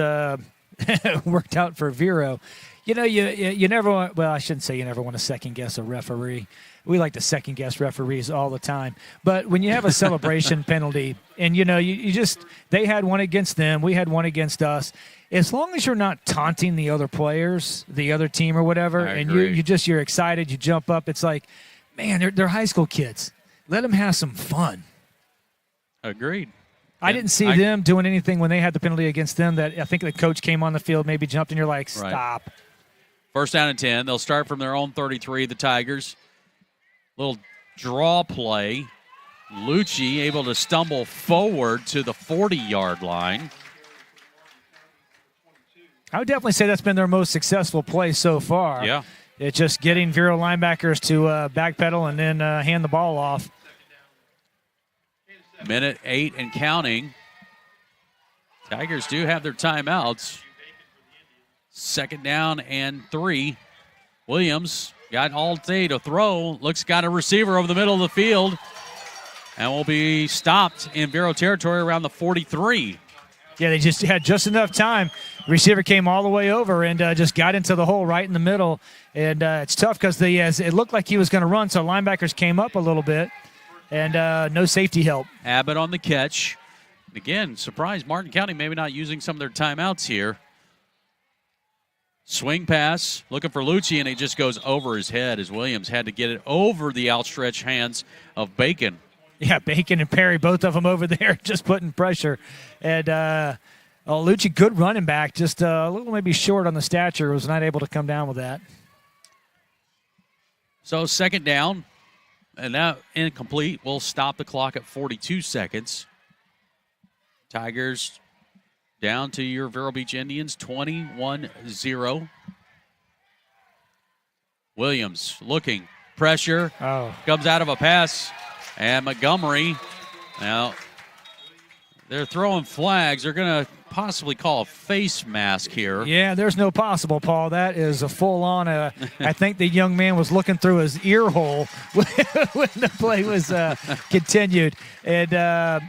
worked out for Vero. You know, you never want, well, I shouldn't say you never want to second-guess a referee. We like to second-guess referees all the time. But when you have a celebration penalty, and, you know, you just – they had one against them. We had one against us. As long as you're not taunting the other players, the other team or whatever, and you're excited, you jump up, it's like, man, they're high school kids. Let them have some fun. Agreed. I didn't see them doing anything when they had the penalty against them that I think the coach came on the field, maybe jumped, and you're like, stop. Right. First down and 10. They'll start from their own 33, the Tigers. Little draw play. Lucci able to stumble forward to the 40-yard line. I would definitely say that's been their most successful play so far. Yeah. It's just getting Vero linebackers to backpedal and then hand the ball off. Minute 8 and counting. Tigers do have their timeouts. Second down and 3. Williams got all day to throw. Looks got a receiver over the middle of the field. And will be stopped in Vero territory around the 43. Yeah, they just had just enough time. The receiver came all the way over and just got into the hole right in the middle. And it's tough because it looked like he was going to run, so linebackers came up a little bit, and no safety help. Abbott on the catch. Again, surprised Martin County maybe not using some of their timeouts here. Swing pass, looking for Lucci, and it just goes over his head as Williams had to get it over the outstretched hands of Bacon. Yeah, Bacon and Perry, both of them over there, just putting pressure. And Lucci, good running back, just a little maybe short on the stature, was not able to come down with that. So second down, and that incomplete. We'll stop the clock at 42 seconds. Tigers down to your Vero Beach Indians, 21-0. Williams looking, pressure, comes out of a pass, and Montgomery, now they're throwing flags. They're going to possibly call a face mask here. Yeah, there's no possible, Paul. That is a full-on, I think the young man was looking through his ear hole when the play was continued. And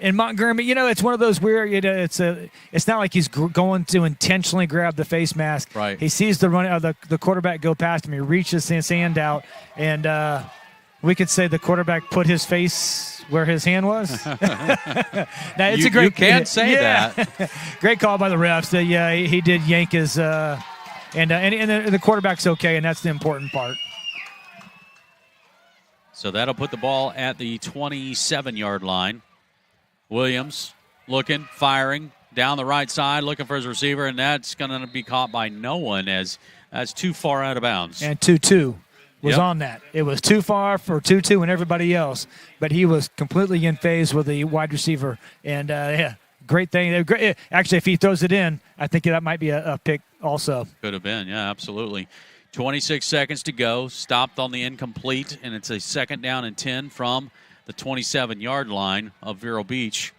in Montgomery, it's one of those weird, it's not like he's going to intentionally grab the face mask. Right. He sees the quarterback go past him. He reaches his hand out, and we could say the quarterback put his face where his hand was. Now, it's a great. You can't say that. Great call by the refs. He did yank his, and the quarterback's okay, and that's the important part. So that'll put the ball at the 27-yard line. Williams looking, firing down the right side, looking for his receiver, and that's going to be caught by no one as that's too far out of bounds. And 2-2. Was on that. It was too far for 2-2 and everybody else, but he was completely in phase with the wide receiver. And, great thing. Actually, if he throws it in, I think that might be a pick also. Could have been, yeah, absolutely. 26 seconds to go. Stopped on the incomplete, and it's a second down and 10 from the 27-yard line of Vero Beach.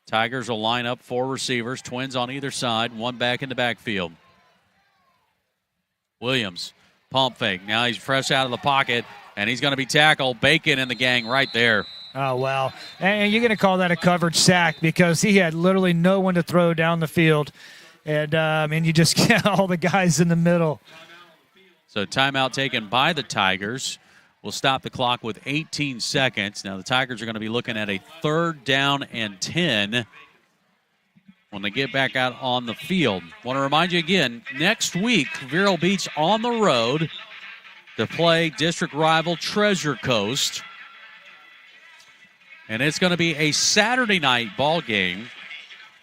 Tigers will line up 4 receivers, twins on either side, one back in the backfield. Williams. Pump fake. Now he's fresh out of the pocket, and he's going to be tackled. Bacon and the gang right there. Oh, wow. And you're going to call that a coverage sack because he had literally no one to throw down the field. And you just get all the guys in the middle. So timeout taken by the Tigers. We'll stop the clock with 18 seconds. Now the Tigers are going to be looking at a 3rd down and 10 when they get back out on the field. Want to remind you again, next week, Vero Beach on the road to play district rival Treasure Coast. And it's going to be a Saturday night ball game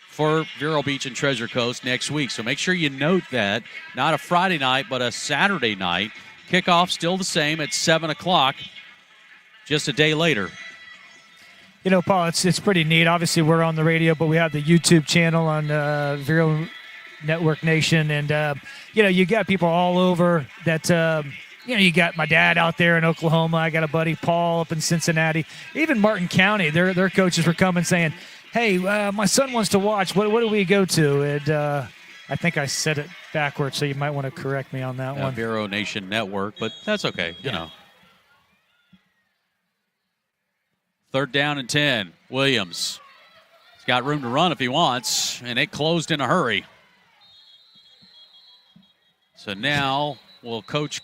for Vero Beach and Treasure Coast next week. So make sure you note that. Not a Friday night, but a Saturday night. Kickoff still the same at 7 o'clock, just a day later. Paul, it's pretty neat. Obviously, we're on the radio, but we have the YouTube channel on Vero Network Nation. And, you got people all over that, you got my dad out there in Oklahoma. I got a buddy, Paul, up in Cincinnati. Even Martin County, their coaches were coming saying, hey, my son wants to watch. What do we go to? And I think I said it backwards, so you might want to correct me on that one. Vero Nation Network, but that's okay, you know. 3rd down and 10. Williams. He's got room to run if he wants, and it closed in a hurry. So now will Coach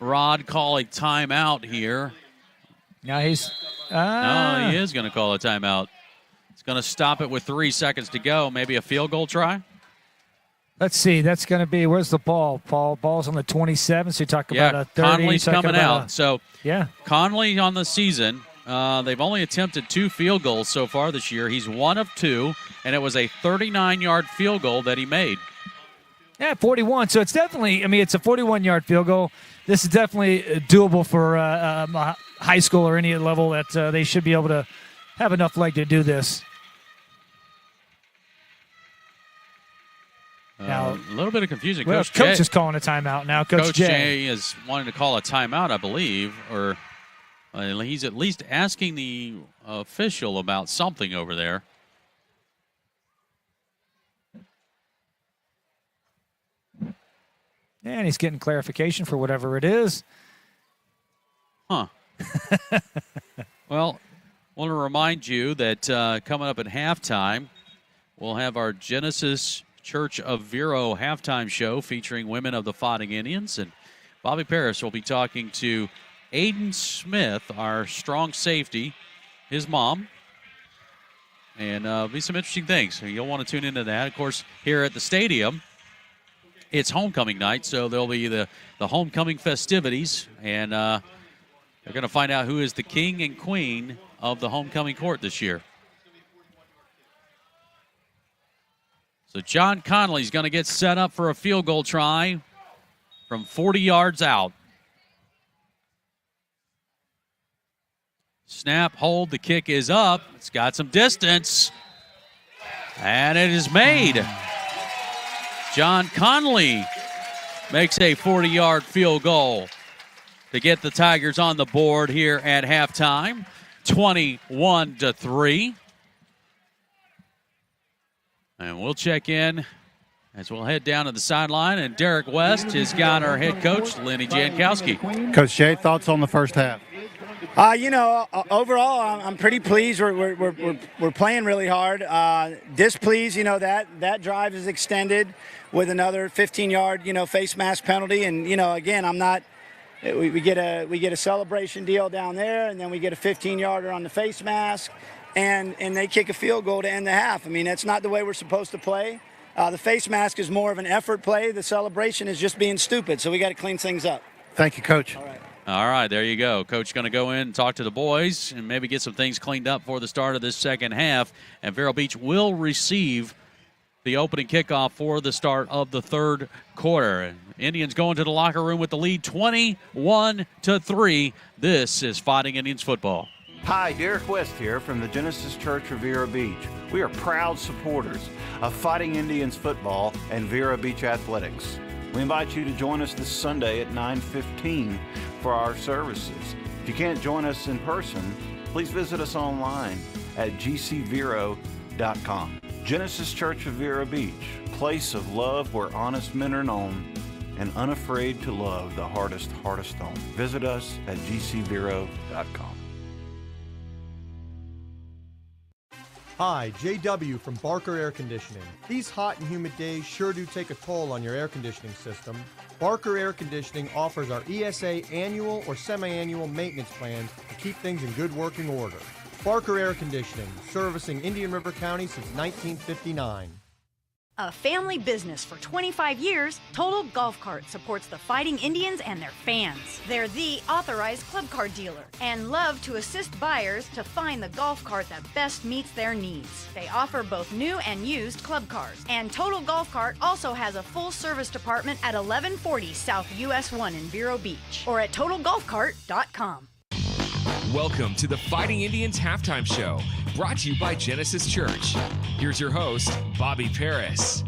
Rod call a timeout here. Now he's... No, he is going to call a timeout. He's going to stop it with 3 seconds to go. Maybe a field goal try? Let's see. That's going to be, where's the ball? Ball's on the 27, so you talk about a 30. Conley's coming out. Yeah. Conley on the season, they've only attempted 2 field goals so far this year. He's 1 of 2, and it was a 39-yard field goal that he made. Yeah, 41. So it's definitely, it's a 41-yard field goal. This is definitely doable for high school or any level that they should be able to have enough leg to do this. Now, a little bit of confusion. Well, Coach is calling a timeout now. Coach Jay is wanting to call a timeout, I believe, or he's at least asking the official about something over there. And he's getting clarification for whatever it is. Huh. Well, I want to remind you that coming up at halftime, we'll have our Genesis Church of Vero halftime show featuring women of the Fighting Indians. And Bobby Paris will be talking to Aiden Smith, our strong safety, his mom. And be some interesting things. So you'll want to tune into that. Of course, here at the stadium, it's homecoming night, so there'll be the homecoming festivities. And they're going to find out who is the king and queen of the homecoming court this year. So John Conley's going to get set up for a field goal try from 40 yards out. Snap, hold, the kick is up. It's got some distance. And it is made. John Conley makes a 40-yard field goal to get the Tigers on the board here at halftime, 21-3. And we'll check in as we'll head down to the sideline. And Derek West has got our head coach, Lenny Jankowski. Coach Jay, thoughts on the first half? Overall, I'm pretty pleased. We're playing really hard. Displeased, that drive is extended with another 15-yard, face mask penalty. And, again, I'm not. We get a celebration deal down there, and then we get a 15-yarder on the face mask. And they kick a field goal to end the half. I mean, that's not the way we're supposed to play. The face mask is more of an effort play. The celebration is just being stupid, so we got to clean things up. Thank you, Coach. All right, there you go. Coach going to go in and talk to the boys and maybe get some things cleaned up for the start of this second half. And Vero Beach will receive the opening kickoff for the start of the third quarter. Indians going to the locker room with the lead 21-3. This is Fighting Indians football. Hi, Derek West here from the Genesis Church of Vero Beach. We are proud supporters of Fighting Indians football and Vero Beach athletics. We invite you to join us this Sunday at 9:15 for our services. If you can't join us in person, please visit us online at gcvero.com. Genesis Church of Vero Beach, place of love where honest men are known and unafraid to love the hardest stone. Visit us at gcvero.com. Hi, JW from Barker Air Conditioning. These hot and humid days sure do take a toll on your air conditioning system. Barker Air Conditioning offers our ESA annual or semi-annual maintenance plans to keep things in good working order. Barker Air Conditioning, servicing Indian River County since 1959. A family business for 25 years, Total Golf Cart supports the Fighting Indians and their fans. They're the authorized club card dealer and love to assist buyers to find the golf cart that best meets their needs. They offer both new and used club cars. And Total Golf Cart also has a full service department at 1140 South US 1 in Vero Beach or at TotalGolfCart.com. Welcome to the Fighting Indians Halftime Show, brought to you by Genesis Church. Here's your host, Bobby Paris.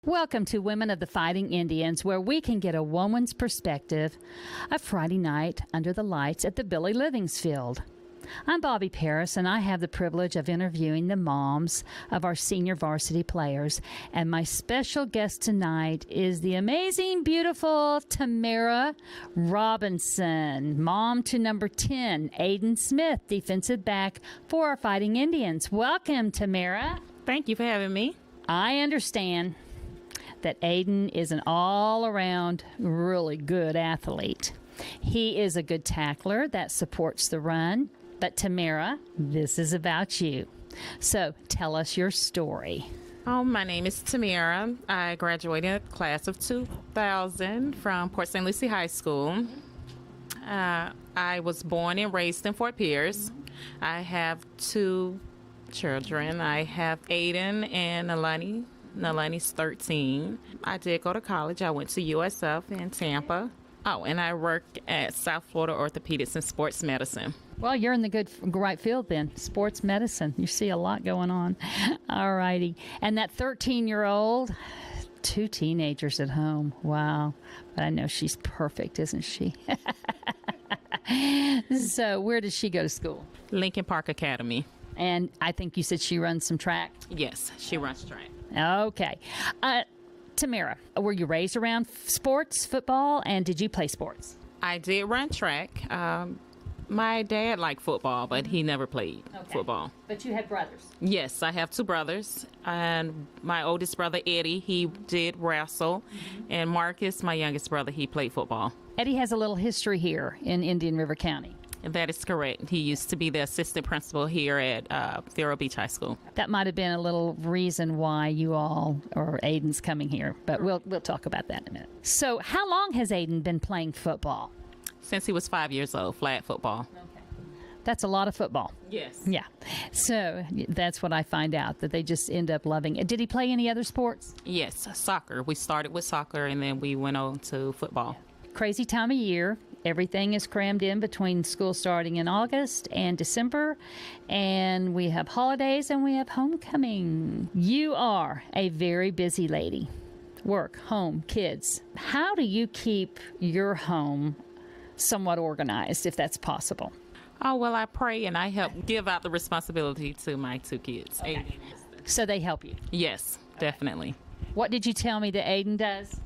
Welcome to Women of the Fighting Indians, where we can get a woman's perspective of Friday night under the lights at the Billy Livings Field. I'm Bobby Paris, and I have the privilege of interviewing the moms of our senior varsity players. And my special guest tonight is the amazing, beautiful Tamara Robinson, mom to number 10, Aiden Smith, defensive back for our Fighting Indians. Welcome, Tamara. Thank you for having me. I understand that Aiden is an all-around really good athlete. He is a good tackler that supports the run. But Tamara, this is about you. So tell us your story. My name is Tamara. I graduated class of 2000 from Port St. Lucie High School. I was born and raised in Fort Pierce. I have 2 children. I have Aiden and Nalani. Nalani's 13. I did go to college. I went to USF in Tampa. Oh, and I worked at South Florida Orthopedics and Sports Medicine. Well, you're in the right field then, sports medicine. You see a lot going on. All righty. And that 13-year-old, 2 teenagers at home. Wow. But I know she's perfect, isn't she? So where does she go to school? Lincoln Park Academy. And I think you said she runs some track? Yes, she runs track. Okay. Tamara, were you raised around sports, football, and did you play sports? I did run track. My dad liked football, but he never played football. But you had brothers. Yes, I have two brothers, and my oldest brother, Eddie, he did wrestle, and Marcus, my youngest brother, he played football. Eddie has a little history here in Indian River County. That is correct. He used to be the assistant principal here at Vero Beach High School. That might have been a little reason why you all, or Aiden's coming here, but we'll talk about that in a minute. So how long has Aiden been playing football? Since he was 5 years old, flag football. That's a lot of football. Yes. Yeah. So that's what I find out, that they just end up loving it. Did he play any other sports? Yes, soccer. We started with soccer, and then we went on to football. Crazy time of year. Everything is crammed in between school starting in August and December, and we have holidays and we have homecoming. You are a very busy lady. Work, home, kids. How do you keep your home somewhat organized, if that's possible? Oh, well, I pray and I help give out the responsibility to my two kids. Okay. So they help you? Yes, definitely. What did you tell me that Aiden does?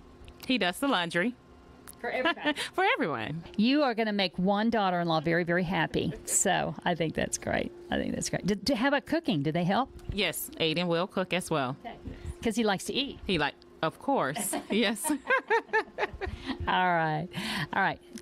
He does the laundry. For everybody. For everyone. You are going to make one daughter-in-law very, very happy. So I think that's great. How about cooking? Do they help? Yes, Aiden will cook as well. Because he likes to eat. Of course. Yes. All right.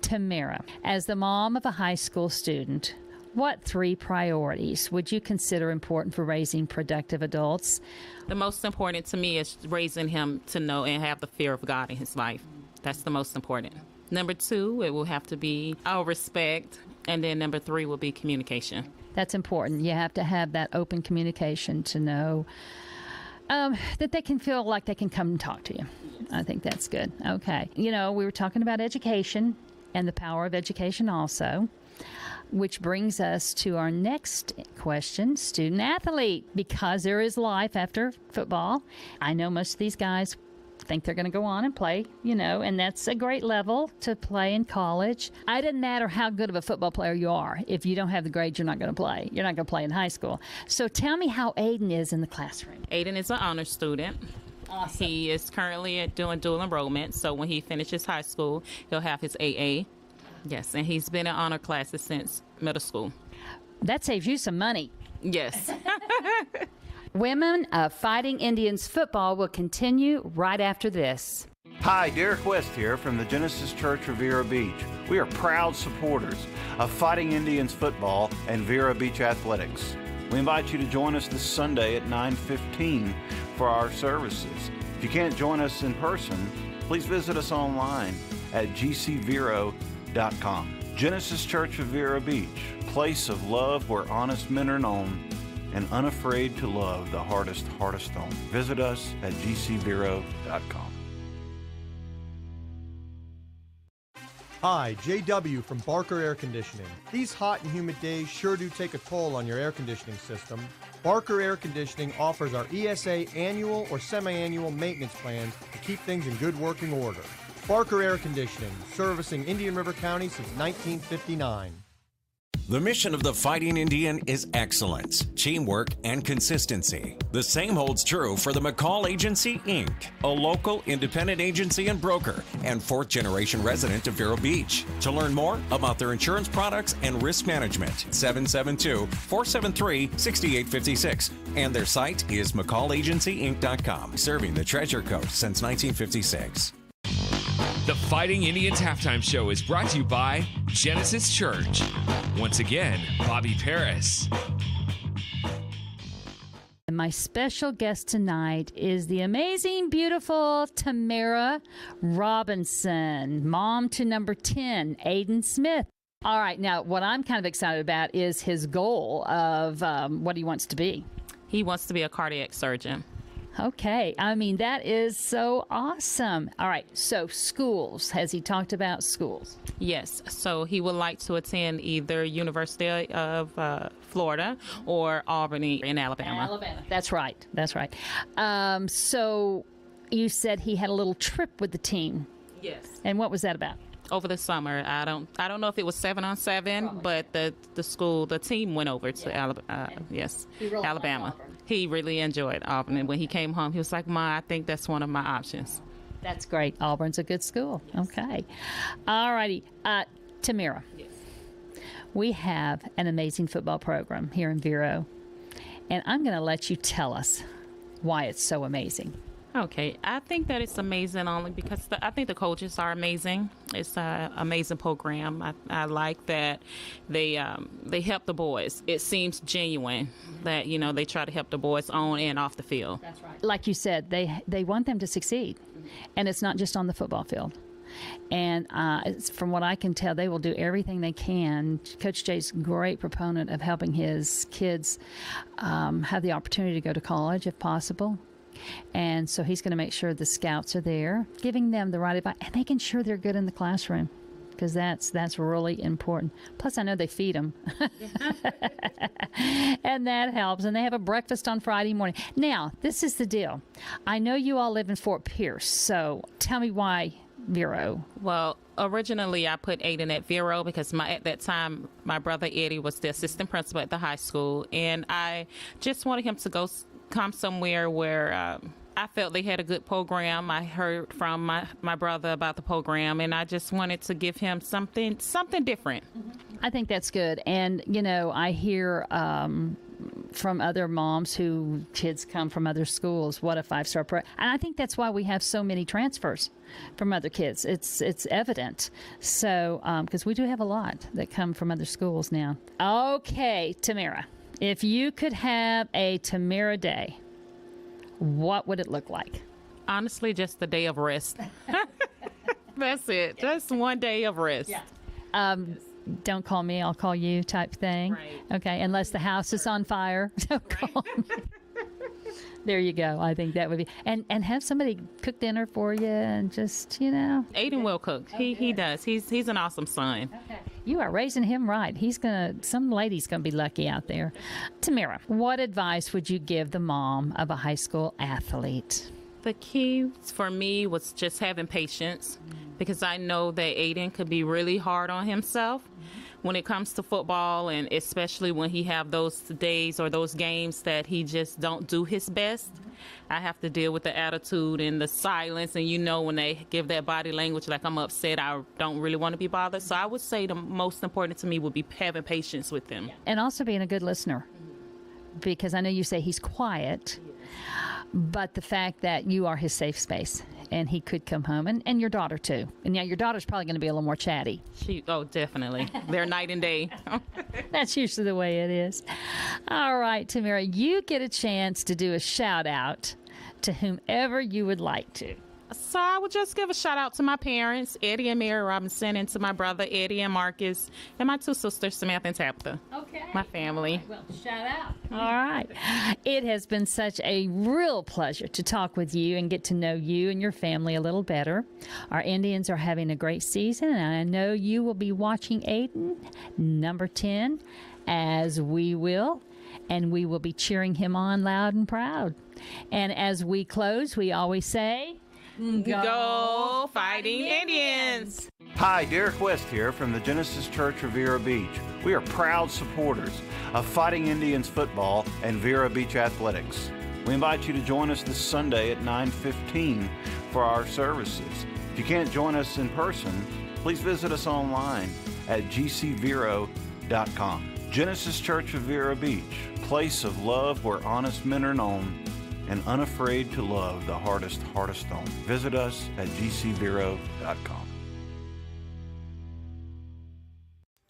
Tamara, as the mom of a high school student, what 3 priorities would you consider important for raising productive adults? The most important to me is raising him to know and have the fear of God in his life. That's the most important. Number 2, it will have to be our respect. And then number 3 will be communication. That's important. You have to have that open communication to know that they can feel like they can come and talk to you. I think that's good. Okay. We were talking about education and the power of education also, which brings us to our next question, student athlete, because there is life after football. I know most of these guys think they're going to go on and play, and that's a great level to play in college. It doesn't matter how good of a football player you are. If you don't have the grades, you're not going to play. You're not going to play in high school. So tell me how Aiden is in the classroom. Aiden is an honor student. Awesome. He is currently doing dual enrollment, so when he finishes high school, he'll have his AA. Yes, and he's been in honor classes since middle school. That saves you some money. Yes. Women of Fighting Indians football will continue right after this. Hi, Derek West here from the Genesis Church of Vero Beach. We are proud supporters of Fighting Indians football and Vero Beach athletics. We invite you to join us this Sunday at 9:15 for our services. If you can't join us in person, please visit us online at gcvero.com. Genesis Church of Vero Beach, place of love where honest men are known and unafraid to love the hardest stone. Visit us at gcvero.com. Hi, JW from Barker Air Conditioning. These hot and humid days sure do take a toll on your air conditioning system. Barker Air Conditioning offers our ESA annual or semi-annual maintenance plans to keep things in good working order. Barker Air Conditioning, servicing Indian River County since 1959. The mission of the Fighting Indian is excellence, teamwork, and consistency. The same holds true for the McCall Agency, Inc., a local independent agency and broker and 4th-generation resident of Vero Beach. To learn more about their insurance products and risk management, 772-473-6856. And their site is McCallAgencyInc.com, serving the Treasure Coast since 1956. The Fighting Indians Halftime Show is brought to you by Genesis Church. Once again, Bobby Paris. And my special guest tonight is the amazing, beautiful Tamara Robinson, mom to number 10, Aiden Smith. All right, now what I'm kind of excited about is his goal of what he wants to be. He wants to be a cardiac surgeon. Okay. I mean, that is so awesome. All right. So schools. Has he talked about schools? Yes. So he would like to attend either University of Florida or Albany in Alabama. Alabama. That's right. That's right. So you said he had a little trip with the team. Yes. And what was that about? Over the summer. I don't know if it was 7-on-7, but the team went over to Alabama. He really enjoyed Auburn, and when he came home, he was like, "Ma, I think that's one of my options." That's great. Auburn's a good school. Yes. Okay. All righty. Tamara. Yes. We have an amazing football program here in Vero, and I'm going to let you tell us why it's so amazing. Okay, I think that it's amazing only because I think the coaches are amazing. It's an amazing program. I like that they help the boys. It seems genuine that, they try to help the boys on and off the field. That's right. Like you said, they want them to succeed, and it's not just on the football field. And from what I can tell, they will do everything they can. Coach Jay's a great proponent of helping his kids have the opportunity to go to college if possible. And so he's going to make sure the scouts are there, giving them the right advice and making sure they're good in the classroom, because that's really important. Plus, I know they feed them, and that helps. And they have a breakfast on Friday morning. Now, this is the deal. I know you all live in Fort Pierce, so tell me why Vero. Well, originally I put Aiden at Vero because at that time my brother Eddie was the assistant principal at the high school, and I just wanted him to come somewhere where I felt they had a good program. I heard from my brother about the program, and I just wanted to give him something different. I think that's good. And, I hear from other moms who kids come from other schools, what a 5-star program. And I think that's why we have so many transfers from other kids. It's evident. So, because we do have a lot that come from other schools now. Okay, Tamara. If you could have a Tamara day, what would it look like? Honestly, just the day of rest. That's it. Just one day of rest. Yeah. Don't call me, I'll call you type thing. Right. Okay, unless the house is on fire. Don't call me. There you go. I think that would be. And have somebody cook dinner for you and just, Aiden will cook. He does. He's an awesome son. Okay. You are raising him right. Some lady's going to be lucky out there. Tamara, what advice would you give the mom of a high school athlete? The key for me was just having patience, because I know that Aiden could be really hard on himself when it comes to football, and especially when he have those days or those games that he just don't do his best. I have to deal with the attitude and the silence, and when they give that body language like I'm upset, I don't really want to be bothered. So I would say the most important to me would be having patience with them. And also being a good listener, because I know you say he's quiet, but the fact that you are his safe space and he could come home, and your daughter too. And now your daughter's probably going to be a little more chatty. Definitely. They're night and day. That's usually the way it is. All right, Tamara, you get a chance to do a shout out to whomever you would like to. So I would just give a shout out to my parents, Eddie and Mary Robinson, and to my brother, Eddie and Marcus, and my 2 sisters, Samantha and Tabitha. Okay. My family. Well, shout out. All right. It has been such a real pleasure to talk with you and get to know you and your family a little better. Our Indians are having a great season, and I know you will be watching Aiden, number 10, as we will, and we will be cheering him on loud and proud. And as we close, we always say, Go Fighting Indians! Hi, Derek West here from the Genesis Church of Vero Beach. We are proud supporters of Fighting Indians football and Vero Beach athletics. We invite you to join us this Sunday at 9:15 for our services. If you can't join us in person, please visit us online at gcvero.com. Genesis Church of Vero Beach, place of love where honest men are known and unafraid to love the hardest stone. Visit us at gcvero.com.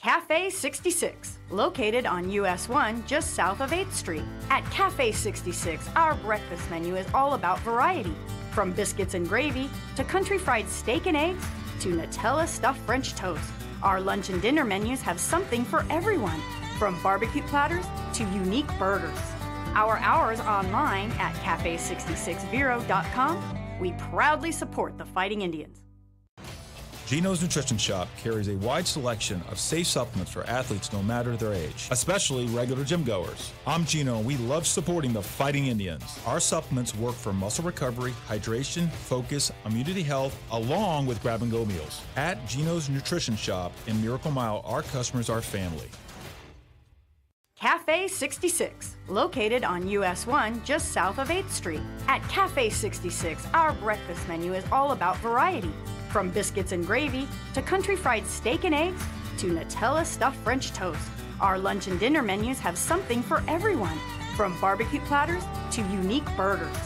Cafe 66, located on US 1 just south of 8th Street. At Cafe 66, our breakfast menu is all about variety. From biscuits and gravy to country fried steak and eggs to Nutella stuffed French toast. Our lunch and dinner menus have something for everyone, from barbecue platters to unique burgers. Our hours online at cafe66vero.com. We proudly support the Fighting Indians. Gino's Nutrition Shop carries a wide selection of safe supplements for athletes no matter their age, especially regular gym goers. I'm Gino, and we love supporting the Fighting Indians. Our supplements work for muscle recovery, hydration, focus, immunity health, along with grab-and-go meals. At Gino's Nutrition Shop in Miracle Mile, our customers are family. Cafe 66, located on US 1 just south of 8th Street. At Cafe 66, our breakfast menu is all about variety. From biscuits and gravy to country fried steak and eggs to Nutella stuffed French toast. Our lunch and dinner menus have something for everyone, from barbecue platters to unique burgers.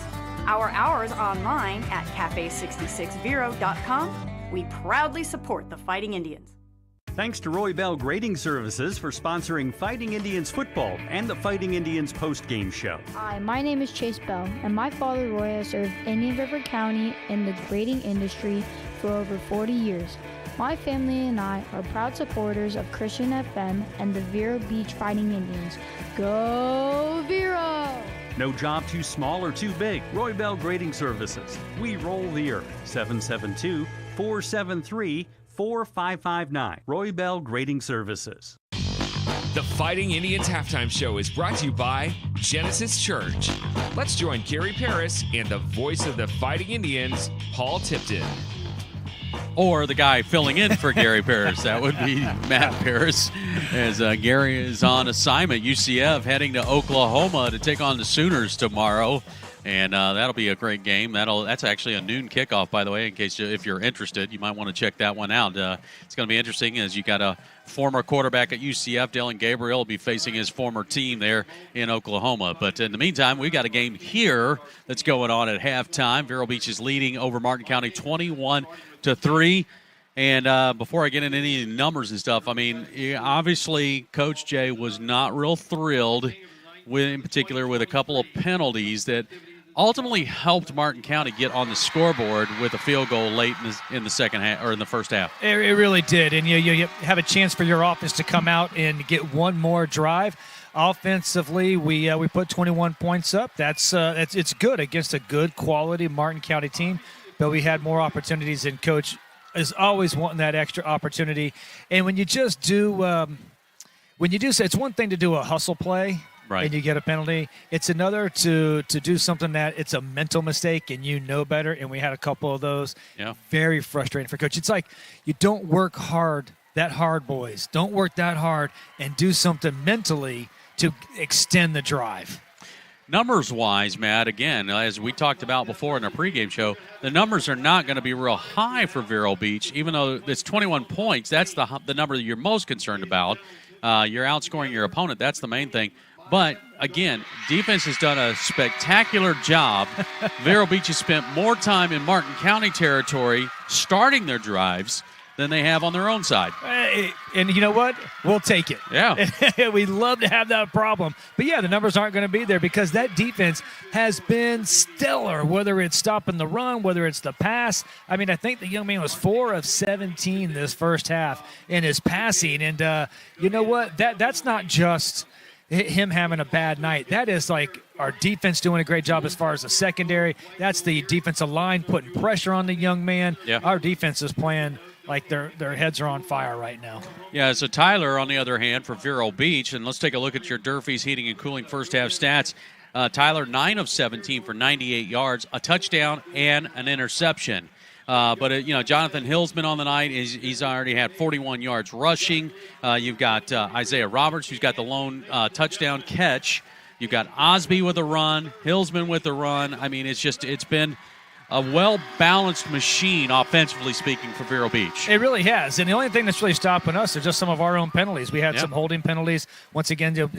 Our hours online at cafe66vero.com. We proudly support the Fighting Indians. Thanks to Roy Bell Grading Services for sponsoring Fighting Indians football and the Fighting Indians postgame show. Hi, my name is Chase Bell, and my father Roy has served Indian River County in the grading industry for over 40 years. My family and I are proud supporters of Christian FM and the Vero Beach Fighting Indians. Go Vero! No job too small or too big. Roy Bell Grading Services. We roll the earth. 772-473-4559. Roy Bell Grading Services. The Fighting Indians halftime show is brought to you by Genesis Church. Let's join Gary Paris and the voice of the Fighting Indians, Paul Tipton. Or the guy filling in for Gary Paris. That would be Matt Paris, as Gary is on assignment. UCF heading to Oklahoma to take on the Sooners tomorrow, and that'll be a great game. That's actually a noon kickoff, by the way, in case if you're interested. You might want to check that one out. It's going to be interesting, as you got a former quarterback at UCF, Dylan Gabriel, will be facing his former team there in Oklahoma. But in the meantime, we've got a game here that's going on at halftime. Vero Beach is leading over Martin County 21-3. And before I get into any numbers and stuff, I mean, obviously Coach Jay was not real thrilled, in particular with a couple of penalties that ultimately helped Martin County get on the scoreboard with a field goal late in the second half, or in the first half. It really did, and you have a chance for your offense to come out and get one more drive. Offensively, we put 21 points up. It's good against a good quality Martin County team, but we had more opportunities, and Coach is always wanting that extra opportunity. And when you just do, it's one thing to do a hustle play. Right. And you get a penalty. It's another to do something that it's a mental mistake and you know better, and we had a couple of those. Yeah. Very frustrating for Coach. It's like you don't work that hard, boys. Don't work that hard and do something mentally to extend the drive. Numbers-wise, Matt, again, as we talked about before in our pregame show, the numbers are not going to be real high for Vero Beach, even though it's 21 points. That's the number that you're most concerned about. You're outscoring your opponent. That's the main thing. But, again, defense has done a spectacular job. Vero Beach has spent more time in Martin County territory starting their drives than they have on their own side. And you know what? We'll take it. Yeah. We love to have that problem. But, yeah, the numbers aren't going to be there because that defense has been stellar, whether it's stopping the run, whether it's the pass. I mean, I think the young man was 4 of 17 this first half in his passing. And you know what? That's not just – him having a bad night. That is like our defense doing a great job as far as the secondary. That's the defensive line putting pressure on the young man. Yeah. Our defense is playing like their heads are on fire right now. Yeah, so Tyler, on the other hand, for Vero Beach, and let's take a look at your Durfee's Heating and Cooling first half stats. Tyler, 9 of 17 for 98 yards, a touchdown, and an interception. But Jonathan Hill's been on the night. He's already had 41 yards rushing. You've got Isaiah Roberts, who's got the lone touchdown catch. You've got Osby with a run. Hill's been with the run. I mean, it's been a well-balanced machine, offensively speaking, for Vero Beach. It really has. And the only thing that's really stopping us are just some of our own penalties. We had some holding penalties. Once again,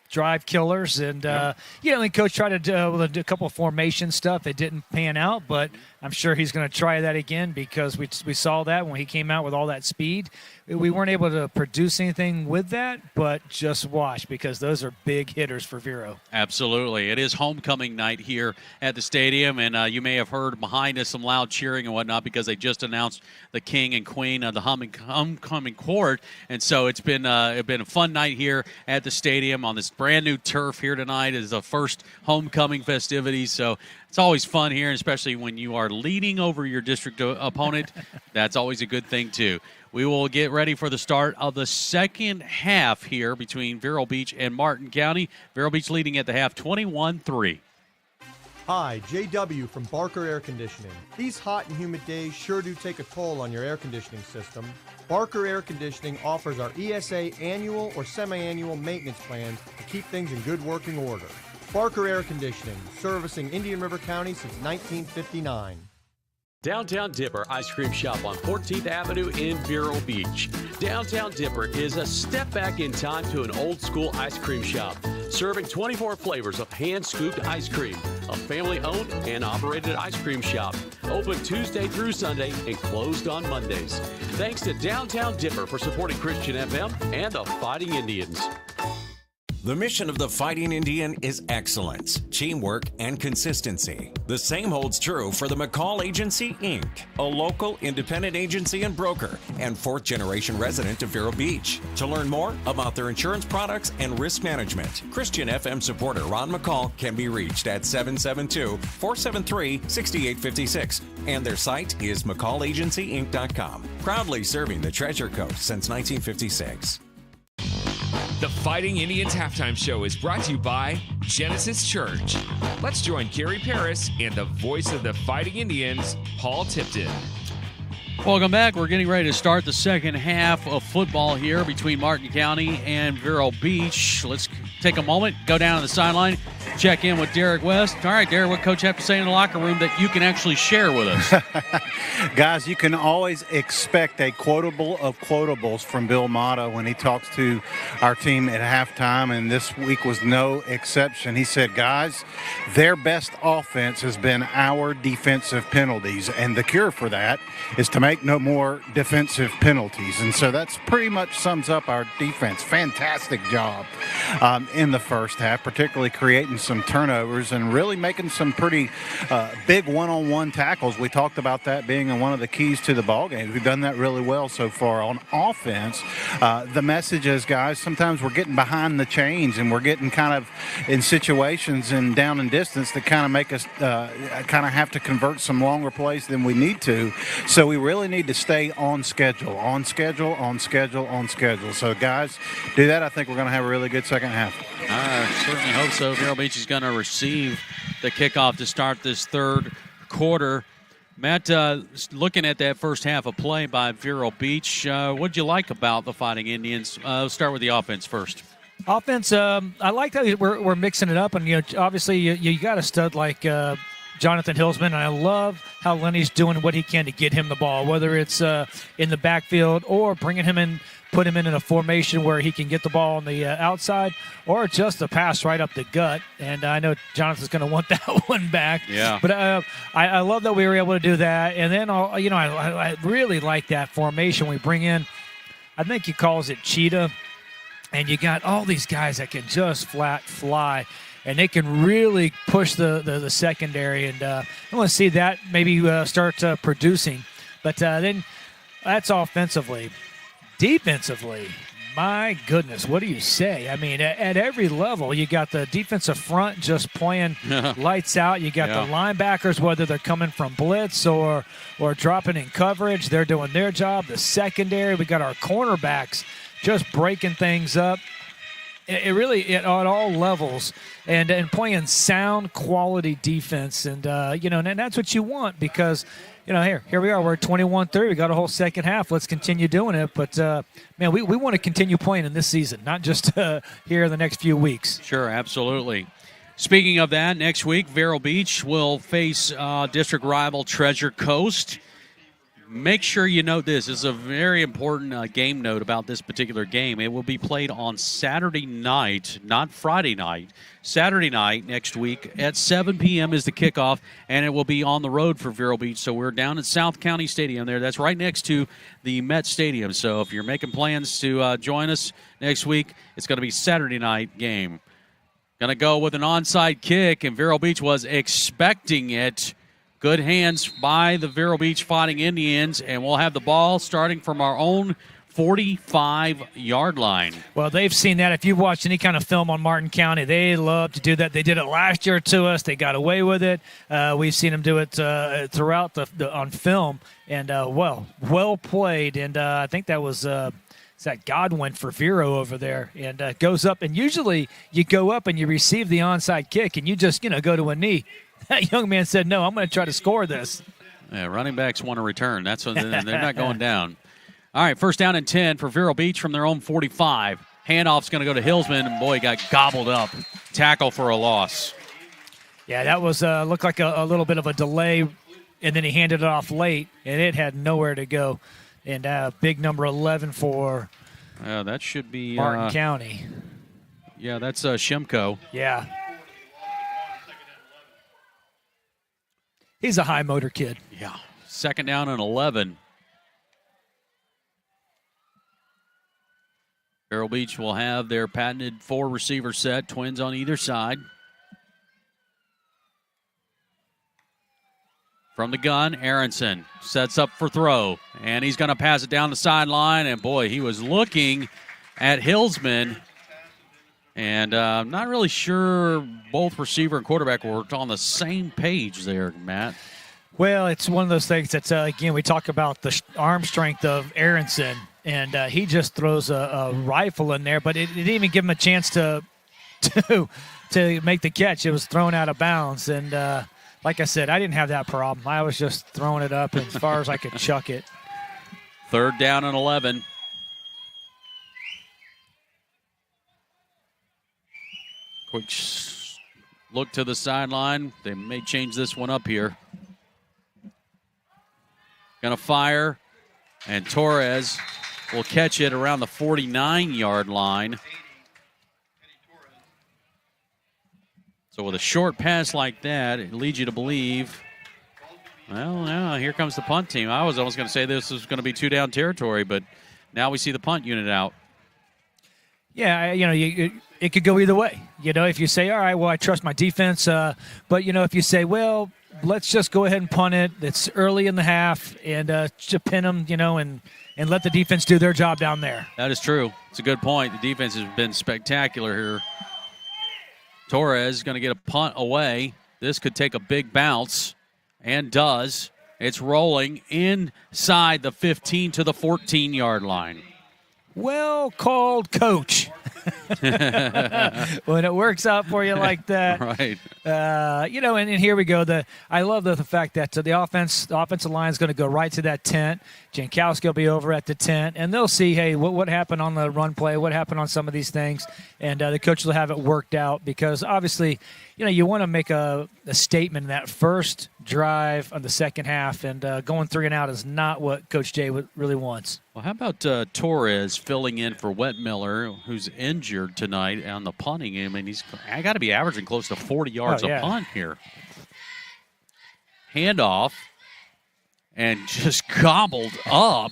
drive killers. And, and Coach tried to do a couple of formation stuff. They didn't pan out, but I'm sure he's going to try that again because we saw that when he came out with all that speed. We weren't able to produce anything with that, but just watch because those are big hitters for Vero. Absolutely. It is homecoming night here at the stadium, and you may have heard behind us some loud cheering and whatnot because they just announced the king and queen of the homecoming court. And so it's been a fun night here at the stadium on this brand new turf here tonight. It is the first homecoming festivities, so it's always fun here, especially when you are leading over your district opponent. That's always a good thing, too. We will get ready for the start of the second half here between Vero Beach and Martin County. Vero Beach leading at the half 21-3. Hi, JW from Barker Air Conditioning. These hot and humid days sure do take a toll on your air conditioning system. Barker Air Conditioning offers our ESA annual or semi-annual maintenance plans to keep things in good working order. Barker Air Conditioning, servicing Indian River County since 1959. Downtown Dipper Ice Cream Shop on 14th Avenue in Vero Beach. Downtown Dipper is a step back in time to an old school ice cream shop, serving 24 flavors of hand-scooped ice cream. A family-owned and operated ice cream shop. Open Tuesday through Sunday and closed on Mondays. Thanks to Downtown Dipper for supporting Christian FM and the Fighting Indians. The mission of the Fighting Indian is excellence, teamwork, and consistency. The same holds true for the McCall Agency, Inc., a local independent agency and broker and fourth-generation resident of Vero Beach. To learn more about their insurance products and risk management, Christian FM supporter Ron McCall can be reached at 772-473-6856, and their site is McCallAgencyInc.com. Proudly serving the Treasure Coast since 1956. The Fighting Indians halftime show is brought to you by Genesis Church. Let's join Gary Paris and the voice of the Fighting Indians, Paul Tipton. Welcome back. We're getting ready to start the second half of football here between Martin County and Vero Beach. Let's take a moment, go down to the sideline, check in with Derek West. All right, Derek, what Coach have to say in the locker room that you can actually share with us? Guys, you can always expect a quotable of quotables from Bill Mata when he talks to our team at halftime, and this week was no exception. He said, guys, their best offense has been our defensive penalties, and the cure for that is to make no more defensive penalties. And so that's pretty much sums up our defense. Fantastic job in the first half, particularly creating some turnovers and really making some pretty big one-on-one tackles. We talked about that being one of the keys to the ball game. We've done that really well so far. On offense, the message is, guys, sometimes we're getting behind the chains and we're getting kind of in situations and down in distance that kind of make us kind of have to convert some longer plays than we need to. So we really need to stay on schedule, on schedule, on schedule, on schedule. So, guys, do that. I think we're going to have a really good second half. I certainly hope so. Vero Beach is going to receive the kickoff to start this third quarter. Matt, looking at that first half of play by Vero Beach, what did you like about the Fighting Indians? Let's start with the offense first. Offense, I like that we're mixing it up, and obviously you got a stud like Jonathan Hillsman, and I love how Lenny's doing what he can to get him the ball, whether it's in the backfield or bringing him in, put him in a formation where he can get the ball on the outside, or just a pass right up the gut. And I know Jonathan's going to want that one back. Yeah. But I love that we were able to do that. And then I really like that formation we bring in. I think he calls it Cheetah, and you got all these guys that can just flat fly. And they can really push the secondary, and I want to see that maybe start producing. But then that's offensively. Defensively, my goodness, what do you say? I mean, at every level, you got the defensive front just playing lights out. You got the linebackers, whether they're coming from blitz or dropping in coverage, they're doing their job. The secondary, we got our cornerbacks just breaking things up. It really at all levels, and playing sound quality defense, and and that's what you want, because here we are, we're 21-3, we got a whole second half. Let's continue doing it, but man, we want to continue playing in this season, not just here in the next few weeks. Sure, absolutely. Speaking of that, next week Vero Beach will face district rival Treasure Coast. Make sure you note this. This is a very important game note about this particular game. It will be played on Saturday night, not Friday night. Saturday night next week at 7 p.m. is the kickoff, and it will be on the road for Vero Beach. So we're down at South County Stadium there. That's right next to the Met Stadium. So if you're making plans to join us next week, it's going to be Saturday night game. Going to go with an onside kick, and Vero Beach was expecting it. Good hands by the Vero Beach Fighting Indians, and we'll have the ball starting from our own 45-yard line. Well, they've seen that. If you've watched any kind of film on Martin County, they love to do that. They did it last year to us. They got away with it. We've seen them do it throughout on film, and well played. And I think that was that Godwin for Vero over there, and goes up. And usually you go up and you receive the onside kick, and you just go to a knee. That young man said, no, I'm going to try to score this. Yeah, running backs want to return. That's what they're not going down. All right, first down and 10 for Vero Beach from their own 45. Handoff's going to go to Hillsman, and boy, got gobbled up. Tackle for a loss. Yeah, that was looked like a little bit of a delay and then he handed it off late, and it had nowhere to go. And big number 11 for that should be Martin County. Yeah, that's Shimko. Yeah. He's a high motor kid. Yeah. 2nd down and 11. Vero Beach will have their patented 4-receiver set, twins on either side. From the gun, Aronson sets up for throw, and he's going to pass it down the sideline, and boy, he was looking at Hillsman, and I'm not really sure both receiver and quarterback were on the same page there, Matt. Well, it's one of those things that's, again, we talk about the arm strength of Aronson, and he just throws a rifle in there, but it didn't even give him a chance to make the catch. It was thrown out of bounds, and like I said, I didn't have that problem. I was just throwing it up as far as I could chuck it. 3rd down and 11. Quick look to the sideline. They may change this one up here. Going to fire, and Torres will catch it around the 49-yard line. So with a short pass like that, it leads you to believe, well, now here comes the punt team. I was almost going to say this was going to be 2-down territory, but now we see the punt unit out. Yeah, it could go either way. If you say, all right, well, I trust my defense. But, if you say, well, let's just go ahead and punt it. It's early in the half and to pin them, and let the defense do their job down there. That is true. It's a good point. The defense has been spectacular here. Torres is going to get a punt away. This could take a big bounce, and does. It's rolling inside the 15 to the 14-yard line. Well called, coach. When it works out for you like that. Right. And here we go. I love the fact that the offensive line is going to go right to that tent. Jankowski will be over at the tent, and they'll see, hey, what happened on the run play, what happened on some of these things, and the coach will have it worked out because obviously, you want to make a statement in that first drive of the second half, and going 3 and out is not what Coach Jay really wants. Well, how about Torres filling in for Wetmiller, who's injured tonight on the punting? I mean, I got to be averaging close to 40 yards a punt here. Handoff, and just gobbled up.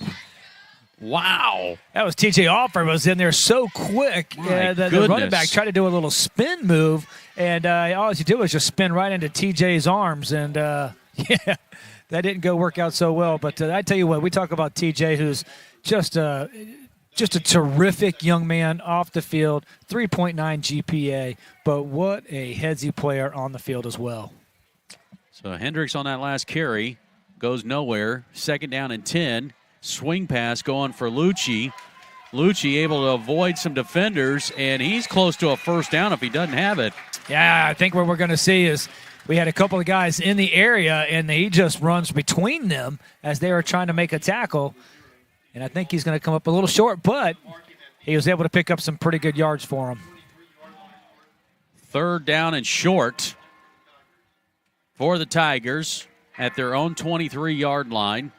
Wow. That was T.J. Offer was in there so quick. The running back tried to do a little spin move, and all he did was just spin right into T.J.'s arms, and that didn't go work out so well. But I tell you what, we talk about T.J., who's just a terrific young man off the field, 3.9 GPA, but what a headsy player on the field as well. So Hendricks on that last carry goes nowhere. 2nd down and 10. Swing pass going for Lucci. Lucci able to avoid some defenders, and he's close to a first down if he doesn't have it. Yeah, I think what we're going to see is we had a couple of guys in the area, and he just runs between them as they were trying to make a tackle. And I think he's going to come up a little short, but he was able to pick up some pretty good yards for him. 3rd down and short for the Tigers at their own 23-yard line.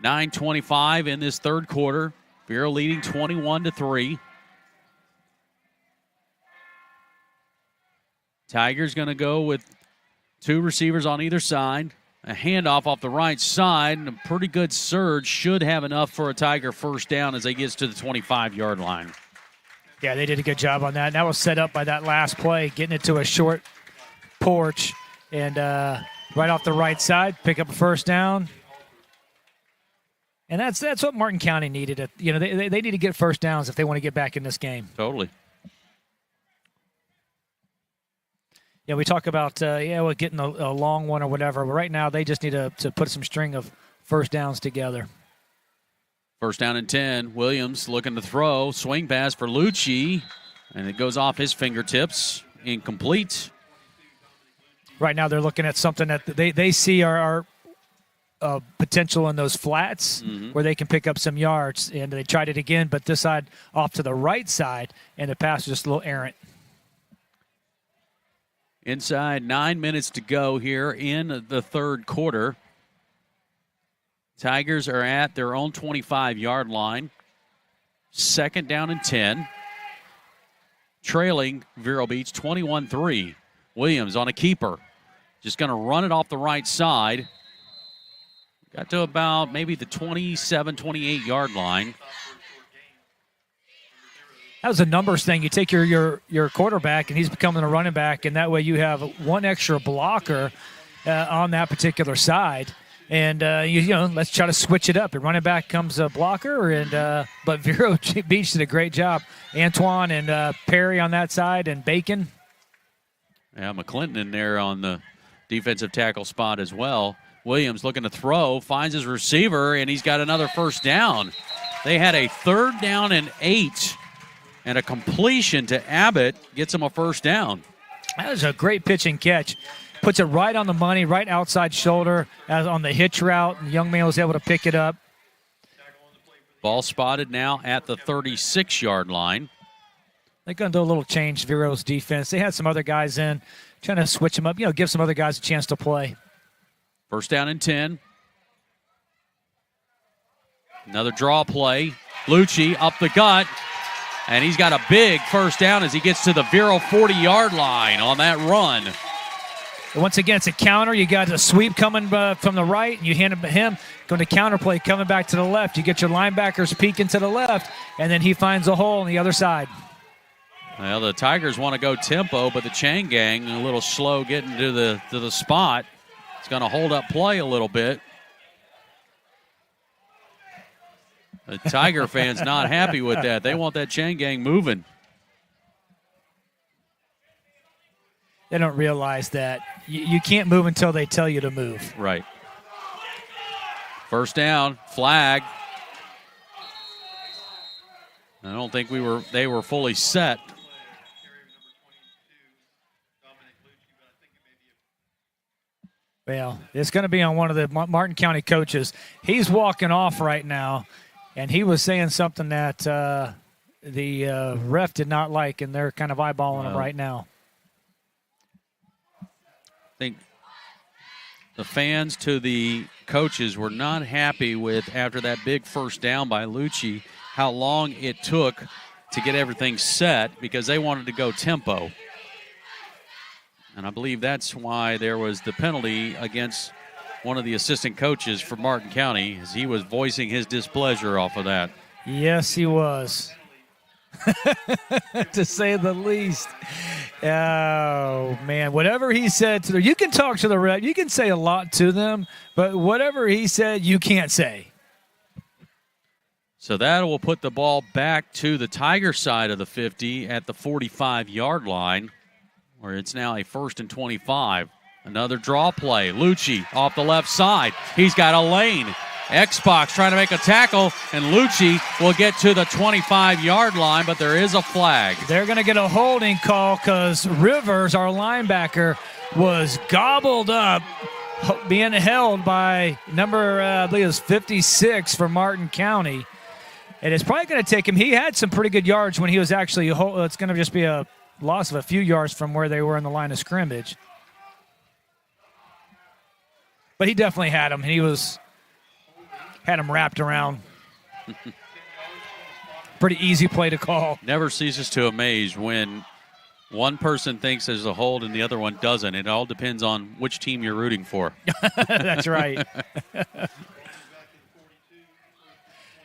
9:25 in this third quarter. Vero leading 21-3. Tigers going to go with 2 receivers on either side. A handoff off the right side, and a pretty good surge. Should have enough for a Tiger first down as they get to the 25-yard line. Yeah, they did a good job on that. And that was set up by that last play, getting it to a short porch. And right off the right side, pick up a first down. And that's what Martin County needed. They need to get first downs if they want to get back in this game. Totally. Yeah, we talk about getting a long one or whatever. But right now, they just need to put some string of first downs together. 1st down and 10. Williams looking to throw. Swing pass for Lucci, and it goes off his fingertips. Incomplete. Right now, they're looking at something that they see are potential in those flats where they can pick up some yards. And they tried it again, but this side off to the right side, and the pass was just a little errant. Inside 9 minutes to go here in the third quarter. Tigers are at their own 25-yard line. 2nd down and 10. Trailing Vero Beach 21-3. Williams on a keeper. Just going to run it off the right side. Got to about maybe the 27, 28-yard line. That was a numbers thing. You take your quarterback, and he's becoming a running back, and that way you have one extra blocker on that particular side. And, let's try to switch it up. The running back comes a blocker, but Vero Beach did a great job. Antoine and Perry on that side, and Bacon. Yeah, McClinton in there on the defensive tackle spot as well. Williams looking to throw, finds his receiver, and he's got another first down. They had a 3rd down and 8. And a completion to Abbott gets him a first down. That was a great pitch and catch. Puts it right on the money, right outside shoulder on the hitch route. And the young man was able to pick it up. Ball spotted now at the 36-yard line. They're going to do a little change, Vero's defense. They had some other guys in, trying to switch them up, give some other guys a chance to play. 1st down and 10. Another draw play. Lucci up the gut. And he's got a big first down as he gets to the Vero 40-yard line on that run. Once again, it's a counter. You got a sweep coming from the right, and you hand it to him. Going to counter play, coming back to the left. You get your linebackers peeking to the left, and then he finds a hole on the other side. Well, the Tigers want to go tempo, but the Chain Gang a little slow getting to the spot. It's going to hold up play a little bit. The Tiger fans not happy with that. They want that Chain Gang moving. They don't realize that. You can't move until they tell you to move. Right. 1st down, flag. I don't think they were fully set. Well, it's going to be on one of the Martin County coaches. He's walking off right now. And he was saying something that the ref did not like, and they're kind of eyeballing him right now. I think the fans to the coaches were not happy with, after that big first down by Lucci, how long it took to get everything set because they wanted to go tempo. And I believe that's why there was the penalty against one of the assistant coaches for Martin County, as he was voicing his displeasure off of that. Yes, he was. To say the least. Oh, man. Whatever he said to them, you can talk to the ref. You can say a lot to them, but whatever he said, you can't say. So that will put the ball back to the Tiger side of the 50 at the 45-yard line, where it's now a 1st and 25. Another draw play. Lucci off the left side. He's got a lane. Xbox trying to make a tackle, and Lucci will get to the 25-yard line, but there is a flag. They're going to get a holding call because Rivers, our linebacker, was gobbled up, being held by number, I believe it was 56 for Martin County. And it's probably going to take him. He had some pretty good yards when he was actually, it's going to just be a loss of a few yards from where they were in the line of scrimmage. But he definitely had him, and he had him wrapped around. Pretty easy play to call. Never ceases to amaze when one person thinks there's a hold and the other one doesn't. It all depends on which team you're rooting for. That's right.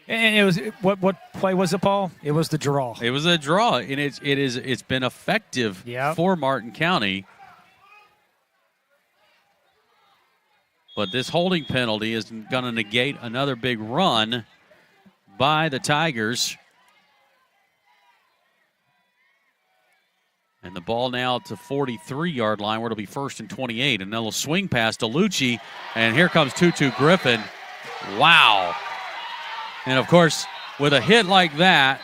And it was what play was it, Paul? It was the draw. It was a draw, and it's been effective for Martin County. But this holding penalty is going to negate another big run by the Tigers. And the ball now to 43-yard line, where it'll be 1st and 28. And then they'll swing pass to Lucci, and here comes Tutu Griffin. Wow. And, of course, with a hit like that,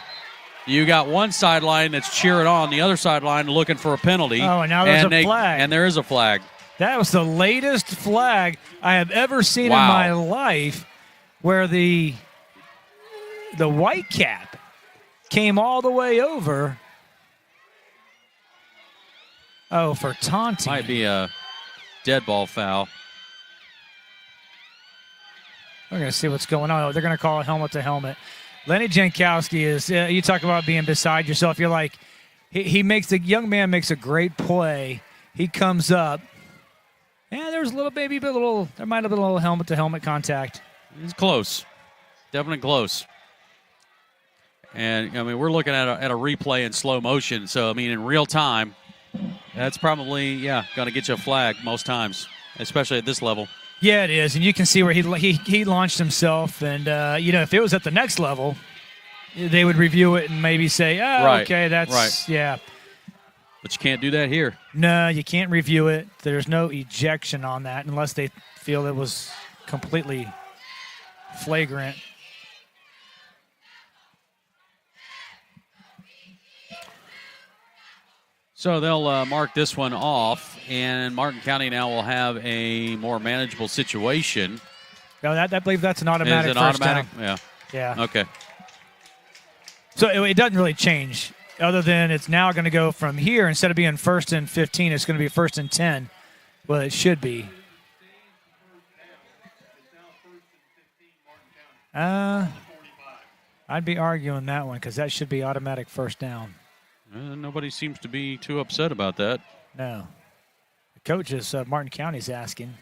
you got one sideline that's cheering on, the other sideline looking for a penalty. Oh, and now there's a flag. And there is a flag. That was the latest flag I have ever seen in my life, where the white cap came all the way over. Oh, for taunting. Might be a dead ball foul. We're going to see what's going on. Oh, they're going to call it helmet to helmet. Lenny Jankowski is, you talk about being beside yourself. You're like, the young man makes a great play. He comes up. Yeah, there was there might have been a little helmet to helmet contact. It's close. Definitely close. And, I mean, we're looking at a replay in slow motion. So, I mean, in real time, that's probably, going to get you a flag most times, especially at this level. Yeah, it is, and you can see where he launched himself, and if it was at the next level, they would review it and maybe say, right. Okay, that's right. Yeah. But you can't do that here. No, you can't review it. There's no ejection on that unless they feel it was completely flagrant. So they'll mark this one off, and Martin County now will have a more manageable situation. No, I believe that's an automatic first down. Yeah. Okay. So it doesn't really change, other than it's now going to go from here. Instead of being 1st and 15, it's going to be 1st and 10. Well, it should be. I'd be arguing that one because that should be automatic first down. Nobody seems to be too upset about that. No. The coach is Martin County's asking.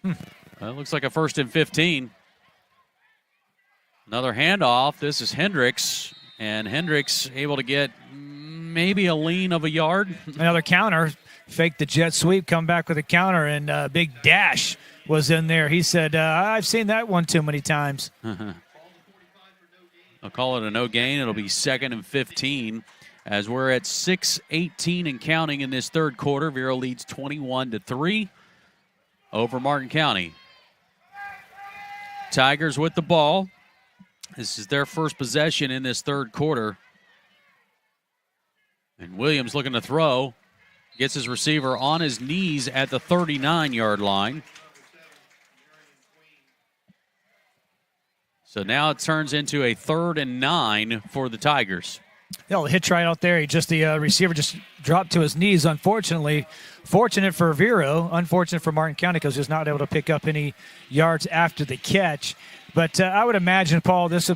It looks like a 1st and 15. Another handoff. This is Hendricks, and Hendricks able to get maybe a lean of a yard. Another counter. Fake the jet sweep, come back with a counter, and Big Dash was in there. He said, I've seen that one too many times. I'll call it a no gain. It'll be 2nd and 15. As we're at 6:18 and counting in this third quarter, Vero leads 21-3 over Martin County. Tigers with the ball. This is their first possession in this third quarter. And Williams looking to throw. Gets his receiver on his knees at the 39-yard line. So now it turns into a 3rd and 9 for the Tigers. The hitch right out there. The receiver just dropped to his knees. Unfortunately, fortunate for Vero, unfortunate for Martin County because he was not able to pick up any yards after the catch. But I would imagine, Paul, this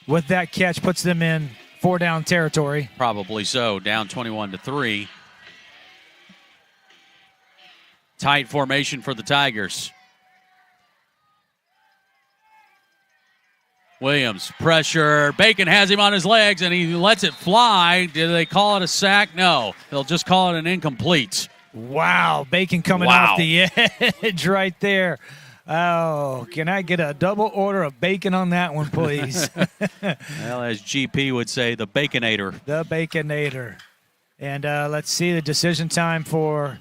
with that catch puts them in 4-down territory. Probably so. Down 21-3. Tight formation for the Tigers. Williams, pressure. Bacon has him on his legs, and he lets it fly. Did they call it a sack? No. They'll just call it an incomplete. Wow. Bacon coming off the edge right there. Oh, can I get a double order of bacon on that one, please? Well, as GP would say, the Baconator. The Baconator. And let's see the decision time for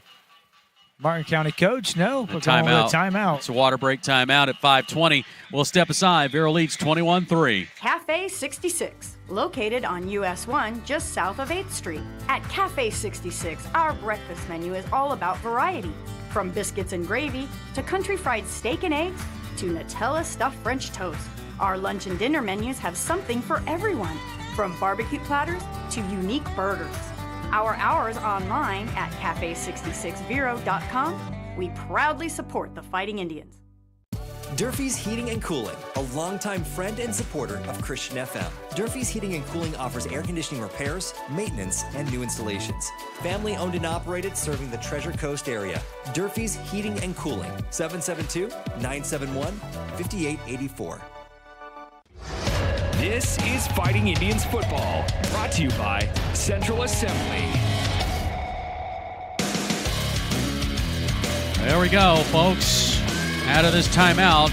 Martin County coach. No, we're going with a timeout. It's a water break timeout at 5:20. We'll step aside. Vero leads 21-3. Cafe 66, located on US 1 just south of 8th Street. At Cafe 66, our breakfast menu is all about variety. From biscuits and gravy to country fried steak and eggs to Nutella stuffed French toast. Our lunch and dinner menus have something for everyone, from barbecue platters to unique burgers. Our hours online at cafe66vero.com. We proudly support the Fighting Indians. Durfee's Heating and Cooling, a longtime friend and supporter of Christian FM. Durfee's Heating and Cooling offers air conditioning repairs, maintenance, and new installations. Family owned and operated, serving the Treasure Coast area. Durfee's Heating and Cooling, 772-971-5884. This is Fighting Indians football, brought to you by Central Assembly. There we go, folks. Out of this timeout,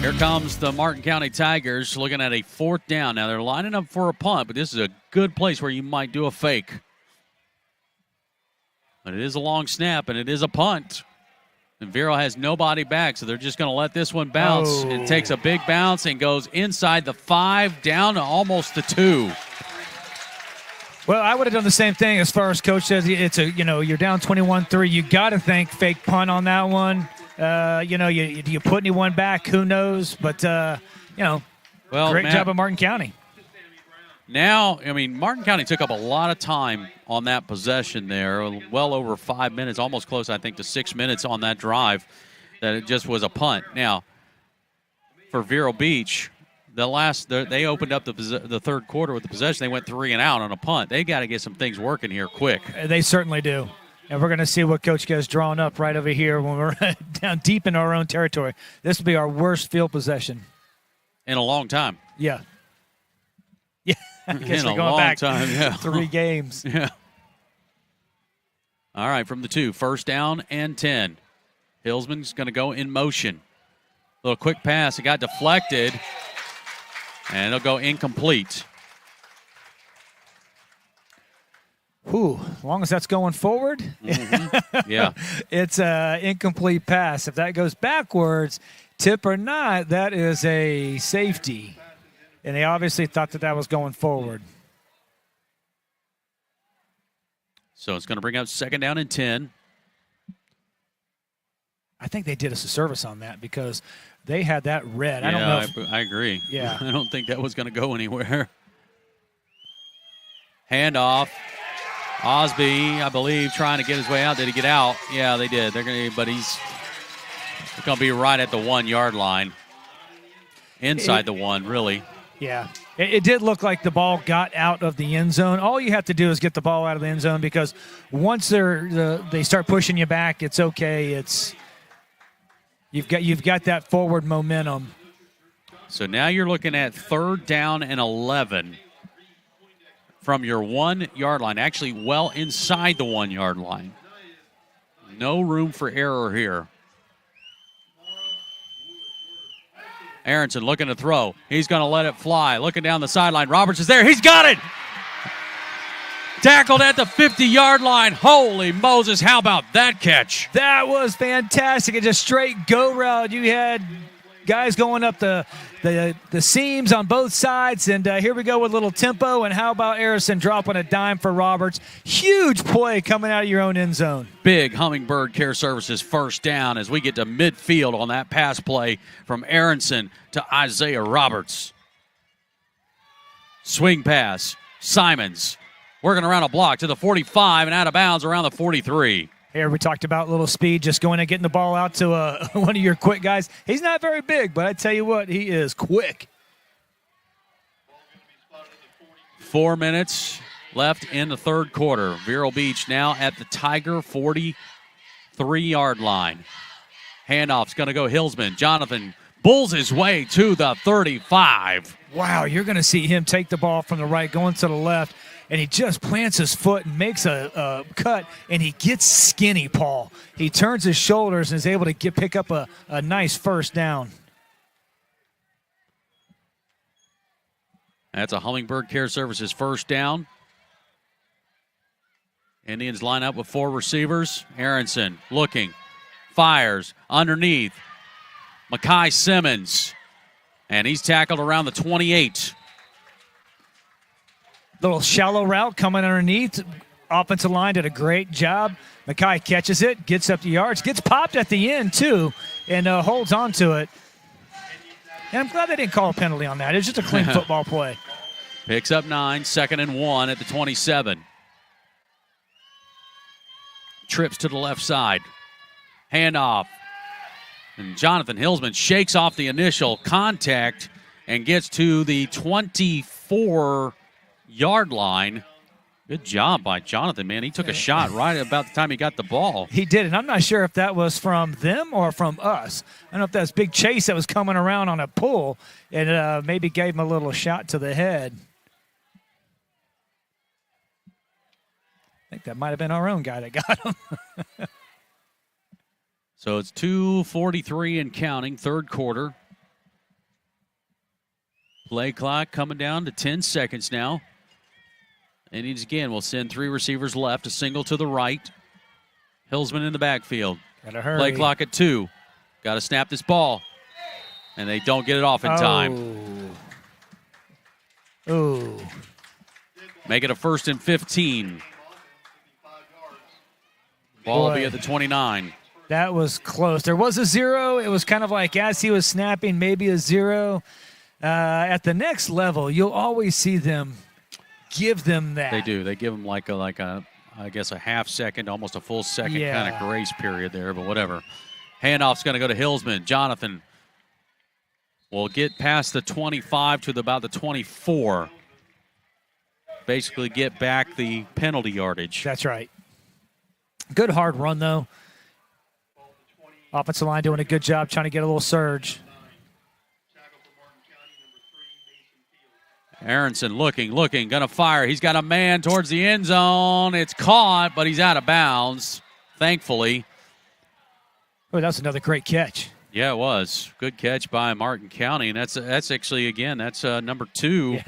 here comes the Martin County Tigers looking at a 4th down. Now, they're lining up for a punt, but this is a good place where you might do a fake. But it is a long snap, and it is a punt. And Vero has nobody back, so they're just going to let this one bounce. Oh. It takes a big bounce and goes inside the 5, down to almost the 2. Well, I would have done the same thing as far as coach says. It's you're down 21-3. You got to think fake punt on that one. You put anyone back? Who knows? But great job of Martin County. Now, I mean, Martin County took up a lot of time on that possession there, well over 5 minutes, almost close, I think, to 6 minutes on that drive, that it just was a punt. Now, for Vero Beach, they opened up the third quarter with the possession. They went 3 and out on a punt. They got to get some things working here quick. They certainly do. And we're going to see what Coach gets drawn up right over here when we're down deep in our own territory. This will be our worst field possession in a long time. Yeah. Yeah. I guess in we're a going long back time, yeah. 3 games. Yeah. All right, from the 2, first down and 10. Hillsman's going to go in motion. Little quick pass. It got deflected, and it'll go incomplete. Whew, as long as that's going forward, Yeah. It's an incomplete pass. If that goes backwards, tip or not, that is a safety. And they obviously thought that was going forward. So it's going to bring up second down and 10. I think they did us a service on that because they had that red. Yeah, I don't know. I agree. Yeah. I don't think that was going to go anywhere. Handoff. Osby, I believe, trying to get his way out. Did he get out? Yeah, they did. They're going to be right at the 1 yard line. Inside the 1, really. Yeah. It did look like the ball got out of the end zone. All you have to do is get the ball out of the end zone because once they start pushing you back, it's okay. You've got that forward momentum. So now you're looking at third down and 11 from your 1 yard line, actually well inside the 1 yard line. No room for error here. Aronson looking to throw. He's going to let it fly. Looking down the sideline. Roberts is there. He's got it. Tackled at the 50-yard line. Holy Moses, how about that catch? That was fantastic. It's a straight go route. You had guys going up the seams on both sides, and here we go with a little tempo. And how about Aronson dropping a dime for Roberts? Huge play coming out of your own end zone. Big Hummingbird Care Services first down as we get to midfield on that pass play from Aronson to Isaiah Roberts. Swing pass. Simons working around a block to the 45 and out of bounds around the 43. Here we talked about a little speed, just going and getting the ball out to one of your quick guys. He's not very big, but I tell you what, he is quick. 4 minutes left in the third quarter. Vero Beach now at the Tiger 43-yard line. Handoff's going to go Hillsman. Jonathan bulls his way to the 35. Wow, you're going to see him take the ball from the right, going to the left, and he just plants his foot and makes a cut, and he gets skinny, Paul. He turns his shoulders and is able to pick up a nice first down. That's a Hummingbird Care Services first down. Indians line up with 4 receivers. Aronson looking, fires underneath. Makai Simmons, and he's tackled around the 28. Little shallow route coming underneath. Offensive line did a great job. Makai catches it, gets up the yards, gets popped at the end too, and holds on to it. And I'm glad they didn't call a penalty on that. It was just a clean football play. Picks up 9, 2nd and 1 at the 27. Trips to the left side. Handoff. And Jonathan Hillsman shakes off the initial contact and gets to the 24-yard line. Good job by Jonathan, man. He took a shot right about the time he got the ball. He did, and I'm not sure if that was from them or from us. I don't know if that's Big Chase that was coming around on a pull and maybe gave him a little shot to the head. I think that might have been our own guy that got him. So it's 2:43 and counting, third quarter. Play clock coming down to 10 seconds now. Indians again will send 3 receivers left, a single to the right. Hillsman in the backfield. Gotta hurry. Play clock at 2. Got to snap this ball. And they don't get it off in time. Ooh. Make it a 1st and 15. Ball will be at the 29. That was close. There was a 0. It was kind of like as he was snapping, maybe a 0. At the next level, you'll always see them give them that. They do. They give them like a I guess a half second, almost a full second kind of grace period there, but whatever. Handoff's going to go to Hillsman. Jonathan will get past the 25 to about the 24. Basically get back the penalty yardage. That's right. Good hard run, though. Offensive line doing a good job trying to get a little surge. Aronson looking, going to fire. He's got a man towards the end zone. It's caught, but he's out of bounds, thankfully. Oh, that's another great catch. Yeah, it was. Good catch by Martin County, and that's actually, again, that's number 2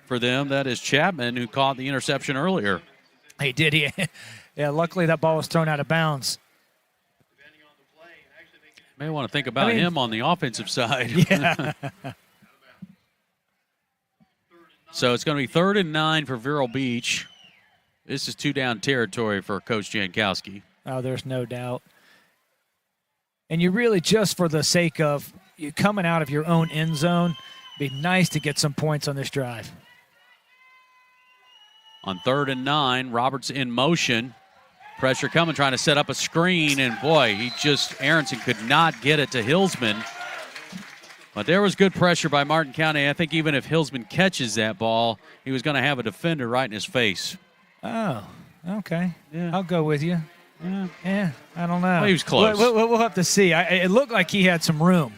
for them. That is Chapman, who caught the interception earlier. He did. Yeah, luckily that ball was thrown out of bounds. May want to think about him on the offensive side. Yeah. So it's going to be 3rd and 9 for Vero Beach. This is 2-down territory for Coach Jankowski. Oh, there's no doubt. And you really, just for the sake of you coming out of your own end zone, be nice to get some points on this drive. On 3rd and 9, Roberts in motion. Pressure coming, trying to set up a screen, and boy, Aronson could not get it to Hillsman. But there was good pressure by Martin County. I think even if Hillsman catches that ball, he was going to have a defender right in his face. Oh, okay. Yeah. I'll go with you. Yeah, I don't know. Well, he was close. We'll have to see. It looked like he had some room.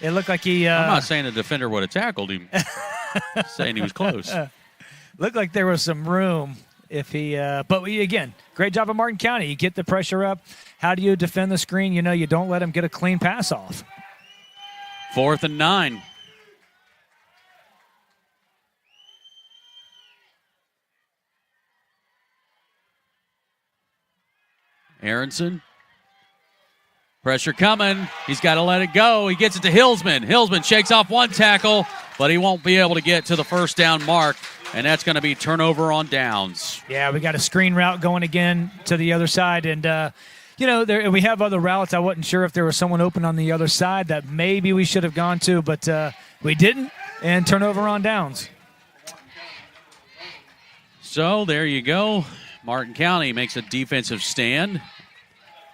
It looked like he... I'm not saying the defender would have tackled him. Saying he was close. Looked like there was some room if he... but again, great job of Martin County. You get the pressure up. How do you defend the screen? You don't let him get a clean pass off. 4th and 9. Aronson. Pressure coming. He's got to let it go. He gets it to Hillsman. Hillsman shakes off one tackle, but he won't be able to get to the first down mark, and that's going to be turnover on downs. Yeah, we got a screen route going again to the other side, and we have other routes. I wasn't sure if there was someone open on the other side that maybe we should have gone to, but we didn't, and turnover on downs. So there you go. Martin County makes a defensive stand.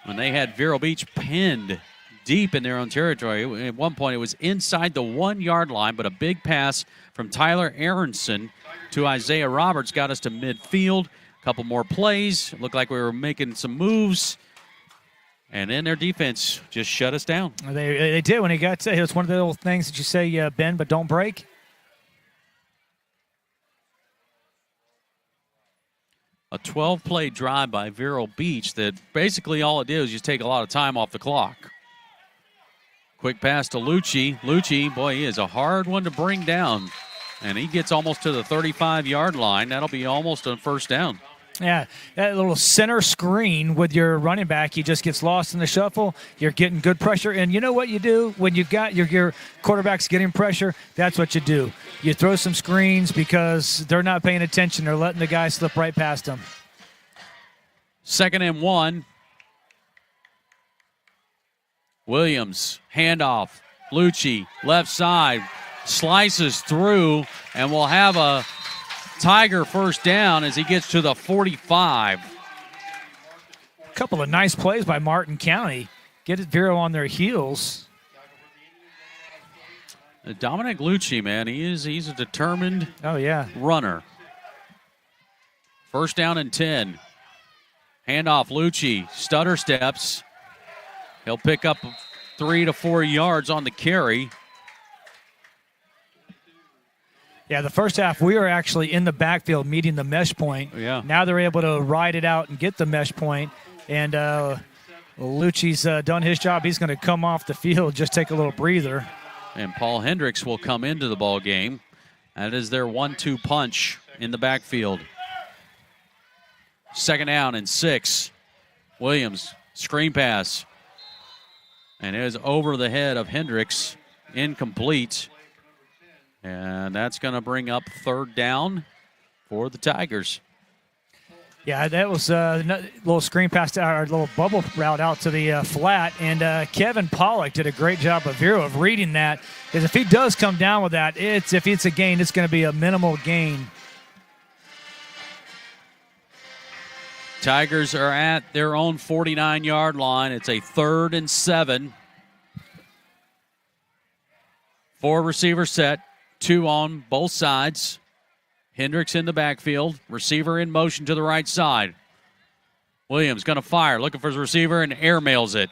When they had Vero Beach pinned deep in their own territory, at one point it was inside the 1-yard line, but a big pass from Tyler Aronson to Isaiah Roberts got us to midfield. A couple more plays. It looked like we were making some moves. And then their defense just shut us down. They did when he got to it. Was one of the little things that you say, bend but don't break. A 12-play drive by Vero Beach that basically all it did was just take a lot of time off the clock. Quick pass to Lucci. Lucci, boy, he is a hard one to bring down. And he gets almost to the 35-yard line. That'll be almost a first down. Yeah, that little center screen with your running back, he just gets lost in the shuffle. You're getting good pressure. And you know what you do when you've got your quarterback's getting pressure? That's what you do. You throw some screens because they're not paying attention. They're letting the guy slip right past them. 2nd and 1. Williams, handoff. Lucci, left side, slices through, and we'll have a Tiger first down as he gets to the 45. A couple of nice plays by Martin County. Get Vero on their heels. Dominic Lucci, man, he's a determined runner. First down and 10. Handoff, Lucci, stutter steps. He'll pick up 3 to 4 yards on the carry. Yeah, the first half we were actually in the backfield meeting the mesh point. Yeah. Now they're able to ride it out and get the mesh point. And Lucci's done his job. He's going to come off the field, just take a little breather. And Paul Hendricks will come into the ball game. That is their 1-2 punch in the backfield. 2nd down and 6. Williams, screen pass. And it is over the head of Hendricks, incomplete. And that's going to bring up 3rd down for the Tigers. Yeah, that was a little screen pass, our little bubble route out to the flat. And Kevin Pollock did a great job of Vero of reading that. Because if he does come down with that, if it's a gain, it's going to be a minimal gain. Tigers are at their own 49-yard line. It's a 3rd and 7. 4 receiver set, 2 on both sides. Hendricks in the backfield. Receiver in motion to the right side. Williams going to fire, looking for his receiver, and airmails it.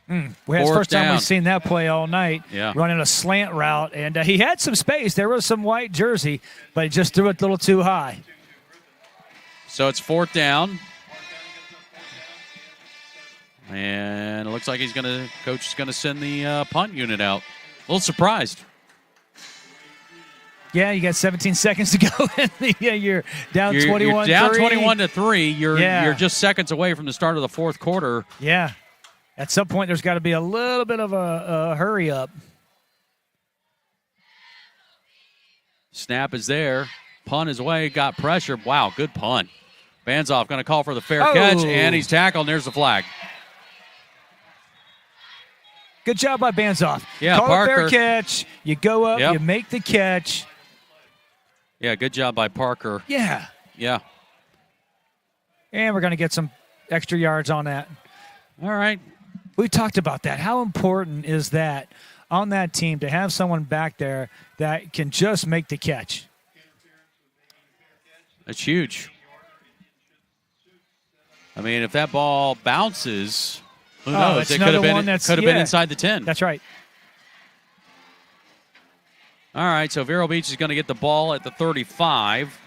It's the first time we've seen that play all night. Yeah. Running a slant route, and he had some space. There was some white jersey, but he just threw it a little too high. So it's 4th down. And it looks like coach is going to send the punt unit out. A little surprised. Yeah, you got 17 seconds to go. You're down 21-3. You're down 21-3. You're just seconds away from the start of the 4th quarter. Yeah. At some point, there's got to be a little bit of a hurry up. Snap is there. Punt is away. Got pressure. Wow, good punt. Banzoff going to call for the fair catch, and he's tackled. And there's the flag. Good job by Banzoff. Yeah, call Parker. a fair catch. You go up. You make the catch. Yeah, good job by Parker. Yeah. Yeah. And we're going to get some extra yards on that. All right. We talked about that. How important is that on that team to have someone back there that can just make the catch? That's huge. I mean, if that ball bounces, who knows? It could have been inside the 10. That's right. All right, so Vero Beach is going to get the ball at the 35.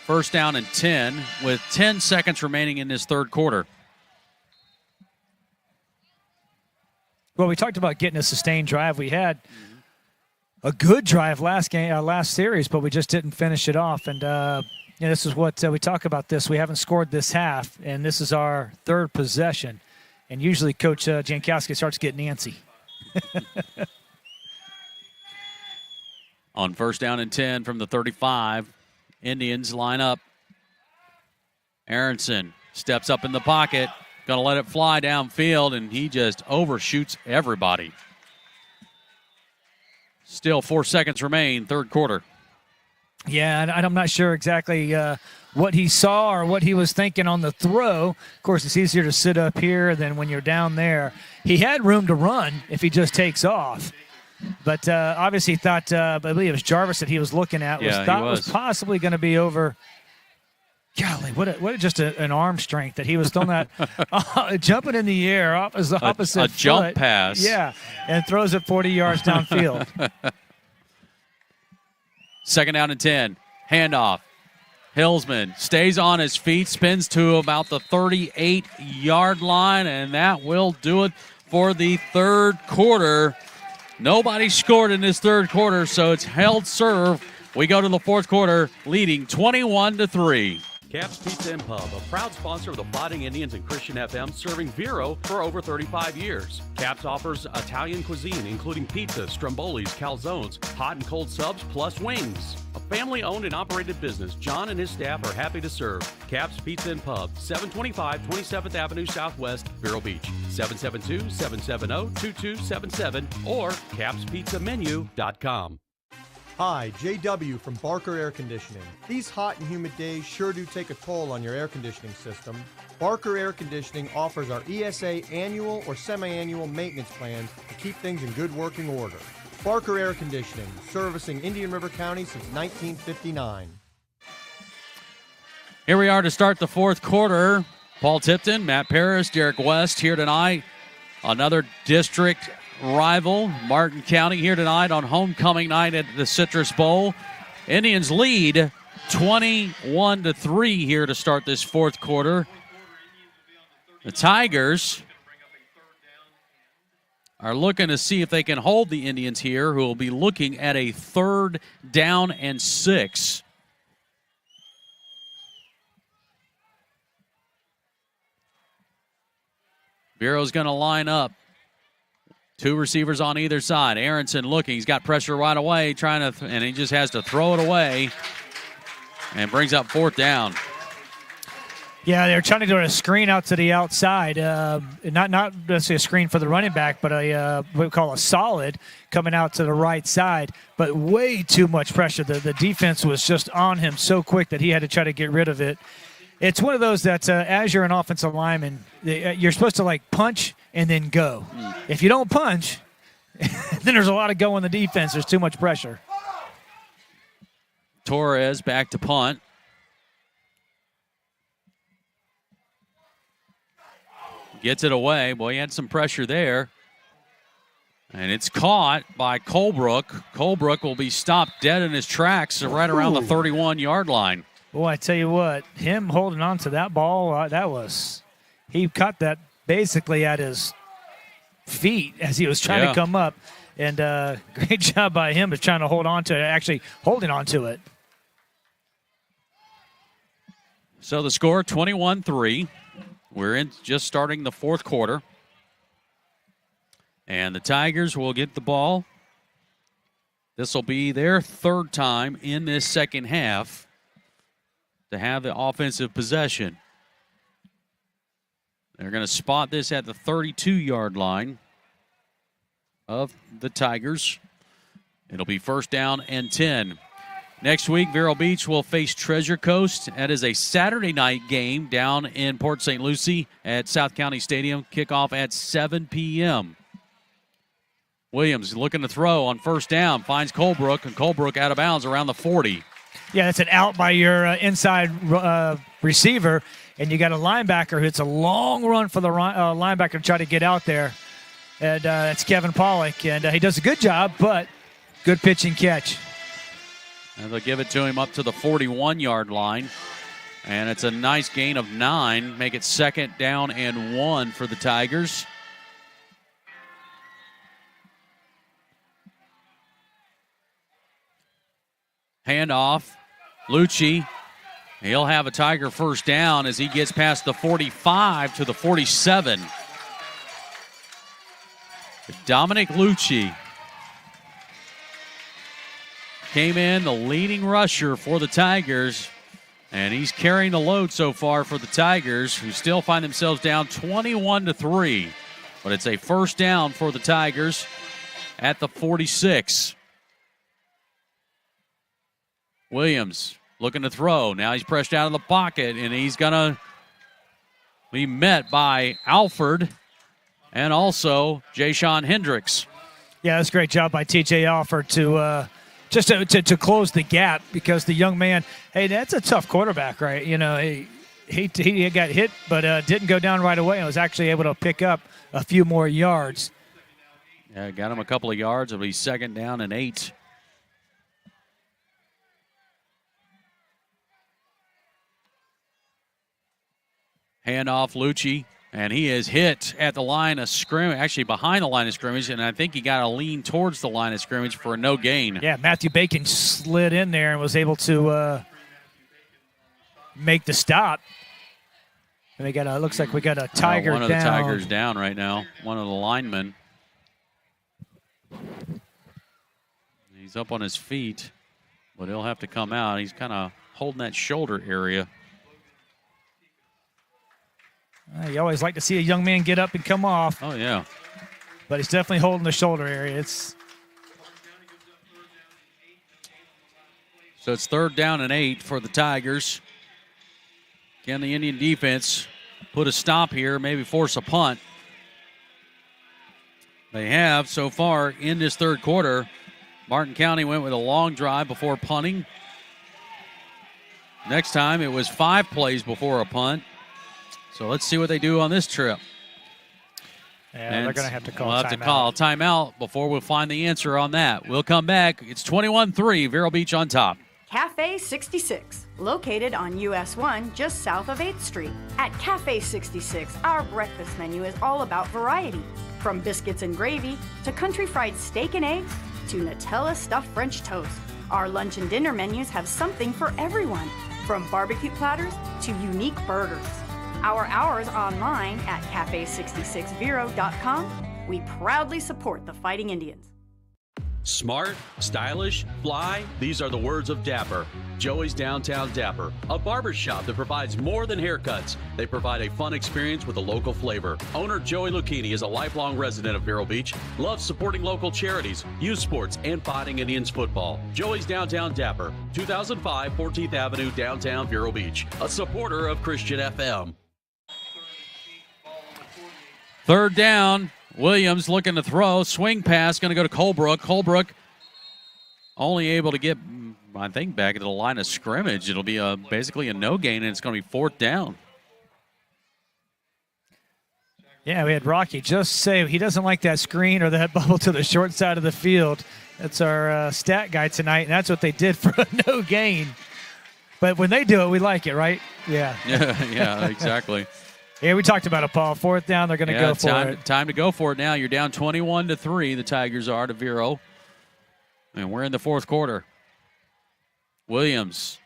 1st down and 10 with 10 seconds remaining in this 3rd quarter. Well, we talked about getting a sustained drive. We had a good drive last series, but we just didn't finish it off. And this is what we talk about this. We haven't scored this half, and this is our 3rd possession. And usually Coach Jankowski starts getting antsy. On 1st down and 10 from the 35, Indians line up. Aronson steps up in the pocket, going to let it fly downfield, and he just overshoots everybody. Still 4 seconds remain, 3rd quarter. Yeah, and I'm not sure exactly what he saw or what he was thinking on the throw. Of course, it's easier to sit up here than when you're down there. He had room to run if he just takes off. But obviously he thought, I believe it was Jarvis that he was looking at, was possibly going to be over. Golly, what just an arm strength that he was throwing that, jumping in the air off his opposite foot. A jump pass. Yeah, and throws it 40 yards downfield. 2nd down and 10. Handoff. Hillsman stays on his feet, spins to about the 38-yard line, and that will do it for the 3rd quarter. Nobody scored in this 3rd quarter, so it's held serve. We go to the 4th quarter, leading 21-3. Cap's Pizza and Pub, a proud sponsor of the Fighting Indians and Christian FM, serving Vero for over 35 years. Cap's offers Italian cuisine, including pizza, strombolis, calzones, hot and cold subs, plus wings. A family-owned and operated business, John and his staff are happy to serve. Cap's Pizza and Pub, 725 27th Avenue Southwest, Vero Beach, 772-770-2277 or capspizzamenu.com. Hi, JW from Barker Air Conditioning. These hot and humid days sure do take a toll on your air conditioning system. Barker Air Conditioning offers our ESA annual or semi-annual maintenance plans to keep things in good working order. Barker Air Conditioning, servicing Indian River County since 1959. Here we are to start the 4th quarter. Paul Tipton, Matt Paris, Derek West here tonight. Another district rival, Martin County, here tonight on homecoming night at the Citrus Bowl. Indians lead 21-3 here to start this 4th quarter. The Tigers are looking to see if they can hold the Indians here, who will be looking at a 3rd down and 6. Vero's going to line up. 2 receivers on either side. Aronson looking. He's got pressure right away, and he just has to throw it away and brings up 4th down. Yeah, they were trying to do a screen out to the outside. Not necessarily a screen for the running back, but what we call a solid coming out to the right side. But way too much pressure. The defense was just on him so quick that he had to try to get rid of it. It's one of those that as you're an offensive lineman, you're supposed to like punch and then go. If you don't punch, then there's a lot of go on the defense. There's too much pressure. Torres back to punt. Gets it away. Boy, he had some pressure there. And it's caught by Colebrook. Colebrook will be stopped dead in his tracks right around the 31-yard line. Boy, I tell you what, him holding on to that ball, he caught that basically at his feet as he was trying to come up. And great job by him of trying to hold on to it, actually holding on to it. So the score, 21-3. We're just starting the fourth quarter. And the Tigers will get the ball. This will be their third time in this second half to have the offensive possession. They're going to spot this at the 32-yard line of the Tigers. It'll be first down and 10. Next week, Vero Beach will face Treasure Coast. That is a Saturday night game down in Port St. Lucie at South County Stadium. Kickoff at 7 p.m. Williams looking to throw on first down. Finds Colebrook, and Colebrook out of bounds around the 40. Yeah, that's an out by your inside receiver, and you got a linebacker. It's a long run for the linebacker to try to get out there. And that's Kevin Pollock, and he does a good job, but good pitch and catch. And they'll give it to him up to the 41-yard line. And it's a nice gain of 9. Make it second down and 1 for the Tigers. Handoff. Lucci. He'll have a Tiger first down as he gets past the 45 to the 47. Dominic Lucci came in the leading rusher for the Tigers, and he's carrying the load so far for the Tigers, who still find themselves down 21-3. But it's a first down for the Tigers at the 46. Williams looking to throw. Now he's pressed out of the pocket, and he's going to be met by Alford and also Ja'Shawn Hendricks. Yeah, that's a great job by T.J. Alford to just to close the gap, because the young man, hey, that's a tough quarterback, right? You know, he got hit, but didn't go down right away and was actually able to pick up a few more yards. Yeah, got him a couple of yards. It'll be second down and 8. Handoff, Lucci, and he is hit at the line of scrimmage, actually behind the line of scrimmage, and I think he got to lean towards the line of scrimmage for a no gain. Yeah, Matthew Bacon slid in there and was able to make the stop. And we got looks like we got a Tiger down. One of the Tigers down right now, one of the linemen. He's up on his feet, but he'll have to come out. He's kind of holding that shoulder area. You always like to see a young man get up and come off. Oh, yeah. But he's definitely holding the shoulder area. So it's third down and 8 for the Tigers. Can the Indian defense put a stop here, maybe force a punt? They have so far in this third quarter. Martin County went with a long drive before punting. Next time it was 5 plays before a punt. So let's see what they do on this trip. Yeah, and they're going to have to call We'll have timeout. to call timeout before we'll find the answer on that. We'll come back. It's 21-3, Vero Beach on top. Cafe 66, located on US 1 just south of 8th Street. At Cafe 66, our breakfast menu is all about variety. From biscuits and gravy to country fried steak and eggs to Nutella stuffed French toast. Our lunch and dinner menus have something for everyone, from barbecue platters to unique burgers. Our hours online at cafe66vero.com. We proudly support the Fighting Indians. Smart, stylish, fly, these are the words of Dapper. Joey's Downtown Dapper, a barbershop that provides more than haircuts. They provide a fun experience with a local flavor. Owner Joey Lucchini is a lifelong resident of Vero Beach, loves supporting local charities, youth sports, and Fighting Indians football. Joey's Downtown Dapper, 2005 14th Avenue, downtown Vero Beach, a supporter of Christian FM. Third down. Williams looking to throw. Swing pass going to go to Colebrook. Colebrook only able to get, I think, back into the line of scrimmage. It'll be basically a no gain, and it's going to be fourth down. Yeah, we had Rocky just say he doesn't like that screen or that bubble to the short side of the field. That's our stat guy tonight, and that's what they did for a no gain. But when they do it, we like it, right? Yeah. Yeah, exactly. Yeah, we talked about it, Paul. Fourth down, they're going to go for it. Time to go for it now. You're down 21-3, the Tigers are, to Vero. And we're in the fourth quarter. Williams,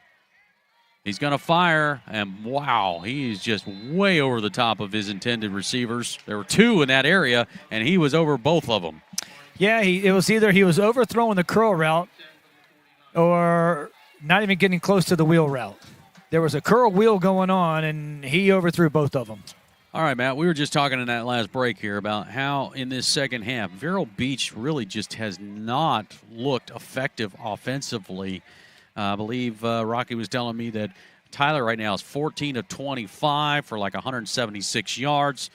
he's going to fire, and wow, he's just way over the top of his intended receivers. There were two in that area, and he was over both of them. Yeah, it was either he was overthrowing the curl route or not even getting close to the wheel route. There was a curl wheel going on, and he overthrew both of them. All right, Matt, we were just talking in that last break here about how in this second half, Vero Beach really just has not looked effective offensively. I believe Rocky was telling me that Tyler right now is 14 of 25 for like 176 yards.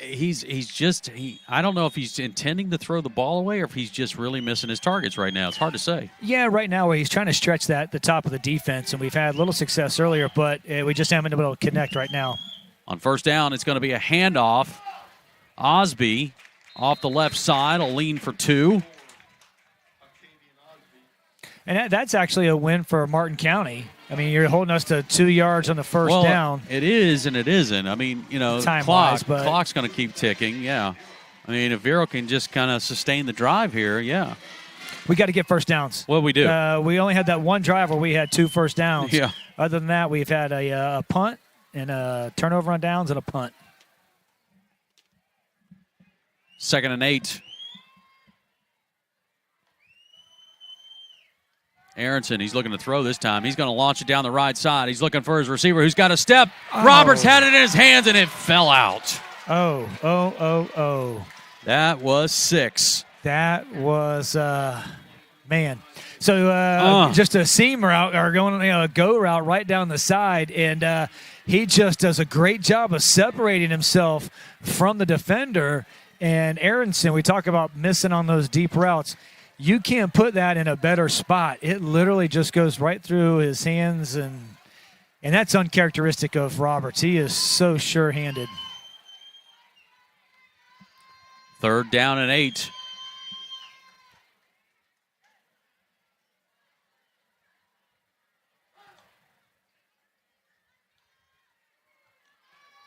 I don't know if he's intending to throw the ball away or if he's just really missing his targets right now. It's hard to say. Yeah, right now he's trying to stretch the top of the defense, and we've had little success earlier, but we just haven't been able to connect right now. On first down, it's going to be a handoff. Osby off the left side, a lean for two. And that's actually a win for Martin County. I mean, you're holding us to 2 yards on the first down. It is and it isn't. I mean, Time-wise, but clock's going to keep ticking, yeah. I mean, if Vero can just kind of sustain the drive here, yeah. We got to get first downs. What we do? We only had that one drive where we had 2 first downs. Yeah. Other than that, we've had a punt and a turnover on downs and a punt. 2nd and 8. Aronson, he's looking to throw this time. He's going to launch it down the right side. He's looking for his receiver who's got a step. Oh. Roberts had it in his hands, and it fell out. Oh. That was 6. That was, man. So just a seam route or going a go route right down the side, and he just does a great job of separating himself from the defender. And Aronson, we talk about missing on those deep routes. You can't put that in a better spot. It literally just goes right through his hands, and that's uncharacteristic of Roberts. He is so sure-handed. 3rd down and 8.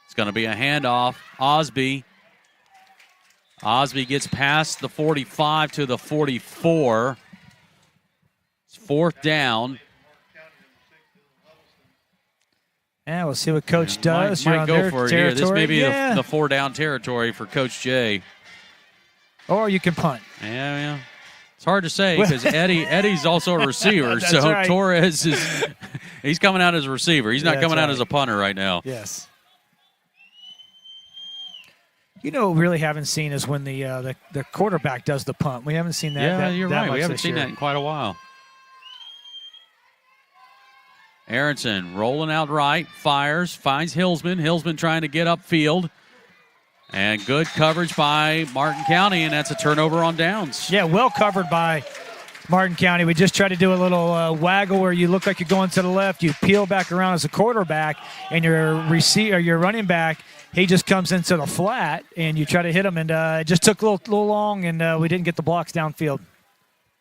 It's going to be a handoff. Osby gets past the 45 to the 44. It's 4th down. Yeah, we'll see what Coach does. Might go for it here. This may be the 4-down territory for Coach Jay. Or you can punt. Yeah. It's hard to say because Eddie's also a receiver. That's so right. Torres he's coming out as a receiver. He's not coming out as a punter right now. Yes. You know what we really haven't seen is when the quarterback does the punt. We haven't seen that. Yeah, you're right. We haven't seen that in quite a while. Aronson rolling out right, fires, finds Hillsman. Hillsman trying to get upfield. And good coverage by Martin County, and that's a turnover on downs. Yeah, well covered by Martin County. We just tried to do a little waggle where you look like you're going to the left. You peel back around as a quarterback, and your running back, he just comes into the flat, and you try to hit him, and it just took a little long, and we didn't get the blocks downfield.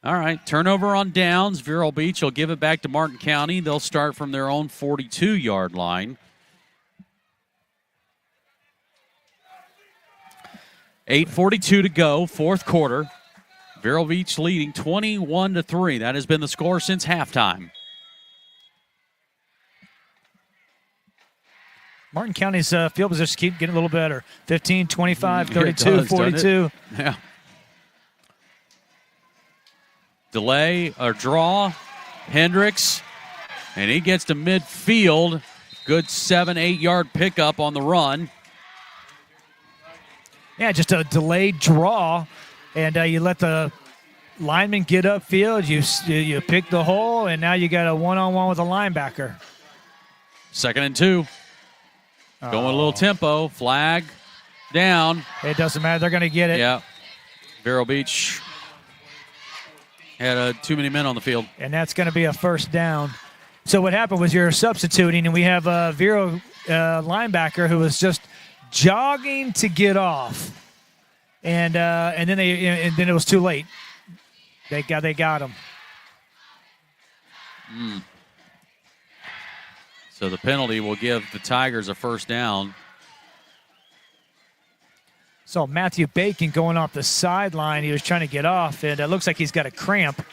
All right, turnover on downs. Vero Beach will give it back to Martin County. They'll start from their own 42-yard line. 8:42 to go, fourth quarter. Vero Beach leading 21-3. That has been the score since halftime. Martin County's field positions keep getting a little better. 15, 25, 32, 42. Yeah. delay or draw. Hendricks, and he gets to midfield. Good 7-8 yard pickup on the run. Yeah, just a delayed draw, and you let the lineman get upfield. You pick the hole, and now you got a one-on-one with a linebacker. 2nd and 2. Going a little tempo. Flag down. It doesn't matter. They're going to get it. Yeah. Vero Beach had too many men on the field. And that's going to be a first down. So what happened was you're substituting, and we have a Vero linebacker who was just jogging to get off, and then it was too late. They got him. So the penalty will give the Tigers a first down. So Matthew Bacon going off the sideline. He was trying to get off, and it looks like he's got a cramp.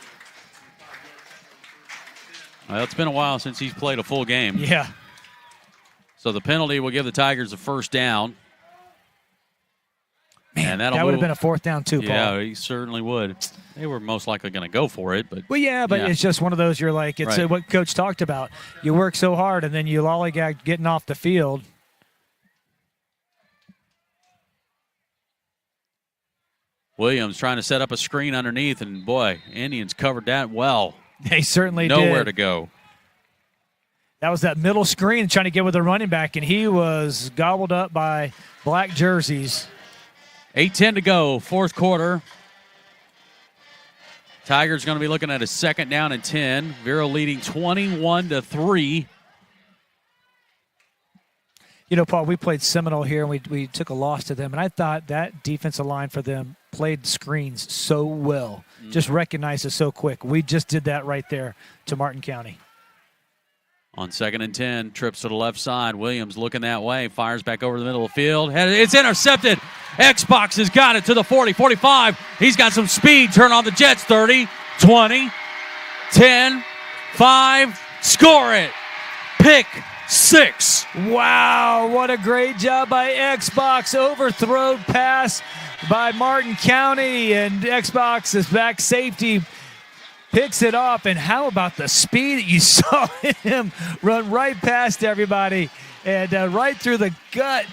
Well, it's been a while since he's played a full game. Yeah. So the penalty will give the Tigers a first down. Man, that would have been a fourth down too, Paul. Yeah, he certainly would. They were most likely going to go for it. But it's just one of those you're like, it's right. What Coach talked about. You work so hard, and then you lollygag getting off the field. Williams trying to set up a screen underneath, and boy, Indians covered that well. They certainly did. Nowhere to go. That was that middle screen trying to get with the running back, and he was gobbled up by black jerseys. 8:10 to go, fourth quarter. Tigers going to be looking at a 2nd down and 10. Vero leading 21-3. You know, Paul, we played Seminole here, and we took a loss to them, and I thought that defensive line for them played screens so well, just recognized it so quick. We just did that right there to Martin County. On 2nd and 10, trips to the left side. Williams looking that way, fires back over the middle of the field. It's intercepted. Xbox has got it to the 40, 45. He's got some speed. Turn on the Jets. 30, 20, 10, 5. Score it. Pick 6. Wow, what a great job by Xbox. Overthrown pass by Martin County, and Xbox is back safety. Picks it off, and how about the speed that you saw him run right past everybody and right through the gut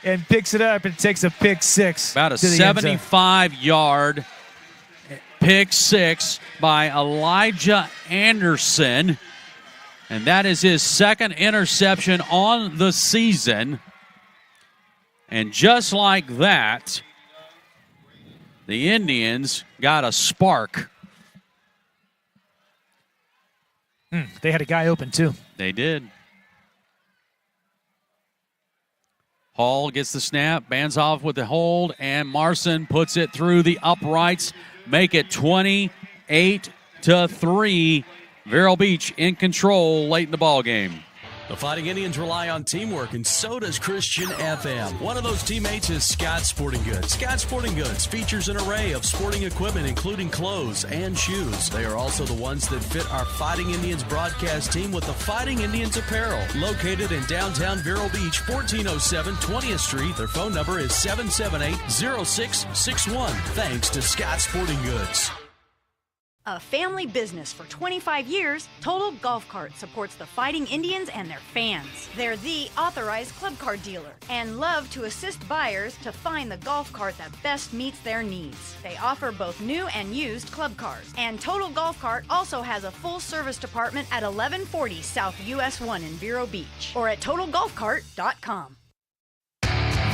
and picks it up and takes a pick 6. About a 75-yard pick 6 by Elijah Anderson, and that is his 2nd interception on the season. And just like that, the Indians got a spark. They had a guy open, too. They did. Hall gets the snap, bands off with the hold, and Marson puts it through the uprights. Make it 28-3. Vero Beach in control late in the ball game. The Fighting Indians rely on teamwork, and so does Christian FM. One of those teammates is Scott Sporting Goods. Scott Sporting Goods features an array of sporting equipment, including clothes and shoes. They are also the ones that fit our Fighting Indians broadcast team with the Fighting Indians apparel. Located in downtown Vero Beach, 1407 20th Street. Their phone number is 778-0661. Thanks to Scott Sporting Goods. A family business for 25 years, Total Golf Cart supports the Fighting Indians and their fans. They're the authorized club cart dealer and love to assist buyers to find the golf cart that best meets their needs. They offer both new and used club cars. And Total Golf Cart also has a full service department at 1140 South US 1 in Vero Beach or at TotalGolfCart.com.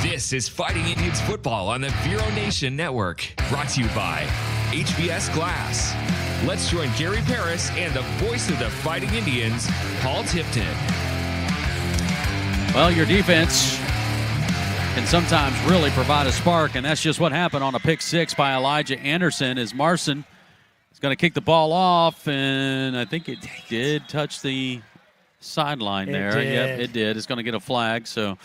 This is Fighting Indians football on the Vero Nation Network. Brought to you by HBS Glass. Let's join Gary Paris and the voice of the Fighting Indians, Paul Tipton. Well, your defense can sometimes really provide a spark, and that's just what happened on a pick 6 by Elijah Anderson as Marson is going to kick the ball off, and I think it did touch the sideline there. Yep, it did. It's going to get a flag, so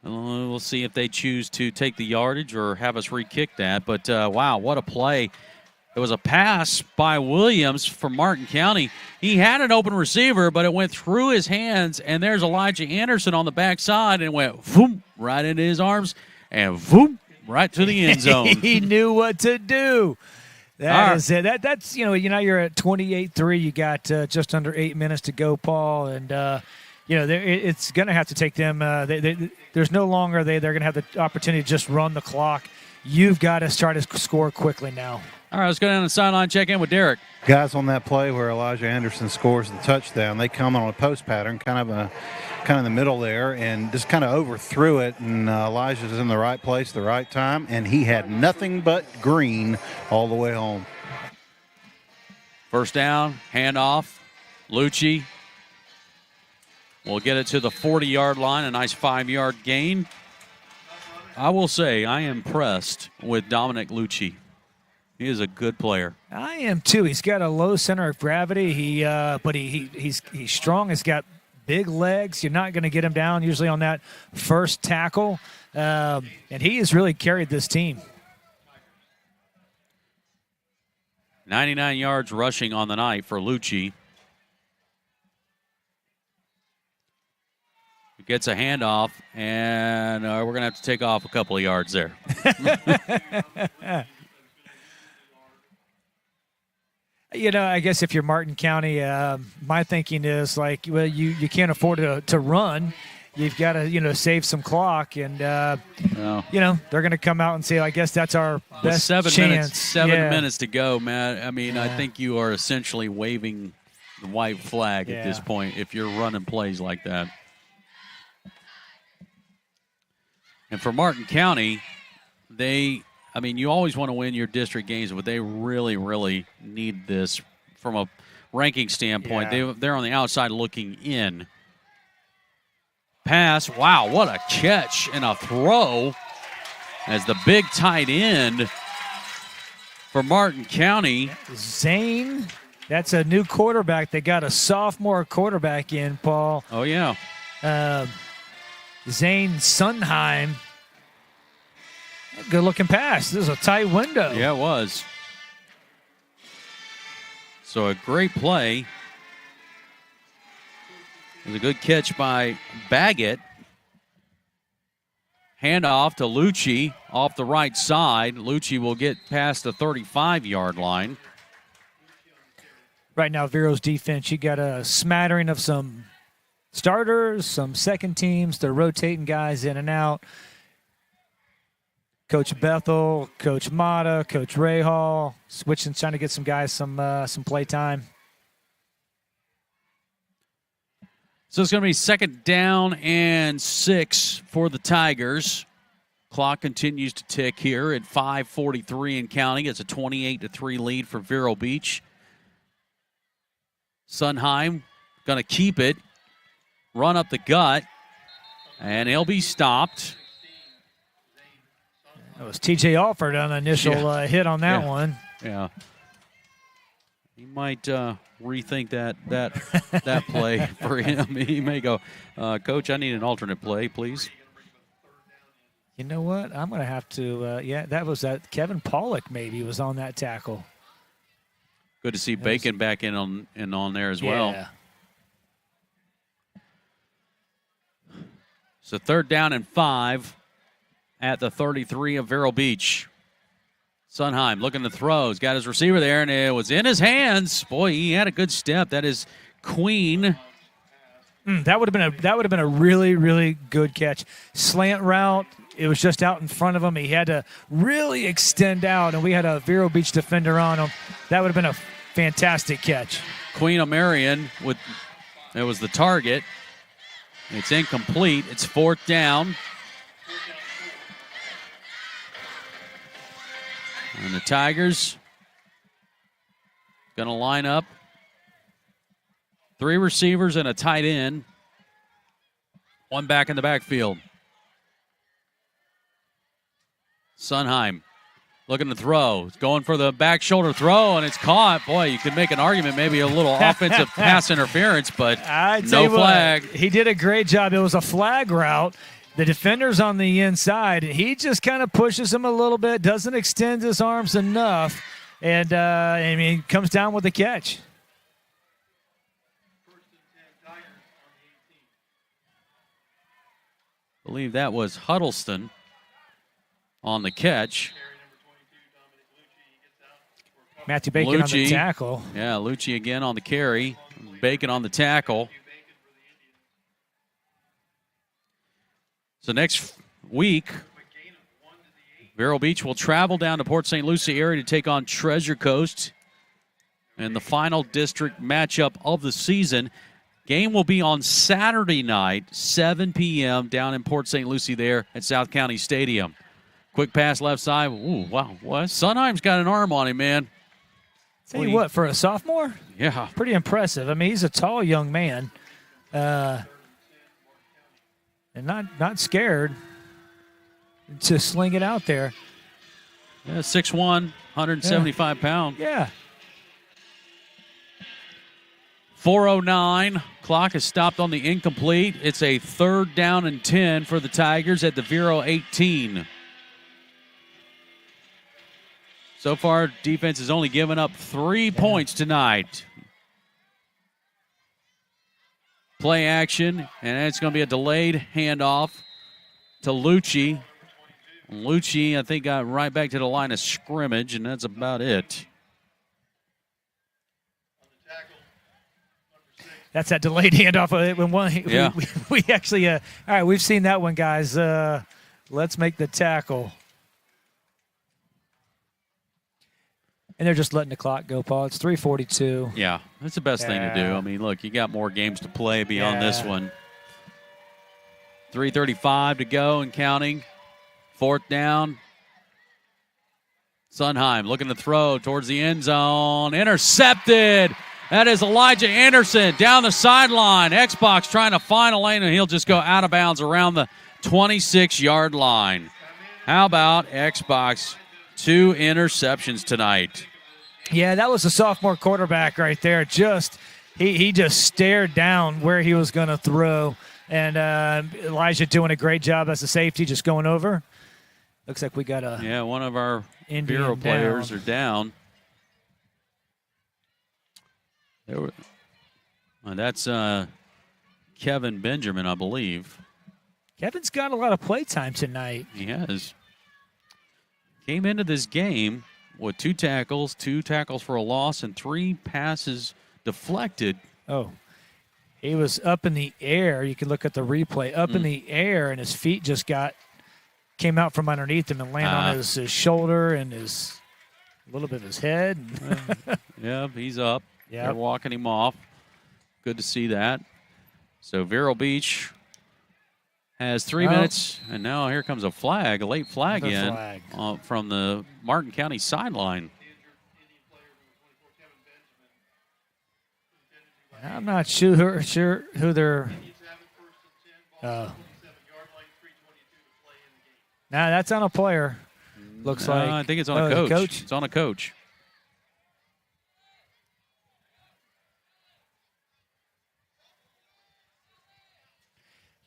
we'll see if they choose to take the yardage or have us re-kick that. But, wow, what a play. It was a pass by Williams from Martin County. He had an open receiver, but it went through his hands, and there's Elijah Anderson on the backside, and it went boom, right into his arms and boom, right to the end zone. He knew what to do. That is it. That's you're at 28-3. You got just under 8 minutes to go, Paul, and it's going to have to take them. There's no longer they're going to have the opportunity to just run the clock. You've got to start to score quickly now. All right, let's go down the sideline, check in with Derek. Guys, on that play where Elijah Anderson scores the touchdown, they come on a post pattern, kind of in the middle there, and just kind of overthrew it. And Elijah's in the right place, the right time, and he had nothing but green all the way home. First down, handoff, Lucci will get it to the 40-yard line, a nice 5-yard gain. I will say I am impressed with Dominic Lucci. He is a good player. I am too. He's got a low center of gravity. But he's strong. He's got big legs. You're not going to get him down usually on that first tackle. And he has really carried this team. 99 yards rushing on the night for Lucci. He gets a handoff, and we're going to have to take off a couple of yards there. I guess if you're Martin County, my thinking is you can't afford to run. You've got to, save some clock, and they're going to come out and say, I guess that's our best chance. 7 minutes to go, Matt. I mean, I think you are essentially waving the white flag at this point if you're running plays like that. And for Martin County, you always want to win your district games, but they really, really need this from a ranking standpoint. Yeah. They're on the outside looking in. Pass. Wow, what a catch and a throw as the big tight end for Martin County. Zane, that's a new quarterback. They got a sophomore quarterback in, Paul. Oh, yeah. Zane Sunheim. Good-looking pass. This is a tight window. Yeah, it was. So a great play. It was a good catch by Baggett. Handoff to Lucci off the right side. Lucci will get past the 35-yard line. Right now, Vero's defense, you got a smattering of some starters, some second teams. They're rotating guys in and out. Coach Bethel, Coach Mata, Coach Rahal, switching, trying to get some guys some play time. So it's going to be 2nd down and 6 for the Tigers. Clock continues to tick here at 5:43 and counting. It's a 28-3 lead for Vero Beach. Sunheim going to keep it, run up the gut, and he'll be stopped. It was T.J. Alford on the initial hit on that one. Yeah. He might rethink that play for him. He may go, Coach, I need an alternate play, please. You know what? I'm going to have to, that was that Kevin Pollock maybe was on that tackle. Good to see Bacon back in on there as well. So 3rd down and 5 at the 33 of Vero Beach. Sunheim looking to throw. He's got his receiver there, and it was in his hands. Boy, he had a good step. That is Queen. That would have been a really, really good catch. Slant route. It was just out in front of him. He had to really extend out, and we had a Vero Beach defender on him. That would have been a fantastic catch. Queen O'Marion it was the target. It's incomplete. It's 4th down. And the Tigers going to line up 3 receivers and a tight end. 1 back in the backfield. Sunheim looking to throw. He's going for the back shoulder throw, and it's caught. Boy, you could make an argument, maybe a little offensive pass interference, but no flag. He did a great job. It was a flag route. The defender's on the inside. He just kind of pushes him a little bit, doesn't extend his arms enough, and he comes down with the catch. I believe that was Huddleston on the catch. Matthew Bacon on the tackle. Yeah, Lucci again on the carry. Bacon on the tackle. So next week, Vero Beach will travel down to Port St. Lucie area to take on Treasure Coast in the final district matchup of the season. Game will be on Saturday night, 7 p.m. down in Port St. Lucie there at South County Stadium. Quick pass left side. Ooh, wow. What? Sunheim's got an arm on him, man. Tell you what, for a sophomore? Yeah. Pretty impressive. I mean, he's a tall young man. And not scared to sling it out there. Yeah, 6'1", 175 pounds. Yeah. 4:09. Clock is stopped on the incomplete. It's a 3rd down and 10 for the Tigers at the Vero 18. So far, defense has only given up 3 points tonight. Play action, and it's going to be a delayed handoff to Lucci. Lucci, I think, got right back to the line of scrimmage, and that's about it. That's that delayed handoff. Yeah. We actually, all right, we've seen that one, guys. Let's make the tackle. And they're just letting the clock go, Paul. It's 3:42. Yeah, that's the best thing to do. I mean, look, you got more games to play beyond this one. 3:35 to go and counting. 4th down. Sunheim looking to throw towards the end zone. Intercepted. That is Elijah Anderson down the sideline. Xbox trying to find a lane, and he'll just go out of bounds around the 26-yard line. How about Xbox? 2 interceptions tonight. Yeah, that was a sophomore quarterback right there. He just stared down where he was going to throw. And Elijah doing a great job as a safety, just going over. Looks like we got one of our Indian Vero players are down. That's Kevin Benjamin, I believe. Kevin's got a lot of play time tonight. He has. Came into this game with 2 tackles for a loss, and 3 passes deflected. Oh, he was up in the air. You can look at the replay. Up in the air, and his feet just came out from underneath him and landed on his shoulder and a little bit of his head. Yeah, he's up. Yep. They're walking him off. Good to see that. So Vero Beach has 3 minutes, and now here comes a late flag from the Martin County sideline. I'm not sure who they're. Nah, that's on a player. Looks like. I think it's on a coach. It's on a coach.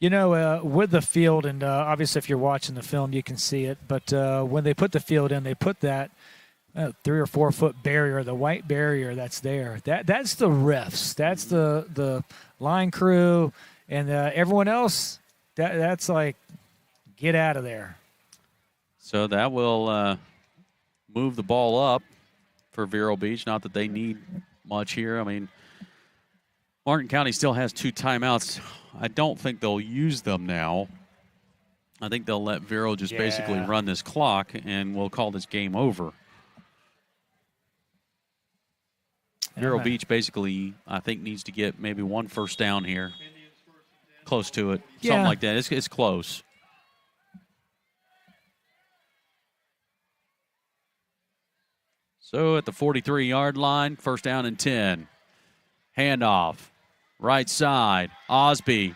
You know, with the field, and obviously if you're watching the film, you can see it, but when they put the field in, they put that 3 or 4 foot barrier, the white barrier that's there. That's the refs. That's the line crew, and everyone else, that's like, get out of there. So that will move the ball up for Vero Beach. Not that they need much here. I mean, Martin County still has 2 timeouts. I don't think they'll use them now. I think they'll let Vero just basically run this clock, and we'll call this game over. Vero Beach basically, I think, needs to get maybe 1 first down here. Close to it. Something like that. It's close. So at the 43-yard line, 1st down and 10. Handoff. Right side, Osby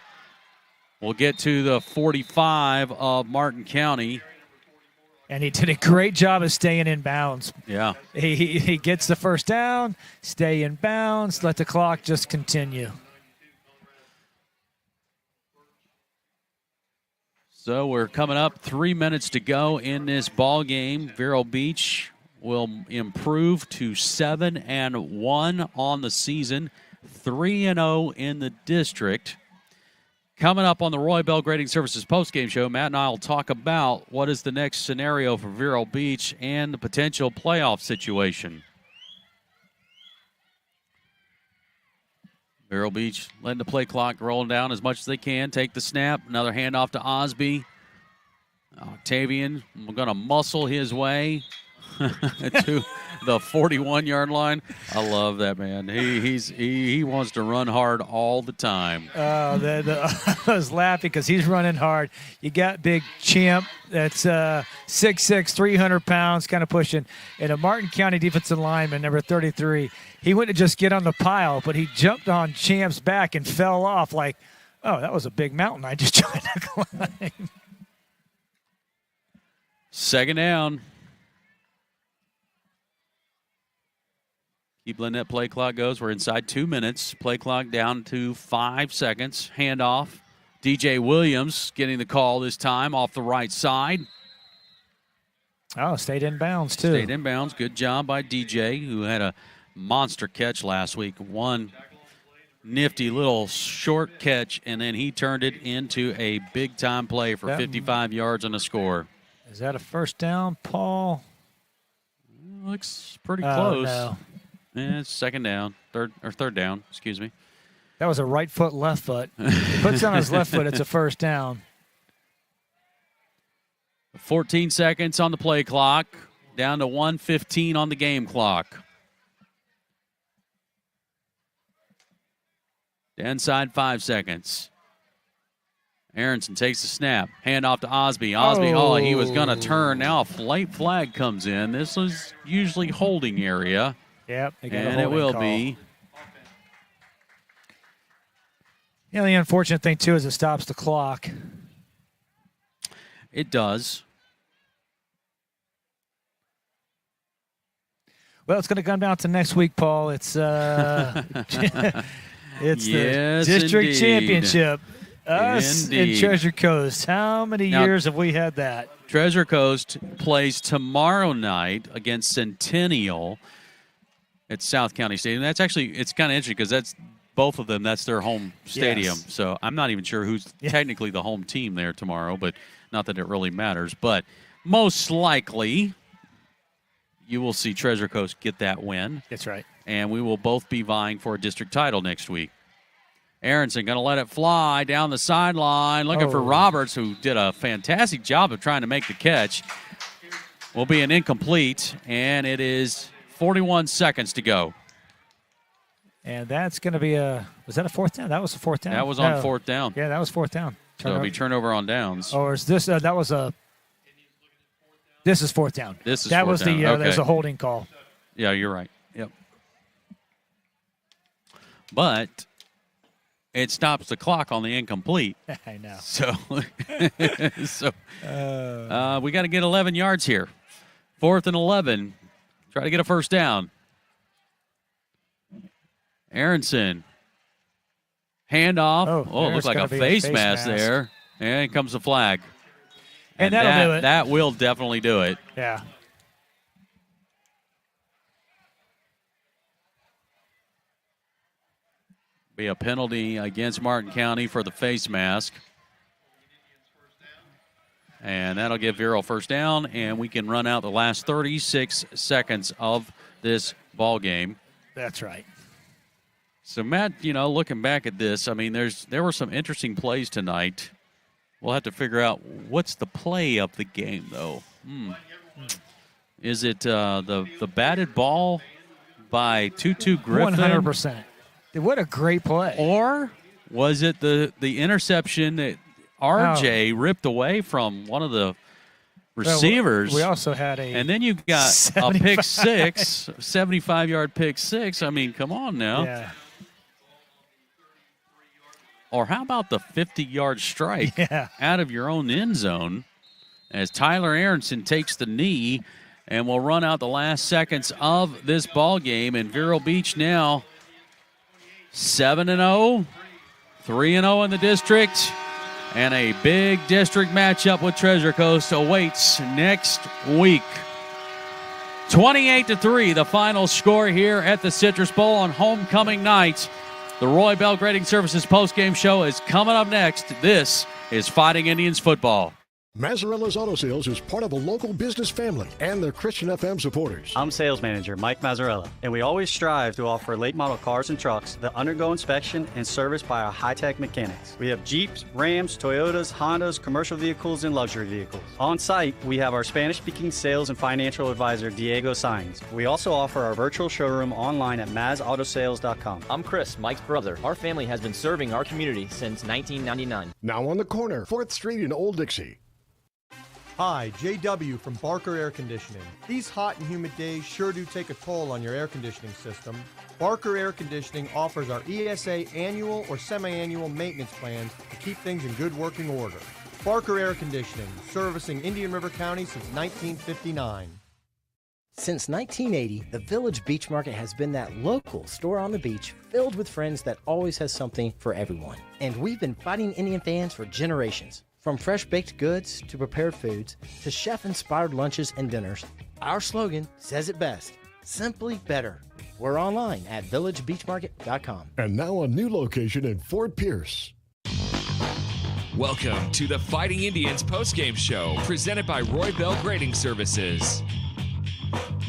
will get to the 45 of Martin County. And he did a great job of staying in bounds. Yeah. He gets the 1st down, stay in bounds, let the clock just continue. So we're coming up 3 minutes to go in this ball game. Vero Beach will improve to 7-1 on the season. 3-0 in the district. Coming up on the Roy Bell Grading Services postgame show, Matt and I will talk about what is the next scenario for Vero Beach and the potential playoff situation. Vero Beach letting the play clock roll down as much as they can. Take the snap. Another handoff to Osby. Octavian going to muscle his way to the 41-yard line. I love that, man. He wants to run hard all the time. I was laughing because he's running hard. You got big Champ that's 6'6", 300 pounds, kind of pushing. And a Martin County defensive lineman, number 33, he went to just get on the pile, but he jumped on Champ's back and fell off like, oh, that was a big mountain I just tried to climb. Second down. Keep letting that play clock goes. We're inside 2 minutes. Play clock down to 5 seconds. Handoff. DJ Williams getting the call this time off the right side. Oh, stayed in bounds, too. Stayed in bounds. Good job by DJ, who had a monster catch last week. One nifty little short catch, and then he turned it into a big-time play for 55 yards and a score. Is that a first down, Paul? Looks pretty close. No. Yeah, it's second down. Third down, excuse me. That was a right foot, left foot. He puts on his left foot, it's a first down. 14 seconds on the play clock, down to 1:15 on the game clock. To inside 5 seconds. Aronson takes the snap. Hand off to Osby. Osby, he was going to turn. Now a late flag comes in. This is usually holding area. Yep. And it will be. Yeah, the unfortunate thing, too, is it stops the clock. It does. Well, it's going to come down to next week, Paul. It's it's yes, the district indeed. Championship. Us Indeed. in Treasure Coast. How many years have we had that? Treasure Coast plays tomorrow night against Centennial at South County Stadium. That's actually, it's kind of interesting because that's both of them. That's their home stadium. Yes. So I'm not even sure who's technically the home team there tomorrow, but not that it really matters. But most likely you will see Treasure Coast get that win. That's right. And we will both be vying for a district title next week. Aronson going to let it fly down the sideline, looking for Roberts, who did a fantastic job of trying to make the catch. Will be an incomplete, and it is 41 seconds to go. And that's going to be was that a fourth down? That was a fourth down. That was on fourth down. Yeah, that was fourth down. So it'll be turnover on downs. Or is this, this is fourth down. This is that fourth was down. that was a holding call. Yeah, you're right. Yep. But it stops the clock on the incomplete. I know. So, we got to get 11 yards here. 4th and 11. Try to get a first down. Aronson. Handoff. Oh, it looks like a face mask there. And here comes the flag. And that'll do it. That will definitely do it. Yeah. Be a penalty against Martin County for the face mask. And that'll give Vero first down, and we can run out the last 36 seconds of this ball game. That's right. So, Matt, looking back at this, I mean, there were some interesting plays tonight. We'll have to figure out what's the play of the game, though. Is it the batted ball by Tutu Griffin? 100%. What a great play. Or was it the interception that RJ ripped away from one of the receivers? Well, we also had and then you've got a pick six, 75-yard pick six. I mean, come on now. Yeah. Or how about the 50-yard strike out of your own end zone as Tyler Aronson takes the knee and will run out the last seconds of this ball game. And Vero Beach now 7-0, 3-0 in the district, and a big district matchup with Treasure Coast awaits next week. 28-3, the final score here at the Citrus Bowl on homecoming night. The Roy Bell Grading Services postgame show is coming up next. This is Fighting Indians football. Mazzarella's Auto Sales is part of a local business family and they're Christian FM supporters. I'm sales manager Mike Mazzarella, and we always strive to offer late model cars and trucks that undergo inspection and service by our high-tech mechanics. We have Jeeps, Rams, Toyotas, Hondas, commercial vehicles, and luxury vehicles. On site, we have our Spanish-speaking sales and financial advisor Diego Sainz. We also offer our virtual showroom online at mazautosales.com. I'm Chris, Mike's brother. Our family has been serving our community since 1999. Now on the corner, 4th Street in Old Dixie. Hi, JW from Barker Air Conditioning. These hot and humid days sure do take a toll on your air conditioning system. Barker Air Conditioning offers our ESA annual or semi-annual maintenance plans to keep things in good working order. Barker Air Conditioning, servicing Indian River County since 1959. Since 1980, the Village Beach Market has been that local store on the beach filled with friends that always has something for everyone. And we've been Fighting Indian fans for generations. From fresh baked goods to prepared foods to chef-inspired lunches and dinners, our slogan says it best, simply better. We're online at villagebeachmarket.com. And now a new location in Fort Pierce. Welcome to the Fighting Indians postgame show presented by Roy Bell Grading Services.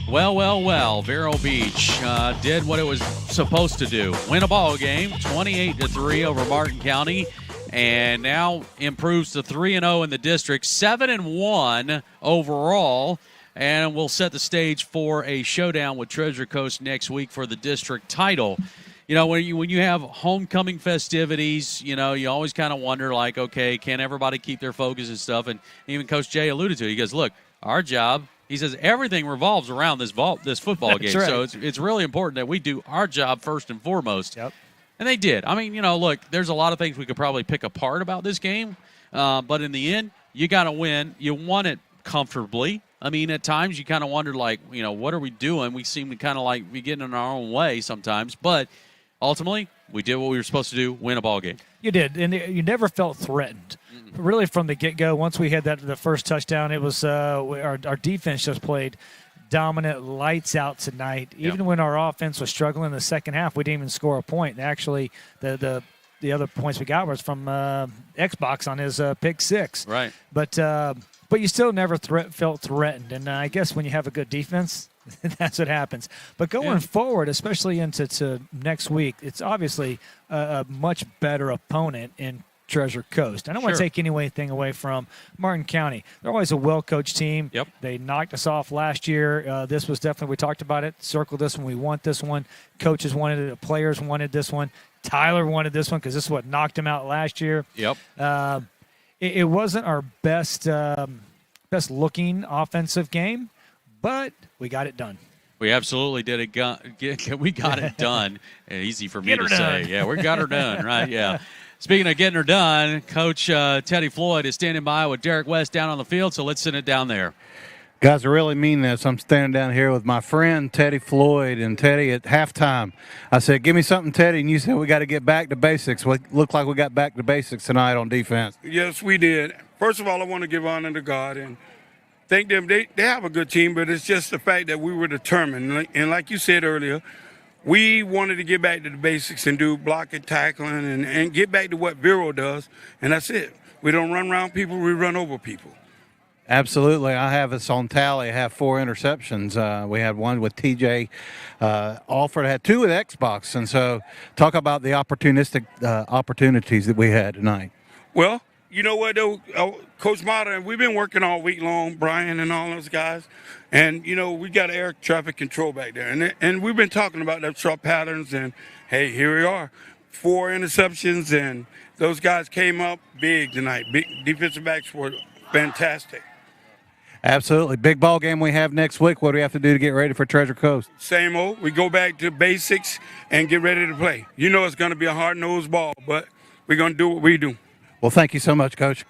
Well, Vero Beach did what it was supposed to do. Win a ball game, 28-3 over Martin County. And now improves to 3-0 in the district, 7-1 overall, and will set the stage for a showdown with Treasure Coast next week for the district title. You know, when you have homecoming festivities, you know, you always kind of wonder, like, okay, can everybody keep their focus and stuff? And even Coach Jay alluded to it. He goes, look, our job, he says, everything revolves around this football game. Right. So it's really important that we do our job first and foremost. Yep. And they did. I mean, you know, look, there's a lot of things we could probably pick apart about this game. But in the end, you got to win. You won it comfortably. I mean, at times you kind of wondered, like, you know, what are we doing? We seem to kind of like be getting in our own way sometimes. But ultimately, we did what we were supposed to do, win a ball game. You did, and you never felt threatened. Really from the get-go, once we had the first touchdown, it was our defense just played dominant, lights out tonight. Even when our offense was struggling in the second half, we didn't even score a point. And actually, the other points we got was from Xbox on his pick six. Right. But you still never felt threatened. And I guess when you have a good defense, that's what happens. But going forward, especially into next week, it's obviously a much better opponent in Treasure Coast. I don't want to take anything away from Martin County. They're always a well-coached team. Yep. They knocked us off last year. This was definitely, we talked about it, circle this one. We want this one. Coaches wanted it. The players wanted this one. Tyler wanted this one because this is what knocked him out last year. Yep. It wasn't our best looking offensive game, but we got it done. We absolutely did it. We got it done. Easy for me to say. Yeah, we got her done, right? Yeah. Speaking of getting her done, Coach Teddy Floyd is standing by with Derek West down on the field, so let's send it down there. Guys, I really mean this. I'm standing down here with my friend Teddy Floyd, and Teddy at halftime, I said, give me something, Teddy, and you said we got to get back to basics. Well, it looked like we got back to basics tonight on defense. Yes, we did. First of all, I want to give honor to God and thank them. They have a good team, but it's just the fact that we were determined. And like you said earlier, we wanted to get back to the basics and do blocking, tackling, and get back to what Vero does, and that's it. We don't run around people, we run over people. Absolutely. I have us on tally. I have 4 interceptions. We had one with TJ Alford, had 2 with Xbox. And so talk about the opportunistic opportunities that we had tonight. Well, you know what, though, Coach Mata, we've been working all week long, Brian and all those guys, and, you know, we got air traffic control back there. And we've been talking about those short patterns, and, hey, here we are. 4 interceptions, and those guys came up big tonight. Big defensive backs were fantastic. Absolutely. Big ball game we have next week. What do we have to do to get ready for Treasure Coast? Same old. We go back to basics and get ready to play. You know it's going to be a hard-nosed ball, but we're going to do what we do. Well, thank you so much, Coach.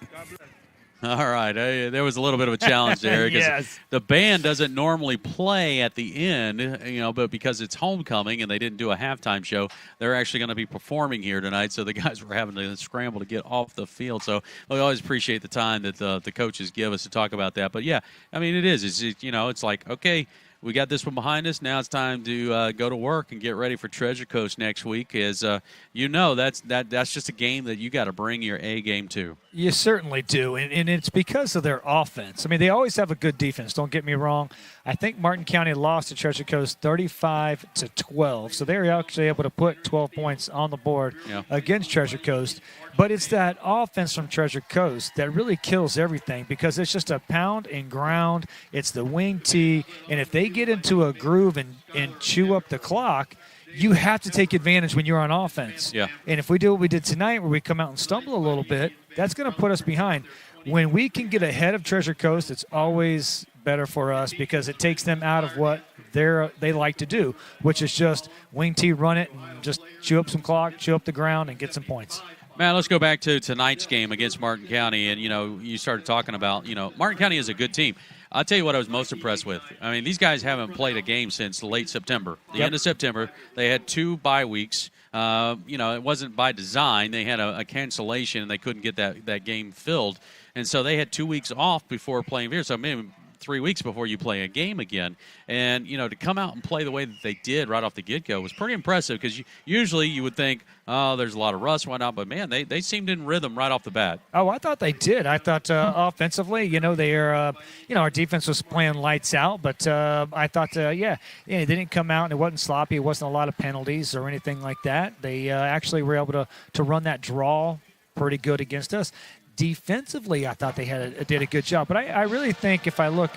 All right. There was a little bit of a challenge there because the band doesn't normally play at the end, you know, but because it's homecoming and they didn't do a halftime show, they're actually going to be performing here tonight. So the guys were having to scramble to get off the field. So we always appreciate the time that the coaches give us to talk about that. But, yeah, I mean, it is. It's, you know, it's like, okay, we got this one behind us. Now it's time to go to work and get ready for Treasure Coast next week. As that's just a game that you got to bring your A game to. You certainly do, and it's because of their offense. I mean, they always have a good defense, don't get me wrong. I think Martin County lost to Treasure Coast 35-12, so they were actually able to put 12 points on the board against Treasure Coast. But it's that offense from Treasure Coast that really kills everything because it's just a pound and ground. It's the wing tee, and if they get into a groove and chew up the clock, you have to take advantage when you're on offense. Yeah. And if we do what we did tonight where we come out and stumble a little bit, that's going to put us behind. When we can get ahead of Treasure Coast, it's always better for us because it takes them out of what they like to do, which is just wing tee, run it, and just chew up some clock, chew up the ground, and get some points. Matt, let's go back to tonight's game against Martin County. And, you started talking about, Martin County is a good team. I'll tell you what I was most impressed with. I mean, these guys haven't played a game since late September. The end of September, they had 2 bye weeks. It wasn't by design. They had a cancellation, and they couldn't get that game filled. And so they had 2 weeks off before playing Vero. So maybe 3 weeks before you play a game again. And, to come out and play the way that they did right off the get-go was pretty impressive because usually you would think, oh, there's a lot of rust, whatnot. But, man, they seemed in rhythm right off the bat. Oh, I thought they did. I thought offensively, our defense was playing lights out. But I thought, they didn't come out and it wasn't sloppy. It wasn't a lot of penalties or anything like that. They actually were able to run that draw pretty good against us. Defensively, I thought they did a good job. But I really think if I look,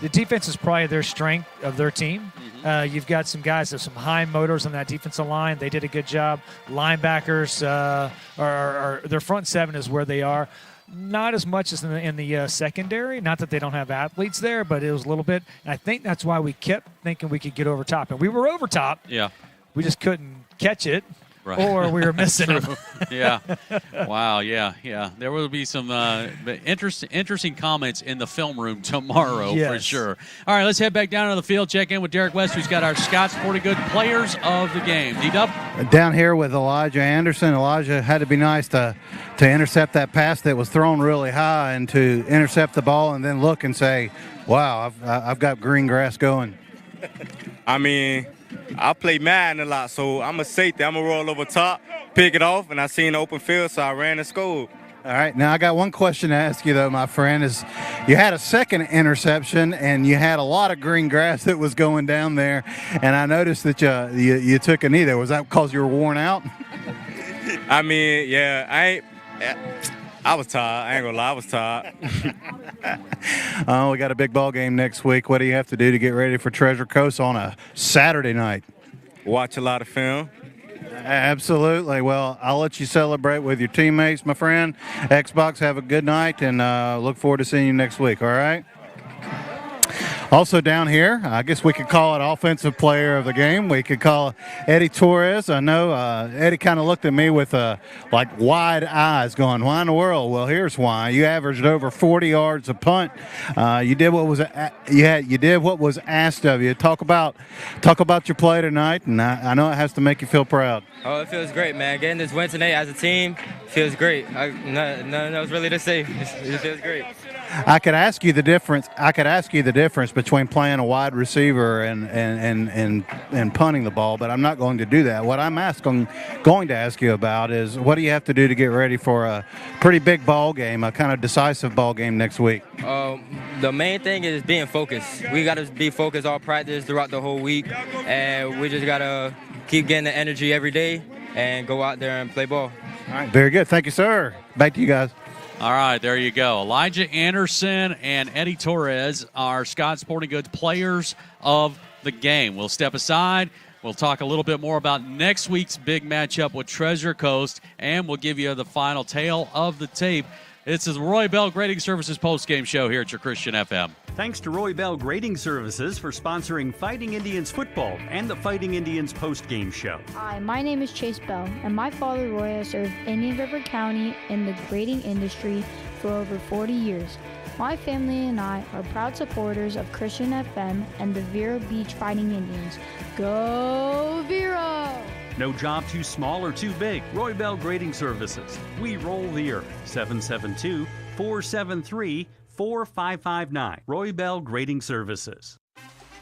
the defense is probably their strength of their team. Mm-hmm. You've got some guys with some high motors on that defensive line. They did a good job. Linebackers, their front seven is where they are. Not as much as in the secondary. Not that they don't have athletes there, but it was a little bit. And I think that's why we kept thinking we could get over top. And we were over top. Yeah. We just couldn't catch it. Right. Or we were missing them. Yeah. Wow. Yeah. There will be some interesting comments in the film room tomorrow for sure. All right, let's head back down to the field. Check in with Derek West, who's got our Scott Sporting Good players of the game. D-Dub? Down here with Elijah Anderson. Elijah had to be nice to intercept that pass that was thrown really high and to intercept the ball and then look and say, wow, I've got green grass going. I mean, I play Madden a lot, so I'm a safety. I'm going to roll over top, pick it off, and I seen the open field, so I ran and scored. All right. Now, I got one question to ask you, though, my friend, is you had a second interception, and you had a lot of green grass that was going down there, and I noticed that you took a knee there. Was that because you were worn out? I mean, yeah, I was tired. I ain't going to lie, I was tired. We got a big ball game next week. What do you have to do to get ready for Treasure Coast on a Saturday night? Watch a lot of film. Absolutely. Well, I'll let you celebrate with your teammates, my friend. Xbox, have a good night, and look forward to seeing you next week, all right? Also down here, I guess we could call it offensive player of the game. We could call Eddie Torres. I know Eddie kind of looked at me with wide eyes going, why in the world? Well, here's why. You averaged over 40 yards a punt. You did what was asked of you. Talk about your play tonight, and I know it has to make you feel proud. Oh, it feels great, man. Getting this win tonight as a team feels great. Nothing else really to say. It feels great. I could ask you the difference between playing a wide receiver and punting the ball, but I'm not going to do that. What I'm going to ask you about is what do you have to do to get ready for a pretty big ball game, a kind of decisive ball game next week? The main thing is being focused. We got to be focused all practice throughout the whole week, and we just got to keep getting the energy every day and go out there and play ball. All right, very good. Thank you, sir. Back to you guys. All right, there you go. Elijah Anderson and Eddie Torres are Scott Sporting Goods players of the game. We'll step aside. We'll talk a little bit more about next week's big matchup with Treasure Coast, and we'll give you the final tale of the tape. This is the Roy Bell Grading Services postgame show here at your Christian FM. Thanks to Roy Bell Grading Services for sponsoring Fighting Indians football and the Fighting Indians postgame show. Hi, my name is Chase Bell, and my father Roy has served Indian River County in the grading industry for over 40 years. My family and I are proud supporters of Christian FM and the Vero Beach Fighting Indians. Go Vero! No job too small or too big. Roy Bell Grading Services. We roll the earth. 772-473-4559. Roy Bell Grading Services.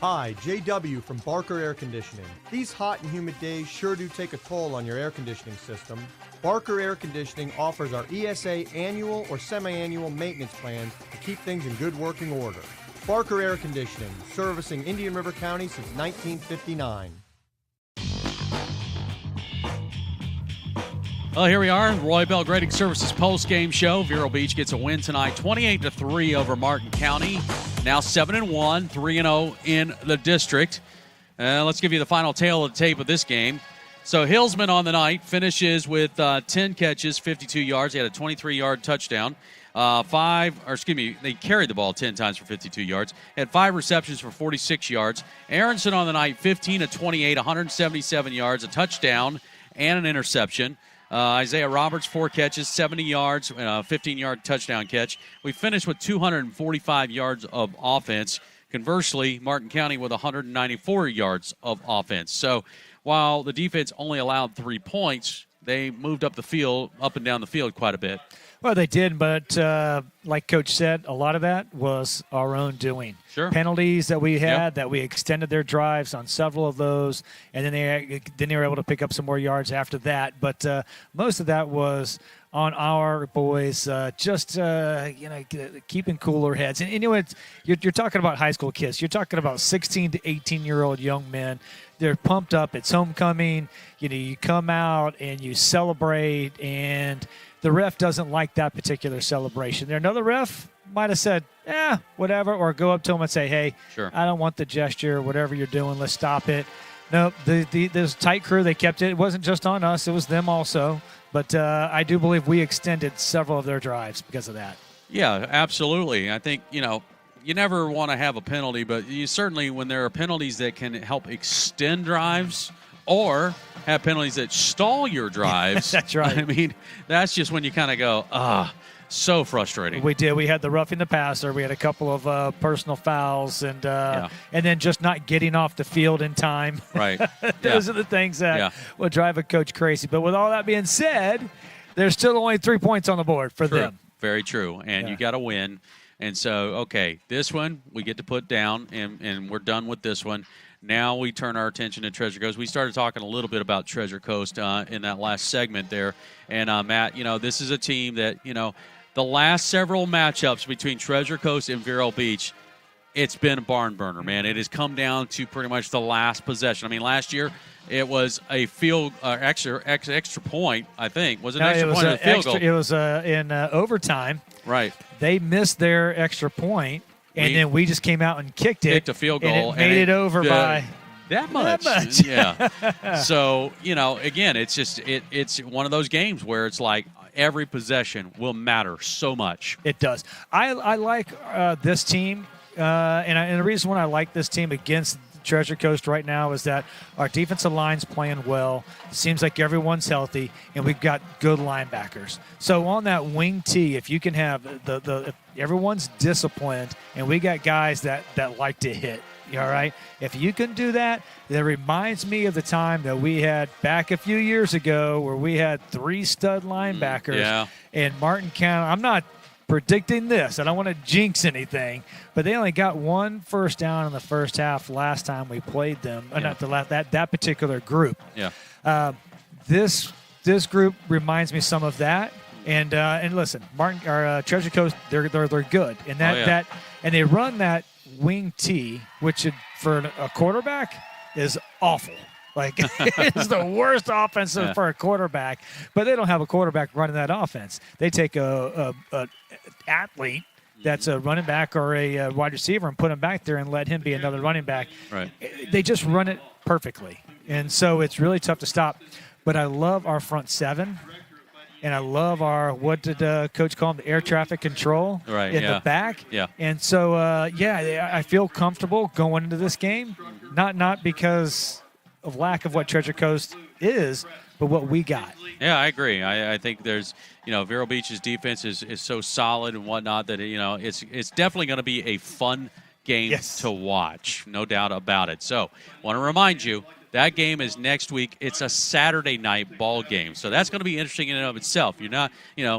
Hi, JW from Barker Air Conditioning. These hot and humid days sure do take a toll on your air conditioning system. Barker Air Conditioning offers our ESA annual or semi-annual maintenance plans to keep things in good working order. Barker Air Conditioning, servicing Indian River County since 1959. Well, here we are, Roy Bell Grading Services post-game show. Vero Beach gets a win tonight, 28-3 over Martin County. Now 7-1, 3-0 in the district. Let's give you the final tale of the tape of this game. So Hillsman on the night finishes with 10 catches, 52 yards. He had a 23-yard touchdown. They carried the ball 10 times for 52 yards. Had 5 receptions for 46 yards. Aronson on the night, 15-28, 177 yards, a touchdown, and an interception. Isaiah Roberts, 4 catches, 70 yards, 15-yard touchdown catch. We finished with 245 yards of offense. Conversely, Martin County with 194 yards of offense. So while the defense only allowed 3 points, they moved up and down the field quite a bit. Well, they did, but like Coach said, a lot of that was our own doing. Sure. Penalties that we had, that we extended their drives on several of those, and then they were able to pick up some more yards after that. But most of that was on our boys, keeping cooler heads. And you're talking about high school kids. You're talking about 16 to 18-year-old young men. They're pumped up. It's homecoming. You come out and you celebrate, and the ref doesn't like that particular celebration. Another ref might have said, whatever, or go up to him and say, hey, sure, I don't want the gesture, whatever you're doing, let's stop it. No, this tight crew, they kept it. It wasn't just on us, it was them also. But I do believe we extended several of their drives because of that. Yeah, absolutely. I think, you never want to have a penalty, but you certainly, when there are penalties that can help extend drives or have penalties that stall your drives. That's right. I mean, that's just when you kind of go, so frustrating. We did. We had the roughing the passer. We had a couple of personal fouls, and then just not getting off the field in time. Right. Those are the things that will drive a coach crazy. But with all that being said, there's still only 3 points on the board for them. Very true. And you got to win. And so, okay, this one we get to put down, and we're done with this one. Now we turn our attention to Treasure Coast. We started talking a little bit about Treasure Coast in that last segment there. And, Matt, this is a team that, the last several matchups between Treasure Coast and Vero Beach, it's been a barn burner, man. It has come down to pretty much the last possession. I mean, last year it was a extra point, I think. Was it an extra point or a field goal? It was in overtime. Right. They missed their extra point. And then we just came out and kicked a field goal. And it made it over by that much. Yeah. So, again, it's just it's one of those games where it's like every possession will matter so much. It does. I like this team, and the reason why I like this team against Treasure Coast right now is that our defensive line's playing well. It seems like everyone's healthy, and we've got good linebackers. So on that wing tee, if you can have if everyone's disciplined, and we got guys that like to hit, all right? If you can do that, that reminds me of the time that we had back a few years ago where we had 3 stud linebackers in Martin County. I'm not predicting this. I don't want to jinx anything, but they only got 1 first down in the first half last time we played them. Not that particular group. Yeah. This group reminds me some of that. And listen, Treasure Coast, they're good, and and they run that wing tee, which for a quarterback is awful. Like, it's the worst offense for a quarterback, but they don't have a quarterback running that offense. They take a athlete that's a running back or a wide receiver and put him back there and let him be another running back. Right. They just run it perfectly, and so it's really tough to stop. But I love our front seven, and I love our, what did Coach call them, the air traffic control in the back. Yeah. And so, I feel comfortable going into this game, not because of lack of what Treasure Coast is, but what we got. Yeah, I agree. I think there's, Vero Beach's defense is so solid and whatnot that, it's definitely going to be a fun game to watch, no doubt about it. So, want to remind you, that game is next week. It's a Saturday night ball game. So that's going to be interesting in and of itself. You're not,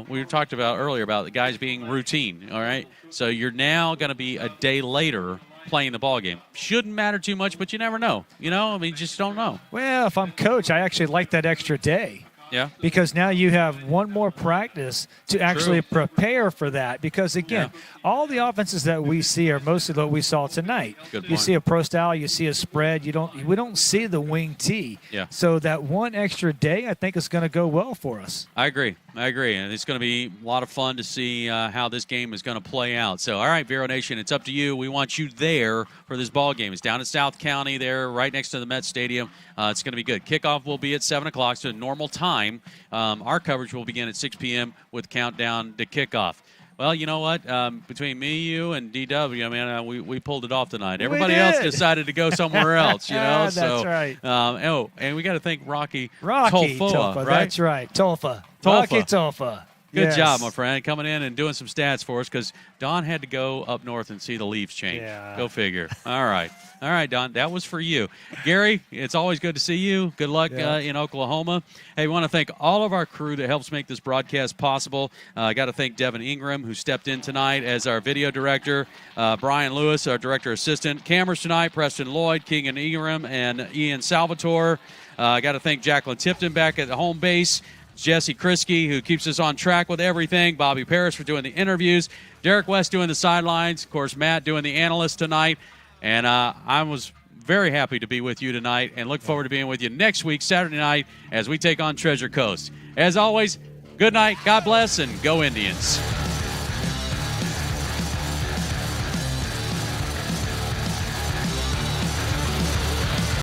we talked about earlier about the guys being routine, all right? So you're now going to be a day later playing the ball game. Shouldn't matter too much, but you never know. You know, I mean, just don't know. Well, if I'm coach, I actually like that extra day. Yeah. Because now you have one more practice to actually prepare for that. Because, again, all the offenses that we see are mostly what we saw tonight. Good point. You see a pro style, you see a spread. We don't see the wing tee. Yeah. So that one extra day, I think, is going to go well for us. I agree. And it's going to be a lot of fun to see how this game is going to play out. So, all right, Vero Nation, it's up to you. We want you there for this ball game. It's down in South County there, right next to the Met Stadium. It's going to be good. Kickoff will be at 7 o'clock, so normal time. Our coverage will begin at 6 p.m. with countdown to kickoff. Well, you know what? Between me, you, and DW, I mean, we pulled it off tonight. Everybody else decided to go somewhere else, you know? That's right. And we got to thank Rocky Tolfa, Tolfa, right? That's right. Tolfa. Rocky Tolfa. Good job, my friend, coming in and doing some stats for us because Don had to go up north and see the leaves change. Yeah. Go figure. All right, Don, that was for you. Gary, it's always good to see you. Good luck in Oklahoma. Hey, we want to thank all of our crew that helps make this broadcast possible. I got to thank Devin Ingram, who stepped in tonight as our video director, Brian Lewis, our director assistant, cameras tonight, Preston Lloyd, Keegan Ingram, and Ian Salvatore. I got to thank Jacqueline Tipton back at the home base. Jesse Krisky, who keeps us on track with everything. Bobby Paris for doing the interviews. Derek West doing the sidelines. Of course, Matt doing the analyst tonight. And I was very happy to be with you tonight and look forward to being with you next week, Saturday night, as we take on Treasure Coast. As always, good night, God bless, and go Indians.